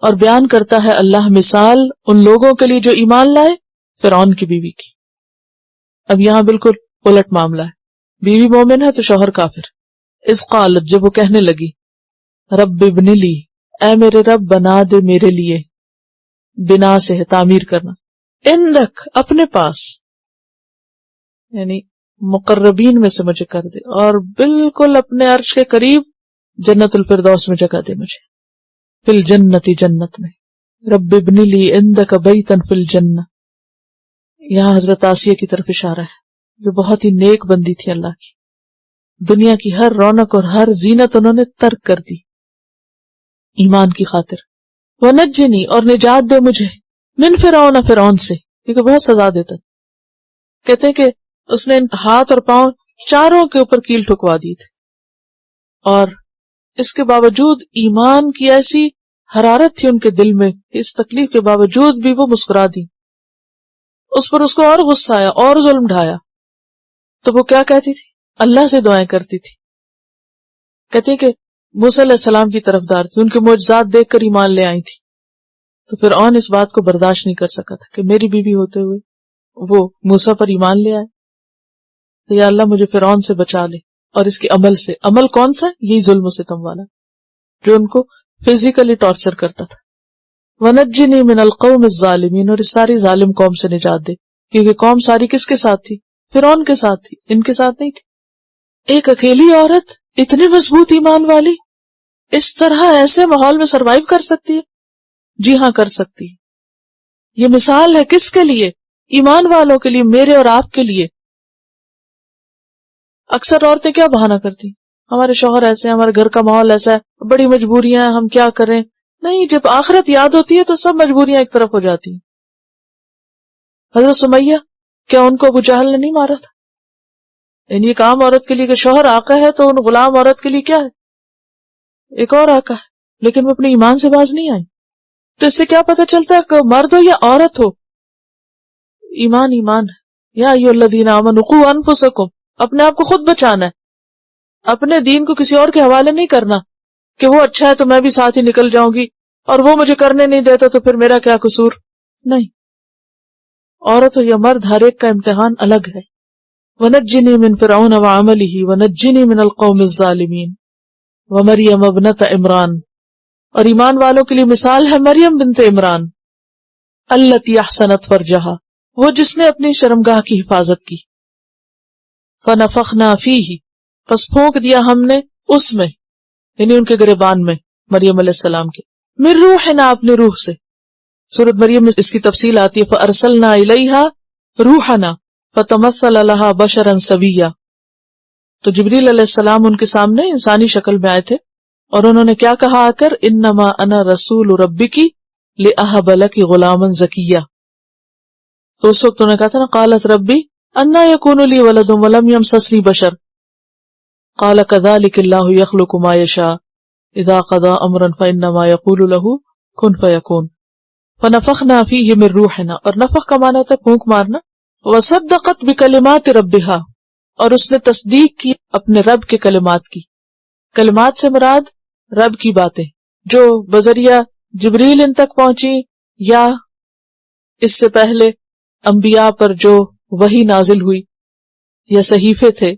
[SPEAKER 1] اور بیان کرتا ہے اللہ مثال ان لوگوں کے لیے جو ایمان لائے فرعون کی بیوی کی. اب یہاں بالکل الٹ معاملہ ہے، بیوی مومن ہے تو شوہر کافر. اذ قالت، جب وہ کہنے لگی، رب ابن لی، اے میرے رب بنا دے میرے لیے، بنا سے ہے تعمیر کرنا، عندک اپنے پاس، یعنی مقربین میں سے مجھے کر دے، اور بالکل اپنے عرش کے قریب جنت الفردوس میں جگہ دے مجھے، فی الجنت، جنت میں. رب ابن لی عندک بیتا فی الجنہ. یہاں حضرت آسیہ کی طرف اشارہ ہے، جو بہت ہی نیک بندی تھی اللہ کی. دنیا کی ہر رونق اور ہر زینت انہوں نے ترک کر دی ایمان کی خاطر. ونجنی، اور نجات دے مجھے، من فرعون، فرعون سے، کیونکہ بہت سزا دیتا. کہتے ہیں کہ اس نے ہاتھ اور پاؤں چاروں کے اوپر کیل ٹھکوا دی تھی، اور اس کے باوجود ایمان کی ایسی حرارت تھی ان کے دل میں، اس تکلیف کے باوجود بھی وہ مسکرا دی. اس پر اس کو اور غصہ آیا اور ظلم ڈھایا، تو وہ کیا کہتی تھی؟ اللہ سے دعائیں کرتی تھی. کہتے ہیں کہ موسیٰ علیہ السلام کی طرفدار تھی، ان کے معجزات دیکھ کر ایمان لے آئی تھی. تو فرعون اس بات کو برداشت نہیں کر سکا تھا کہ میری بیوی ہوتے ہوئے وہ موسیٰ پر ایمان لے آئے. تو یا اللہ مجھے فرعون سے بچا لے اور اس کے عمل سے. عمل کون سا؟ یہی ظلم و ستم والا جو ان کو فزیکلی ٹارچر کرتا تھا. وَنَجِّنِي مِنَ الْقَوْمِ الظَّالِمِينَ، اور اس ساری ظالم قوم سے نجات دے، کیونکہ قوم ساری کس کے ساتھ تھی؟ فرعون کے ساتھ تھی، ان کے ساتھ نہیں تھی. ایک اکیلی عورت اتنی مضبوط ایمان والی اس طرح ایسے ماحول میں سروائیو کر سکتی ہے؟ جی ہاں کر سکتی ہے. یہ مثال ہے کس کے لیے؟ ایمان والوں کے لیے، میرے اور آپ کے لیے. اکثر عورتیں کیا بہانہ کرتی؟ ہمارے شوہر ایسے ہیں، ہمارے گھر کا ماحول ایسا ہے، بڑی مجبوریاں ہیں، ہم کیا کریں؟ نہیں، جب آخرت یاد ہوتی ہے تو سب مجبوریاں ایک طرف ہو جاتی ہیں. حضرت سمیہ، کیا ان کو ابو جہل نے نہیں مارا تھا؟ یعنی ایک عام عورت کے لیے کہ شوہر آقا ہے تو ان غلام عورت کے لیے کیا ہے؟ ایک اور آقا ہے، لیکن وہ اپنے ایمان سے باز نہیں آئی. تو اس سے کیا پتہ چلتا ہے کہ مرد ہو یا عورت ہو، ایمان ایمان ہے. یا ایھا الذین آمنوا قوا انفسکم، اپنے آپ کو خود بچانا ہے، اپنے دین کو کسی اور کے حوالے نہیں کرنا کہ وہ اچھا ہے تو میں بھی ساتھ ہی نکل جاؤں گی، اور وہ مجھے کرنے نہیں دیتا تو پھر میرا کیا قصور. نہیں، عورت ہو یا مرد ہر ایک کا امتحان الگ ہے. وَنَجِّنِي مِن فِرْعَوْنَ وَعَمَلِهِ وَنَجِّنِي مِنَ الْقَوْمِ الظَّالِمِينَ وَمَرْيَمَ ابْنَتَ عِمْرَانَ، اور ایمان والوں کے لیے مثال ہے مریم بنت عمران، التی احسنت فرجہا، وہ جس نے اپنی شرمگاہ کی حفاظت کی. فنفخنا فیہ، پس پھونک دیا ہم نے اس میں، یعنی ان کے گریبان میں، مریم علیہ السلام کے، من روحنا، اپنے روح سے. سورۃ مریم میں اس کی تفصیل آتی ہے، فارسلنا الیہا روحنا فتمثل لہا بشرا سویا. تو جبریل علیہ السلام ان کے سامنے انسانی شکل میں آئے تھے، اور انہوں نے کیا کہا آ کر؟ انما انا رسول ربک لاہب لک غلاما زکیا. تو اس وقت انہوں نے کہا تھا نا، قالت ربی انا یکون لی ولد ولم یمسسنی بشر قال کذلک اللہ یخلق ما یشاء اذا قضى امرا فانما یقول له کن فیکون. فنفخنا فیہ من روحنا، اور نفخ کا معنی ہوتا ہے پھونک مارنا. وصدقت بکلمات ربہا، اور اس نے تصدیق کی اپنے رب کے کلمات کی. کلمات سے مراد رب کی باتیں جو بذریعہ جبریل ان تک پہنچی، یا اس سے پہلے انبیاء پر جو وحی نازل ہوئی، یا صحیفے تھے.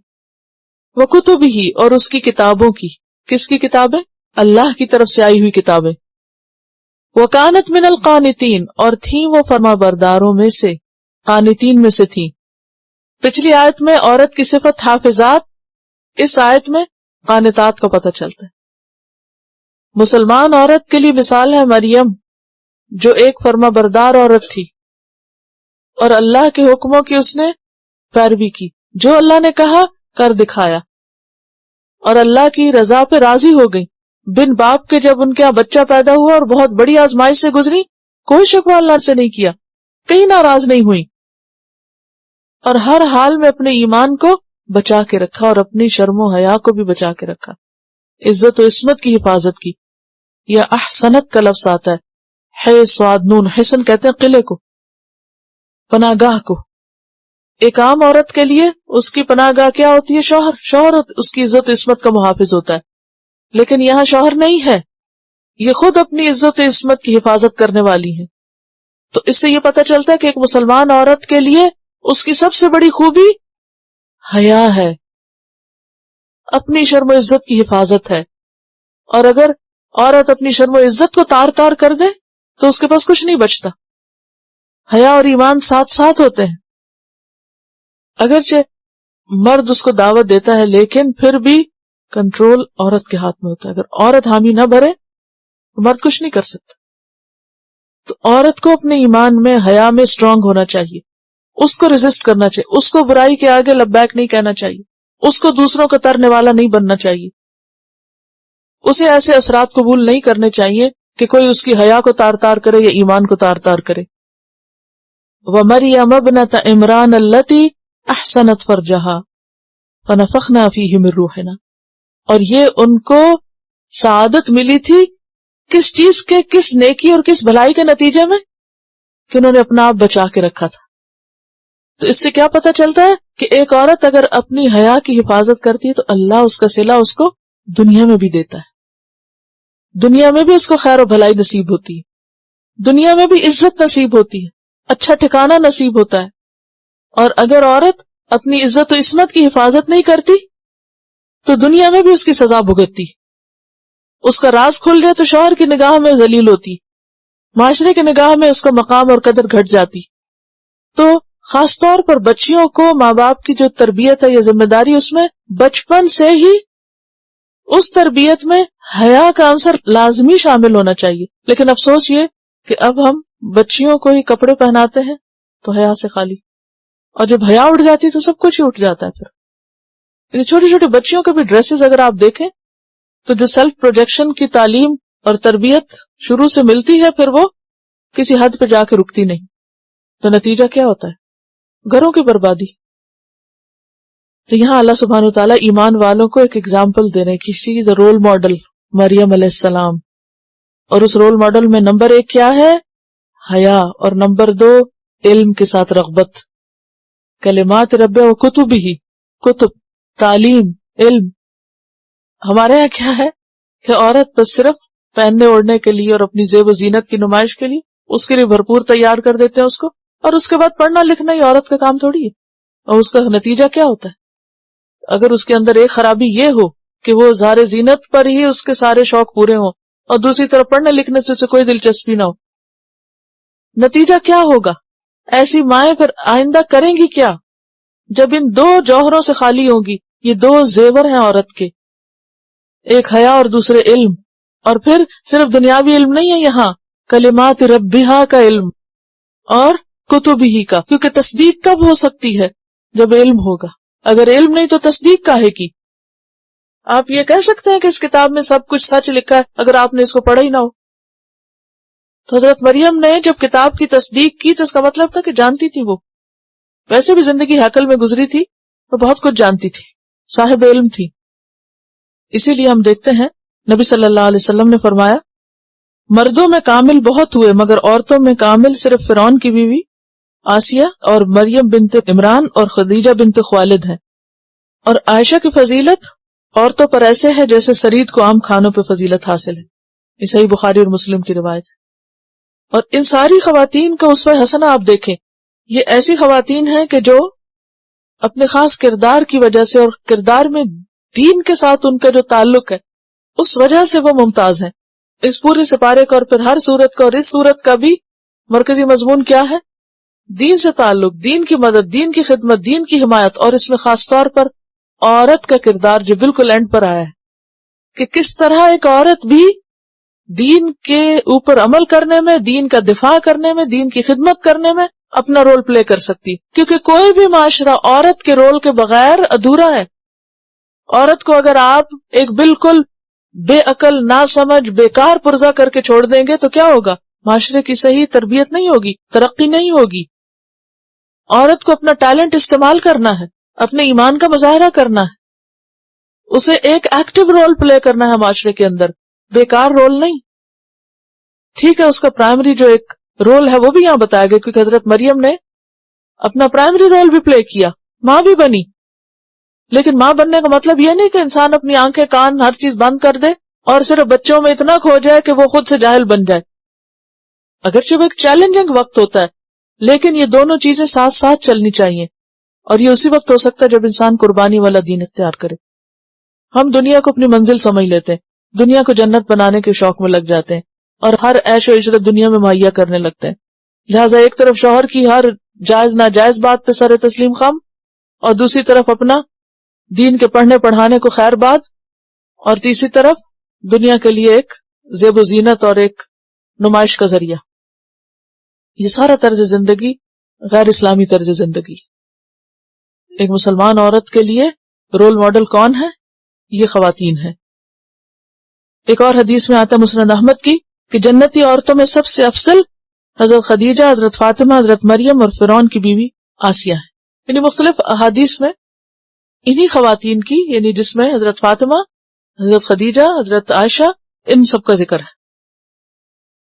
[SPEAKER 1] وکتبہ، اور اس کی کتابوں کی. کس کی کتابیں؟ اللہ کی طرف سے آئی ہوئی کتابیں. وکانت من القانتین، اور تھیں وہ فرما برداروں میں سے، قانتین میں سے تھیں. پچھلی آیت میں عورت کی صفت حافظات، اس آیت میں قانتات کا پتہ چلتا ہے. مسلمان عورت کے لیے مثال ہے مریم، جو ایک فرما بردار عورت تھی اور اللہ کے حکموں کی اس نے پیروی کی، جو اللہ نے کہا کر دکھایا، اور اللہ کی رضا پہ راضی ہو گئی. بن باپ کے جب ان کے یہاں بچہ پیدا ہوا اور بہت بڑی آزمائش سے گزری، کوئی شکوہ اللہ سے نہیں کیا، کہیں ناراض نہیں ہوئی، اور ہر حال میں اپنے ایمان کو بچا کے رکھا اور اپنی شرم و حیا کو بھی بچا کے رکھا، عزت و عصمت کی حفاظت کی. یا احسنت کا لفظ آتا ہے، صاد نون، حسن کہتے ہیں قلعے کو، پناہ گاہ کو. ایک عام عورت کے لیے اس کی پناہ گاہ کیا ہوتی ہے؟ شوہر اس کی عزت و عصمت کا محافظ ہوتا ہے. لیکن یہاں شوہر نہیں ہے، یہ خود اپنی عزت و عصمت کی حفاظت کرنے والی ہیں. تو اس سے یہ پتہ چلتا ہے کہ ایک مسلمان عورت کے لیے اس کی سب سے بڑی خوبی حیا ہے، اپنی شرم و عزت کی حفاظت ہے. اور اگر عورت اپنی شرم و عزت کو تار تار کر دے تو اس کے پاس کچھ نہیں بچتا. حیا اور ایمان ساتھ ساتھ ہوتے ہیں. اگرچہ مرد اس کو دعوت دیتا ہے، لیکن پھر بھی کنٹرول عورت کے ہاتھ میں ہوتا ہے. اگر عورت حامی نہ بھرے تو مرد کچھ نہیں کر سکتا. تو عورت کو اپنے ایمان میں، حیا میں اسٹرانگ ہونا چاہیے، اس کو ریزسٹ کرنا چاہیے، اس کو برائی کے آگے لبیک نہیں کہنا چاہیے، اس کو دوسروں کو ترنے والا نہیں بننا چاہیے، اسے ایسے اثرات قبول نہیں کرنے چاہیے کہ کوئی اس کی حیا کو تار تار کرے یا ایمان کو تار تار کرے. وَمَرْيَمَ ابْنَتَ عِمْرَانَ الَّتِي أَحْسَنَتْ فَرْجَهَا فَنَفَخْنَا فِيهِ مِن رُّوحِنَا. اور یہ ان کو سعادت ملی تھی کس چیز کے، کس نیکی اور کس بھلائی کے نتیجے میں، کہ انہوں نے اپنا آپ بچا کے رکھا تھا. تو اس سے کیا پتہ چلتا ہے کہ ایک عورت اگر اپنی حیا کی حفاظت کرتی ہے تو اللہ اس کا صلہ اس کو دنیا میں بھی دیتا ہے، دنیا میں بھی اس کو خیر و بھلائی نصیب ہوتی ہے، دنیا میں بھی عزت نصیب ہوتی ہے، اچھا ٹھکانہ نصیب ہوتا ہے. اور اگر عورت اپنی عزت و عصمت کی حفاظت نہیں کرتی تو دنیا میں بھی اس کی سزا بھگتتی، اس کا راز کھل جائے تو شوہر کی نگاہ میں ذلیل ہوتی، معاشرے کی نگاہ میں اس کا مقام اور قدر گھٹ جاتی. تو خاص طور پر بچیوں کو ماں باپ کی جو تربیت ہے یا ذمہ داری، اس میں بچپن سے ہی اس تربیت میں حیا کا عنصر لازمی شامل ہونا چاہیے. لیکن افسوس یہ کہ اب ہم بچیوں کو ہی کپڑے پہناتے ہیں تو حیا سے خالی، اور جب حیا اٹھ جاتی تو سب کچھ ہی اٹھ جاتا ہے. پھر چھوٹی چھوٹی بچیوں کے بھی ڈریسز اگر آپ دیکھیں تو جو سیلف پروجیکشن کی تعلیم اور تربیت شروع سے ملتی ہے پھر وہ کسی حد پہ جا کے رکتی نہیں. تو نتیجہ کیا ہوتا ہے؟ گھروں کی بربادی. تو یہاں اللہ سبحانہ وتعالیٰ ایمان والوں کو ایک ایگزامپل دے رہے ہیں، کسی رول ماڈل مریم علیہ السلام. اور اس رول ماڈل میں نمبر 1 کیا ہے؟ حیا، اور نمبر 2 علم کے ساتھ رغبت. کلمات رب و کتب ہی، کتب، تعلیم، علم. ہمارے یہاں کیا ہے کہ عورت بس صرف پہننے اوڑھنے کے لیے اور اپنی زیب و زینت کی نمائش کے لیے اس کے لیے بھرپور تیار کر دیتے ہیں اس کو، اور اس کے بعد پڑھنا لکھنا یہ عورت کا کام تھوڑی ہے. اور اس کا نتیجہ کیا ہوتا ہے؟ اگر اس کے اندر ایک خرابی یہ ہو کہ وہ ظاہر زینت پر ہی اس کے سارے شوق پورے ہوں اور دوسری طرف پڑھنے لکھنے سے اسے کوئی دلچسپی نہ ہو، نتیجہ کیا ہوگا؟ ایسی مائیں پھر آئندہ کریں گی کیا جب ان 2 جوہروں سے خالی ہوں گی؟ یہ 2 زیور ہیں عورت کے، ایک حیا اور دوسرے علم. اور پھر صرف دنیاوی علم نہیں ہے یہاں، کلمات ربہا کا علم اور کتب ہی کا، کیونکہ تصدیق کب ہو سکتی ہے؟ جب علم ہوگا. اگر علم نہیں تو تصدیق کاہے کی؟ آپ یہ کہہ سکتے ہیں کہ اس کتاب میں سب کچھ سچ لکھا ہے اگر آپ نے اس کو پڑھا ہی نہ ہو. تو حضرت مریم نے جب کتاب کی تصدیق کی تو اس کا مطلب تھا کہ جانتی تھی، وہ ویسے بھی زندگی ہیکل میں گزری تھی اور بہت کچھ جانتی تھی، صاحب علم تھی. اسی لیے ہم دیکھتے ہیں نبی صلی اللہ علیہ وسلم نے فرمایا مردوں میں کامل بہت ہوئے مگر عورتوں میں کامل صرف فرعون کی بیوی آسیہ اور مریم بنت عمران اور خدیجہ بنت خوالد ہیں. اور عائشہ کی فضیلت عورتوں پر ایسے ہے جیسے سرید کو عام کھانوں پہ فضیلت حاصل ہے. یہ صحیح بخاری اور مسلم کی روایت ہے. اور ان ساری خواتین کا اسوہ حسنہ آپ دیکھیں، یہ ایسی خواتین ہیں کہ جو اپنے خاص کردار کی وجہ سے اور کردار میں دین کے ساتھ ان کا جو تعلق ہے اس وجہ سے وہ ممتاز ہیں. اس پورے سپارے کا اور پھر ہر سورت کا اور اس سورت کا بھی مرکزی مضمون کیا ہے؟ دین سے تعلق، دین کی مدد، دین کی خدمت، دین کی حمایت. اور اس میں خاص طور پر عورت کا کردار جو بالکل اینڈ پر آیا ہے کہ کس طرح ایک عورت بھی دین کے اوپر عمل کرنے میں، دین کا دفاع کرنے میں، دین کی خدمت کرنے میں اپنا رول پلے کر سکتی، کیونکہ کوئی بھی معاشرہ عورت کے رول کے بغیر ادھورا ہے. عورت کو اگر آپ ایک بالکل بے عقل، ناسمجھ، بیکار پرزہ کر کے چھوڑ دیں گے تو کیا ہوگا؟ معاشرے کی صحیح تربیت نہیں ہوگی، ترقی نہیں ہوگی. عورت کو اپنا ٹیلنٹ استعمال کرنا ہے، اپنے ایمان کا مظاہرہ کرنا ہے، اسے ایک ایکٹیو رول پلے کرنا ہے معاشرے کے اندر، بیکار رول نہیں. ٹھیک ہے، اس کا پرائمری جو ایک رول ہے وہ بھی یہاں بتایا گیا، کیونکہ حضرت مریم نے اپنا پرائمری رول بھی پلے کیا، ماں بھی بنی. لیکن ماں بننے کا مطلب یہ نہیں کہ انسان اپنی آنکھیں کان ہر چیز بند کر دے اور صرف بچوں میں اتنا کھو جائے کہ وہ خود سے جاہل بن جائے. اگرچہ وہ ایک چیلنجنگ وقت ہوتا ہے لیکن یہ دونوں چیزیں ساتھ ساتھ چلنی چاہیے، اور یہ اسی وقت ہو سکتا ہے جب انسان قربانی والا دین اختیار کرے. ہم دنیا کو اپنی منزل سمجھ لیتے ہیں، دنیا کو جنت بنانے کے شوق میں لگ جاتے ہیں اور ہر عیش و عشرت دنیا میں مہیا کرنے لگتے ہیں. لہٰذا ایک طرف شوہر کی ہر جائز ناجائز بات پہ سر تسلیم خم، اور دوسری طرف اپنا دین کے پڑھنے پڑھانے کو خیر بات، اور تیسری طرف دنیا کے لیے ایک زیب و زینت اور ایک نمائش کا ذریعہ. یہ سارا طرز زندگی غیر اسلامی طرز زندگی. ایک مسلمان عورت کے لیے رول ماڈل کون ہے؟ یہ خواتین ہیں. ایک اور حدیث میں آتا ہے مسند احمد کی کہ جنتی عورتوں میں سب سے افضل حضرت خدیجہ، حضرت فاطمہ، حضرت مریم اور فرعون کی بیوی آسیہ ہیں. یعنی مختلف احادیث میں انہی خواتین کی، یعنی جس میں حضرت فاطمہ، حضرت خدیجہ، حضرت عائشہ، ان سب کا ذکر ہے.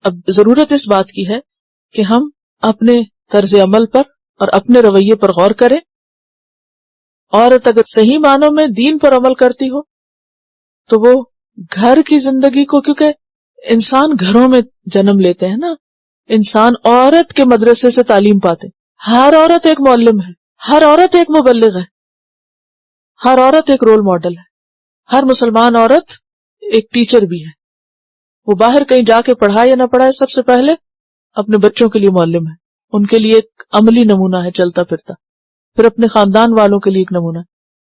[SPEAKER 1] اب ضرورت اس بات کی ہے کہ ہم اپنے طرز عمل پر اور اپنے رویے پر غور کریں. عورت اگر صحیح معنوں میں دین پر عمل کرتی ہو تو وہ گھر کی زندگی کو، کیونکہ انسان گھروں میں جنم لیتے ہیں نا، انسان عورت کے مدرسے سے تعلیم پاتے. ہر عورت ایک معلم ہے، ہر عورت ایک مبلغ ہے، ہر عورت ایک رول ماڈل ہے. ہر مسلمان عورت ایک ٹیچر بھی ہے. وہ باہر کہیں جا کے پڑھائے یا نہ پڑھائے، سب سے پہلے اپنے بچوں کے لیے معلم ہے، ان کے لیے ایک عملی نمونہ ہے چلتا پھرتا، پھر اپنے خاندان والوں کے لیے ایک نمونہ،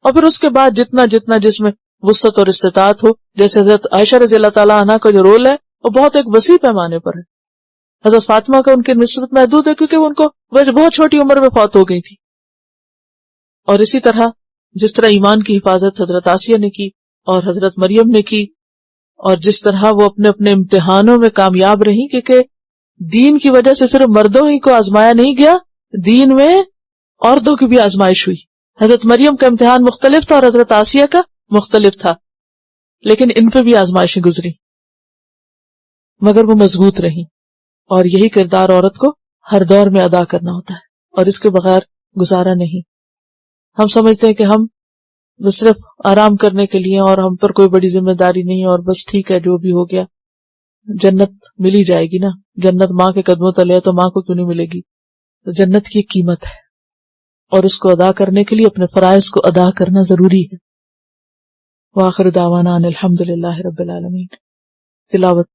[SPEAKER 1] اور پھر اس کے بعد جتنا جتنا جس میں وسعت اور استطاعت ہو. جیسے حضرت عائشہ رضی اللہ تعالیٰ عنہ کا جو رول ہے وہ بہت ایک وسیع پیمانے پر ہے. حضرت فاطمہ کا ان کی نسبت محدود ہے کیونکہ ان کو بہت چھوٹی عمر میں فوت ہو گئی تھی. اور اسی طرح جس طرح ایمان کی حفاظت حضرت آسیہ نے کی اور حضرت مریم نے کی، اور جس طرح وہ اپنے اپنے امتحانوں میں کامیاب رہی، کیونکہ دین کی وجہ سے صرف مردوں ہی کو آزمایا نہیں گیا، دین میں عورتوں کی بھی آزمائش ہوئی. حضرت مریم کا امتحان مختلف تھا اور حضرت آسیہ کا مختلف تھا، لیکن ان پہ بھی آزمائشیں گزری مگر وہ مضبوط رہی. اور یہی کردار عورت کو ہر دور میں ادا کرنا ہوتا ہے اور اس کے بغیر گزارا نہیں. ہم سمجھتے ہیں کہ ہم بس صرف آرام کرنے کے لیے اور ہم پر کوئی بڑی ذمہ داری نہیں اور بس ٹھیک ہے جو بھی ہو گیا. جنت مل ہی جائے گی نا، جنت ماں کے قدموں تلے ہے تو ماں کو کیوں نہیں ملے گی. تو جنت کی قیمت ہے اور اس کو ادا کرنے کے لیے اپنے فرائض کو ادا کرنا ضروری ہے. وآخر دعوانا ان الحمد للہ رب العالمین. تلاوت.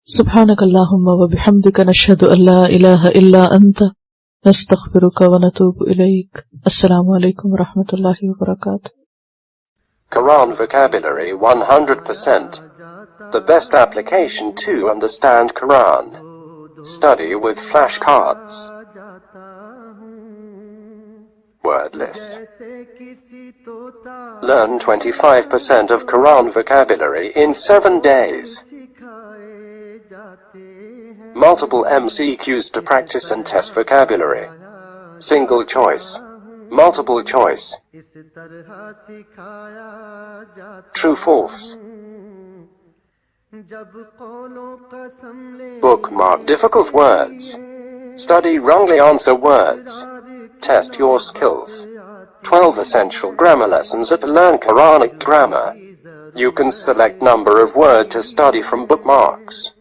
[SPEAKER 1] سبحانك اللهم وبحمدك نشهد أن لا إله إلا أنت نستغفرك ونتوب إليك. السلام عليكم ورحمة الله وبركاته.
[SPEAKER 2] Quran vocabulary 100%. The best application to understand Quran. Study with flashcards. Word list. Learn 25% of Quran vocabulary in 7 days. Multiple MCQs to practice and test vocabulary. Single choice. Multiple choice. True false. Bookmark difficult words. Study wrongly answer words. Test your skills. 12 essential grammar lessons at Learn Quranic Grammar. You can select number of word to study from bookmarks.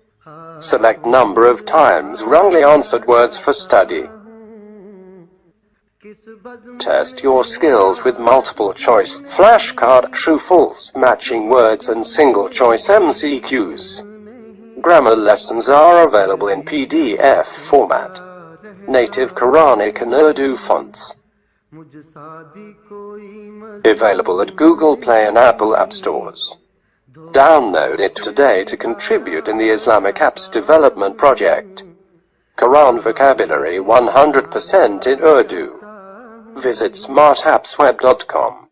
[SPEAKER 2] Select number of times wrongly answered words for study. Test your skills with multiple choice flashcard, true false, matching words and single choice MCQs. Grammar lessons are available in PDF format. Native Quranic and Urdu fonts. Available at Google Play and Apple App Stores. Download it today to contribute in the Islamic Apps Development Project. Quran vocabulary 100% in Urdu. Visit smartappsweb.com.